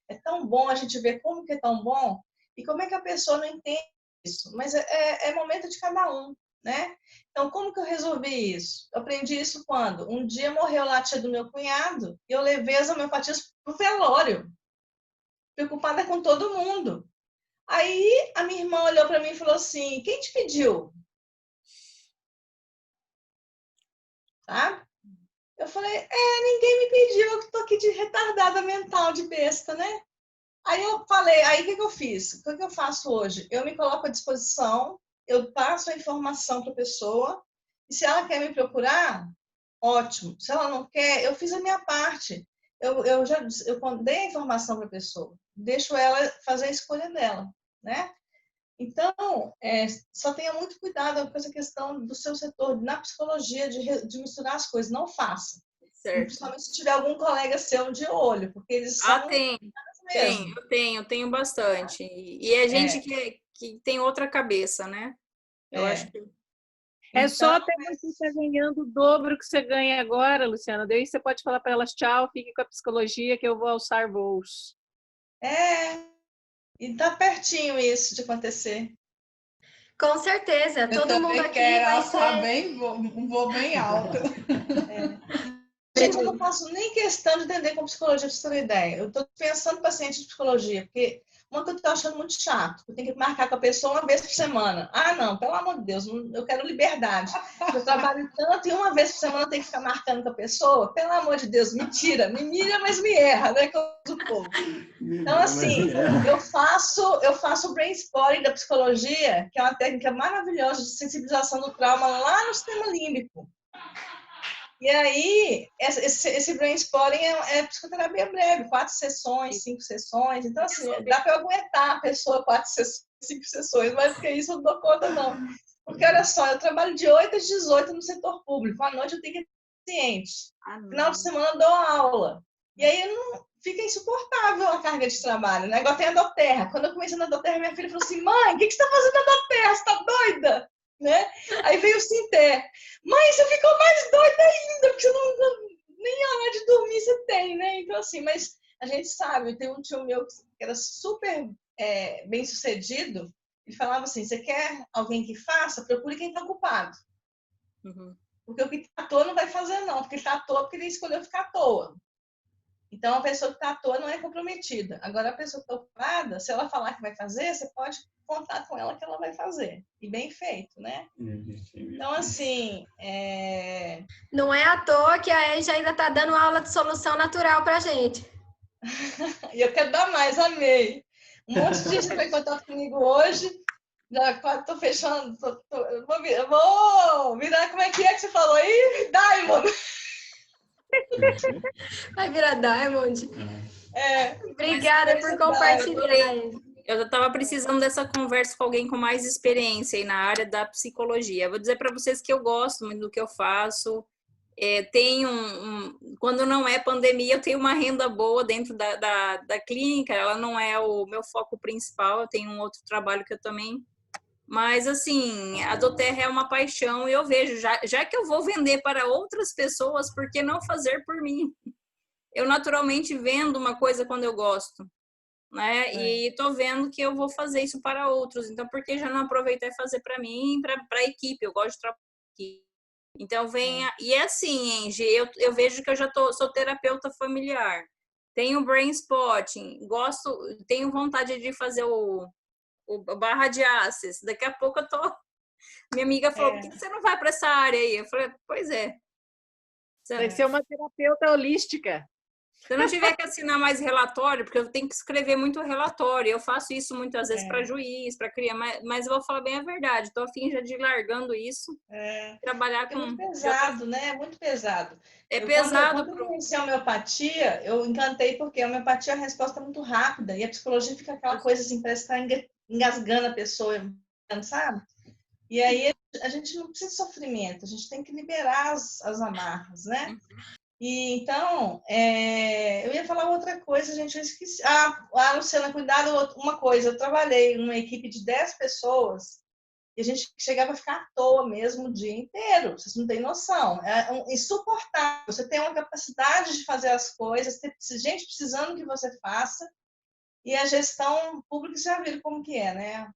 Speaker 5: É tão bom a gente ver como que é tão bom e como é que a pessoa não entende isso. Mas é momento de cada um, né? Então, como que eu resolvi isso? Eu aprendi isso quando? Um dia morreu lá a tia do meu cunhado e eu levei as homeopatias pro velório, preocupada com todo mundo. Aí a minha irmã olhou para mim e falou assim: quem te pediu? Sabe? Eu falei: ninguém me pediu, eu tô aqui de retardada mental, de besta, né? Aí eu falei: aí o que eu fiz? O que eu faço hoje? Eu me coloco à disposição, eu passo a informação para a pessoa, e se ela quer me procurar, ótimo. Se ela não quer, eu fiz a minha parte. Eu dei a informação para a pessoa, deixo ela fazer a escolha dela, né? Então, só tenha muito cuidado com essa questão do seu setor, na psicologia, de misturar as coisas. Não faça.
Speaker 10: Certo.
Speaker 5: Principalmente se tiver algum colega seu de olho, porque eles são mesmo.
Speaker 10: Eu tenho bastante. E é gente que tem outra cabeça, né? Eu acho que...
Speaker 3: É só até você estar ganhando o dobro que você ganha agora, Luciana. Daí você pode falar para elas: tchau, fique com a psicologia que eu vou alçar voos.
Speaker 5: E tá pertinho isso de acontecer.
Speaker 2: Com certeza,
Speaker 5: Eu
Speaker 2: todo mundo aqui
Speaker 5: quero
Speaker 2: vai
Speaker 5: alçar
Speaker 2: ser...
Speaker 5: um voo bem alto. Gente, eu não faço nem questão de entender com psicologia, pra você ter ideia. Eu tô pensando em paciente de psicologia, porque uma coisa que eu tô achando muito chato, eu tenho que marcar com a pessoa uma vez por semana. Não, pelo amor de Deus, eu quero liberdade. Eu trabalho tanto e uma vez por semana eu tenho que ficar marcando com a pessoa. Pelo amor de Deus, me mira, mas me erra, né? Do povo. Então, assim, eu faço o brainstorming da psicologia, que é uma técnica maravilhosa de sensibilização do trauma lá no sistema límbico. E aí, esse brainstorming é psicoterapia breve, 4 sessões, 5 sessões. Então, assim, dá para eu aguentar a pessoa 4 sessões, 5 sessões, mas porque isso eu não dou conta, não. Porque, olha só, eu trabalho de 8 às 18 no setor público. À noite eu tenho que ter paciente. Final de semana eu dou aula. E aí fica insuportável a carga de trabalho, né? Igual tem a Doterra. Quando eu comecei na Doterra, minha filha falou assim: mãe, o que você está fazendo na Doterra? Você está doida? Né? Aí veio o Sinter. Mãe, você ficou mais doida ainda, porque nem a hora de dormir você tem, né? Então, assim, mas a gente sabe, tem um tio meu que era super bem sucedido, ele falava assim: você quer alguém que faça? Procure quem está ocupado.
Speaker 10: Uhum.
Speaker 5: Porque o que está à toa não vai fazer, não, porque está à toa porque ele escolheu ficar à toa. Então, a pessoa que está à toa não é comprometida. Agora, a pessoa que está ocupada, se ela falar que vai fazer, você pode contar com ela que ela vai fazer. E bem feito, né? Então, assim...
Speaker 2: Não é à toa que a Ege ainda está dando aula de solução natural para a gente.
Speaker 5: E eu quero dar mais, amei. Um monte de gente entrou em contato comigo hoje. Já quase estou fechando. Eu vou virar... Como é que você falou aí? Diamond!
Speaker 2: Vai virar Diamond. Obrigada por compartilhar.
Speaker 10: Eu estava precisando dessa conversa com alguém com mais experiência aí na área da psicologia. Vou dizer para vocês que eu gosto muito do que eu faço. Tenho quando não é pandemia, eu tenho uma renda boa dentro da clínica. Ela não é o meu foco principal. Eu tenho um outro trabalho que eu também... Mas, assim, a Doterra é uma paixão e eu vejo, já que eu vou vender para outras pessoas, por que não fazer por mim? Eu naturalmente vendo uma coisa quando eu gosto, né? E tô vendo que eu vou fazer isso para outros. Então, por que já não aproveitar e fazer para mim, para a equipe? Eu gosto de trabalhar aqui. Então, venha... E é assim, Angie, eu vejo que eu já sou terapeuta familiar. Tenho brain spotting, tenho vontade de fazer o barra de access. Daqui a pouco eu tô... Minha amiga falou, por que você não vai para essa área aí? Eu falei, pois é.
Speaker 3: Tem que ser uma terapeuta holística.
Speaker 10: Se eu não tiver que assinar mais relatório, porque eu tenho que escrever muito relatório, eu faço isso muitas vezes para juiz, para criar, mas eu vou falar bem a verdade, estou a fim já de ir largando isso, trabalhar com...
Speaker 5: É muito pesado, né? É muito pesado.
Speaker 10: Pesado.
Speaker 5: Quando eu conheci a homeopatia, eu encantei porque a homeopatia é uma resposta muito rápida e a psicologia fica aquela coisa assim, parece que está engasgando a pessoa, sabe? E aí a gente não precisa de sofrimento, a gente tem que liberar as amarras, né? E então, eu ia falar outra coisa, gente, eu esqueci. Luciana, cuidado, uma coisa, eu trabalhei numa equipe de 10 pessoas e a gente chegava a ficar à toa mesmo o dia inteiro, vocês não têm noção. É insuportável, você tem uma capacidade de fazer as coisas, tem gente precisando que você faça, e a gestão pública, vocês já viram como que é, né?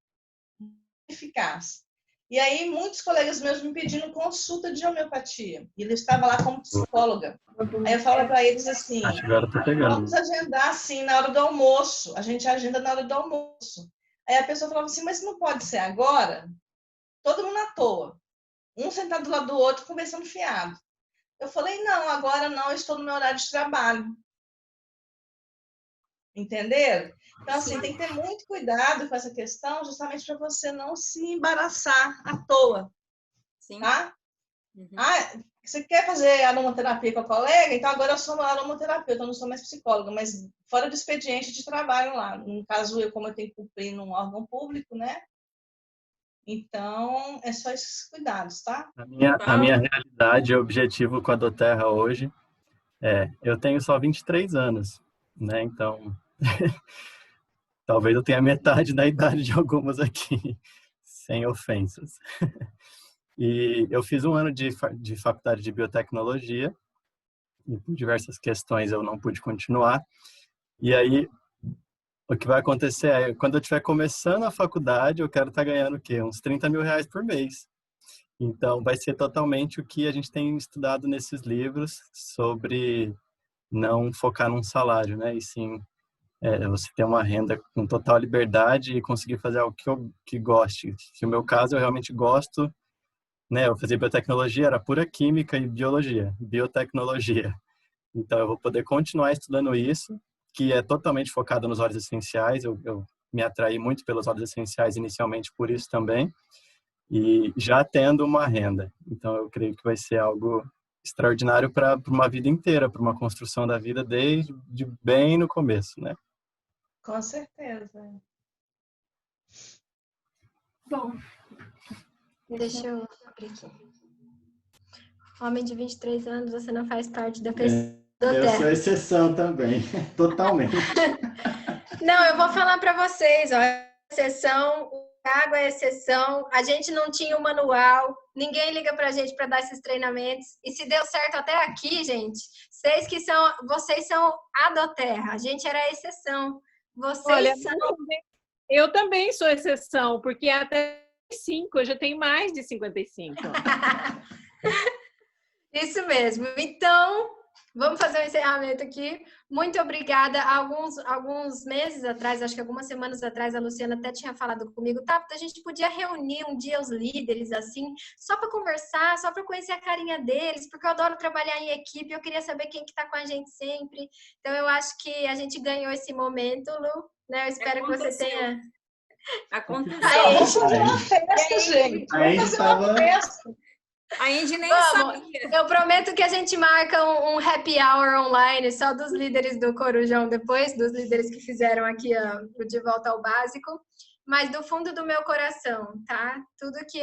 Speaker 5: Eficaz. E aí, muitos colegas meus me pedindo consulta de homeopatia. E ele estava lá como psicóloga. Aí eu falo para eles assim, vamos agendar assim na hora do almoço. A gente agenda na hora do almoço. Aí a pessoa falava assim, mas não pode ser agora? Todo mundo à toa. Um sentado do lado do outro, conversando fiado. Eu falei, não, agora não, eu estou no meu horário de trabalho. Entenderam? Então, assim, tem que ter muito cuidado com essa questão, justamente para você não se embaraçar à toa.
Speaker 10: Sim.
Speaker 5: Tá? Você quer fazer aromaterapia com a colega? Então, agora eu sou aromaterapeuta, eu não sou mais psicóloga, mas fora do expediente de trabalho lá. No caso, como eu tenho que cumprir num órgão público, né? Então, é só esses cuidados, tá?
Speaker 11: A minha realidade e objetivo com a Doterra hoje eu tenho só 23 anos, né? Então, talvez eu tenha metade da idade de algumas aqui, sem ofensas. E eu fiz um ano de faculdade de biotecnologia, e por diversas questões eu não pude continuar. E aí, o que vai acontecer é, quando eu estiver começando a faculdade, eu quero estar ganhando o quê? Uns 30 mil reais por mês. Então, vai ser totalmente o que a gente tem estudado nesses livros sobre não focar num salário, né? E sim, você ter uma renda com total liberdade e conseguir fazer algo que goste. No meu caso, eu realmente gosto, né? Eu fazia biotecnologia, era pura química e biotecnologia. Então, eu vou poder continuar estudando isso, que é totalmente focado nos óleos essenciais. Eu me atraí muito pelos óleos essenciais inicialmente por isso também, e já tendo uma renda. Então, eu creio que vai ser algo extraordinário para uma vida inteira, para uma construção da vida desde bem no começo, né?
Speaker 5: Com certeza.
Speaker 2: Bom, deixa eu abrir aqui. Homem de 23 anos, você não faz parte da pessoa da
Speaker 6: Eu
Speaker 2: Terra.
Speaker 6: sou exceção também, totalmente.
Speaker 2: Não, eu vou falar para vocês, ó, exceção, o Thiago é exceção, a gente não tinha o manual, ninguém liga pra gente para dar esses treinamentos, e se deu certo até aqui, gente, vocês são a Doterra, a gente era a exceção, vocês são...
Speaker 3: Eu também sou exceção, porque até 5, eu já tenho mais de 55.
Speaker 2: Isso mesmo, então... Vamos fazer um encerramento aqui. Muito obrigada. Alguns meses atrás, acho que algumas semanas atrás, a Luciana até tinha falado comigo, tá? A gente podia reunir um dia os líderes, assim, só para conversar, só para conhecer a carinha deles, porque eu adoro trabalhar em equipe, eu queria saber quem que tá com a gente sempre. Então, eu acho que a gente ganhou esse momento, Lu, né? Eu espero que você tenha...
Speaker 10: Aconteceu.
Speaker 6: A gente estava...
Speaker 10: A Andy nem
Speaker 2: Vamos,
Speaker 10: sabia.
Speaker 2: eu prometo que a gente marca um happy hour online só dos líderes do Corujão depois, dos líderes que fizeram aqui o De Volta ao Básico, mas do fundo do meu coração, tá? Tudo que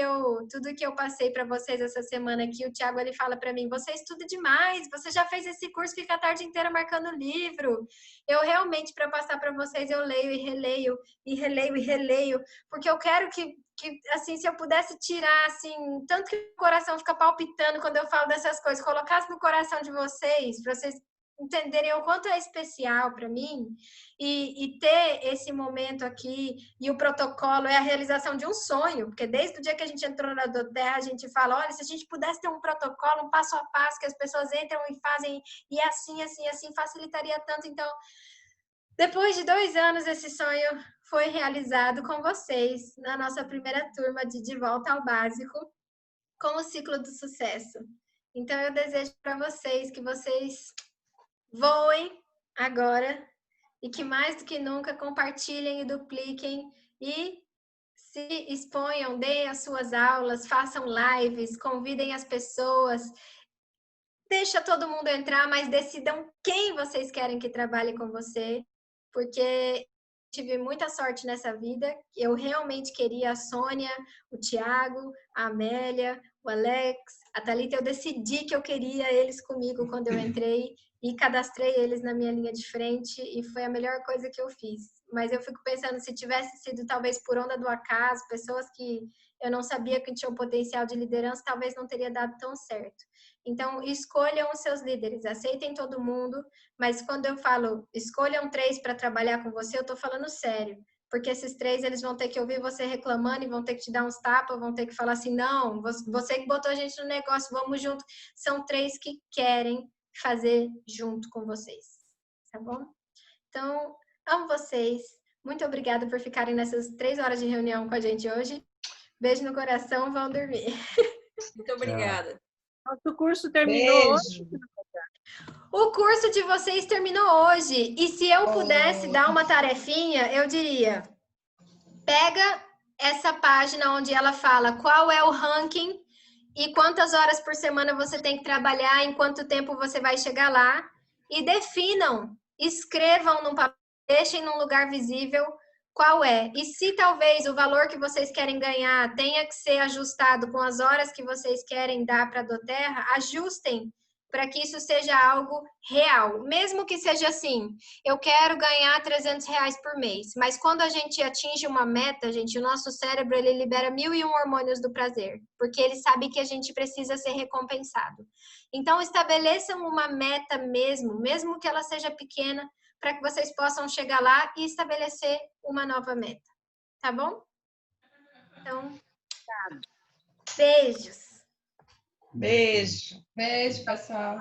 Speaker 2: eu passei para vocês essa semana aqui, o Thiago ele fala para mim, você estuda demais, você já fez esse curso, fica a tarde inteira marcando livro. Eu realmente, para passar para vocês, eu leio e releio, e releio e releio, porque eu quero que assim, se eu pudesse tirar, assim, tanto que o coração fica palpitando quando eu falo dessas coisas, colocasse no coração de vocês, para vocês entenderem o quanto é especial para mim, e ter esse momento aqui, e o protocolo é a realização de um sonho, porque desde o dia que a gente entrou na Doterra, a gente fala, olha, se a gente pudesse ter um protocolo, um passo a passo, que as pessoas entram e fazem, e assim, assim, assim, facilitaria tanto. Então, depois de 2 anos, esse sonho foi realizado com vocês na nossa primeira turma de Volta ao Básico, com o ciclo do sucesso. Então, eu desejo para vocês que vocês voem agora e que mais do que nunca compartilhem e dupliquem e se exponham, deem as suas aulas, façam lives, convidem as pessoas, deixa todo mundo entrar, mas decidam quem vocês querem que trabalhe com você, porque tive muita sorte nessa vida. Eu realmente queria a Sônia, o Tiago, a Amélia, o Alex, a Thalita. Eu decidi que eu queria eles comigo quando eu entrei e cadastrei eles na minha linha de frente e foi a melhor coisa que eu fiz. Mas eu fico pensando, se tivesse sido talvez por onda do acaso, pessoas que eu não sabia que tinham potencial de liderança, talvez não teria dado tão certo. Então, escolham os seus líderes, aceitem todo mundo, mas quando eu falo escolham 3 para trabalhar com você, eu estou falando sério, porque esses 3 eles vão ter que ouvir você reclamando e vão ter que te dar uns tapas, vão ter que falar assim, não, você que botou a gente no negócio, vamos junto. São 3 que querem fazer junto com vocês, tá bom? Então, amo vocês, muito obrigada por ficarem nessas 3 horas de reunião com a gente hoje. Beijo no coração, vão dormir.
Speaker 10: Muito obrigada.
Speaker 3: Nosso curso terminou hoje.
Speaker 2: O curso de vocês terminou hoje. E se eu pudesse dar uma tarefinha, eu diria: pega essa página onde ela fala qual é o ranking e quantas horas por semana você tem que trabalhar, em quanto tempo você vai chegar lá, e definam, escrevam num papel, deixem num lugar visível qual é. E se talvez o valor que vocês querem ganhar tenha que ser ajustado com as horas que vocês querem dar para a doTERRA, ajustem para que isso seja algo real. Mesmo que seja assim, eu quero ganhar R$300 por mês, mas quando a gente atinge uma meta, gente, o nosso cérebro ele libera 1001 hormônios do prazer, porque ele sabe que a gente precisa ser recompensado. Então, estabeleçam uma meta mesmo que ela seja pequena, para que vocês possam chegar lá e estabelecer uma nova meta. Tá bom? Então, beijos.
Speaker 5: Beijo. Beijo, pessoal.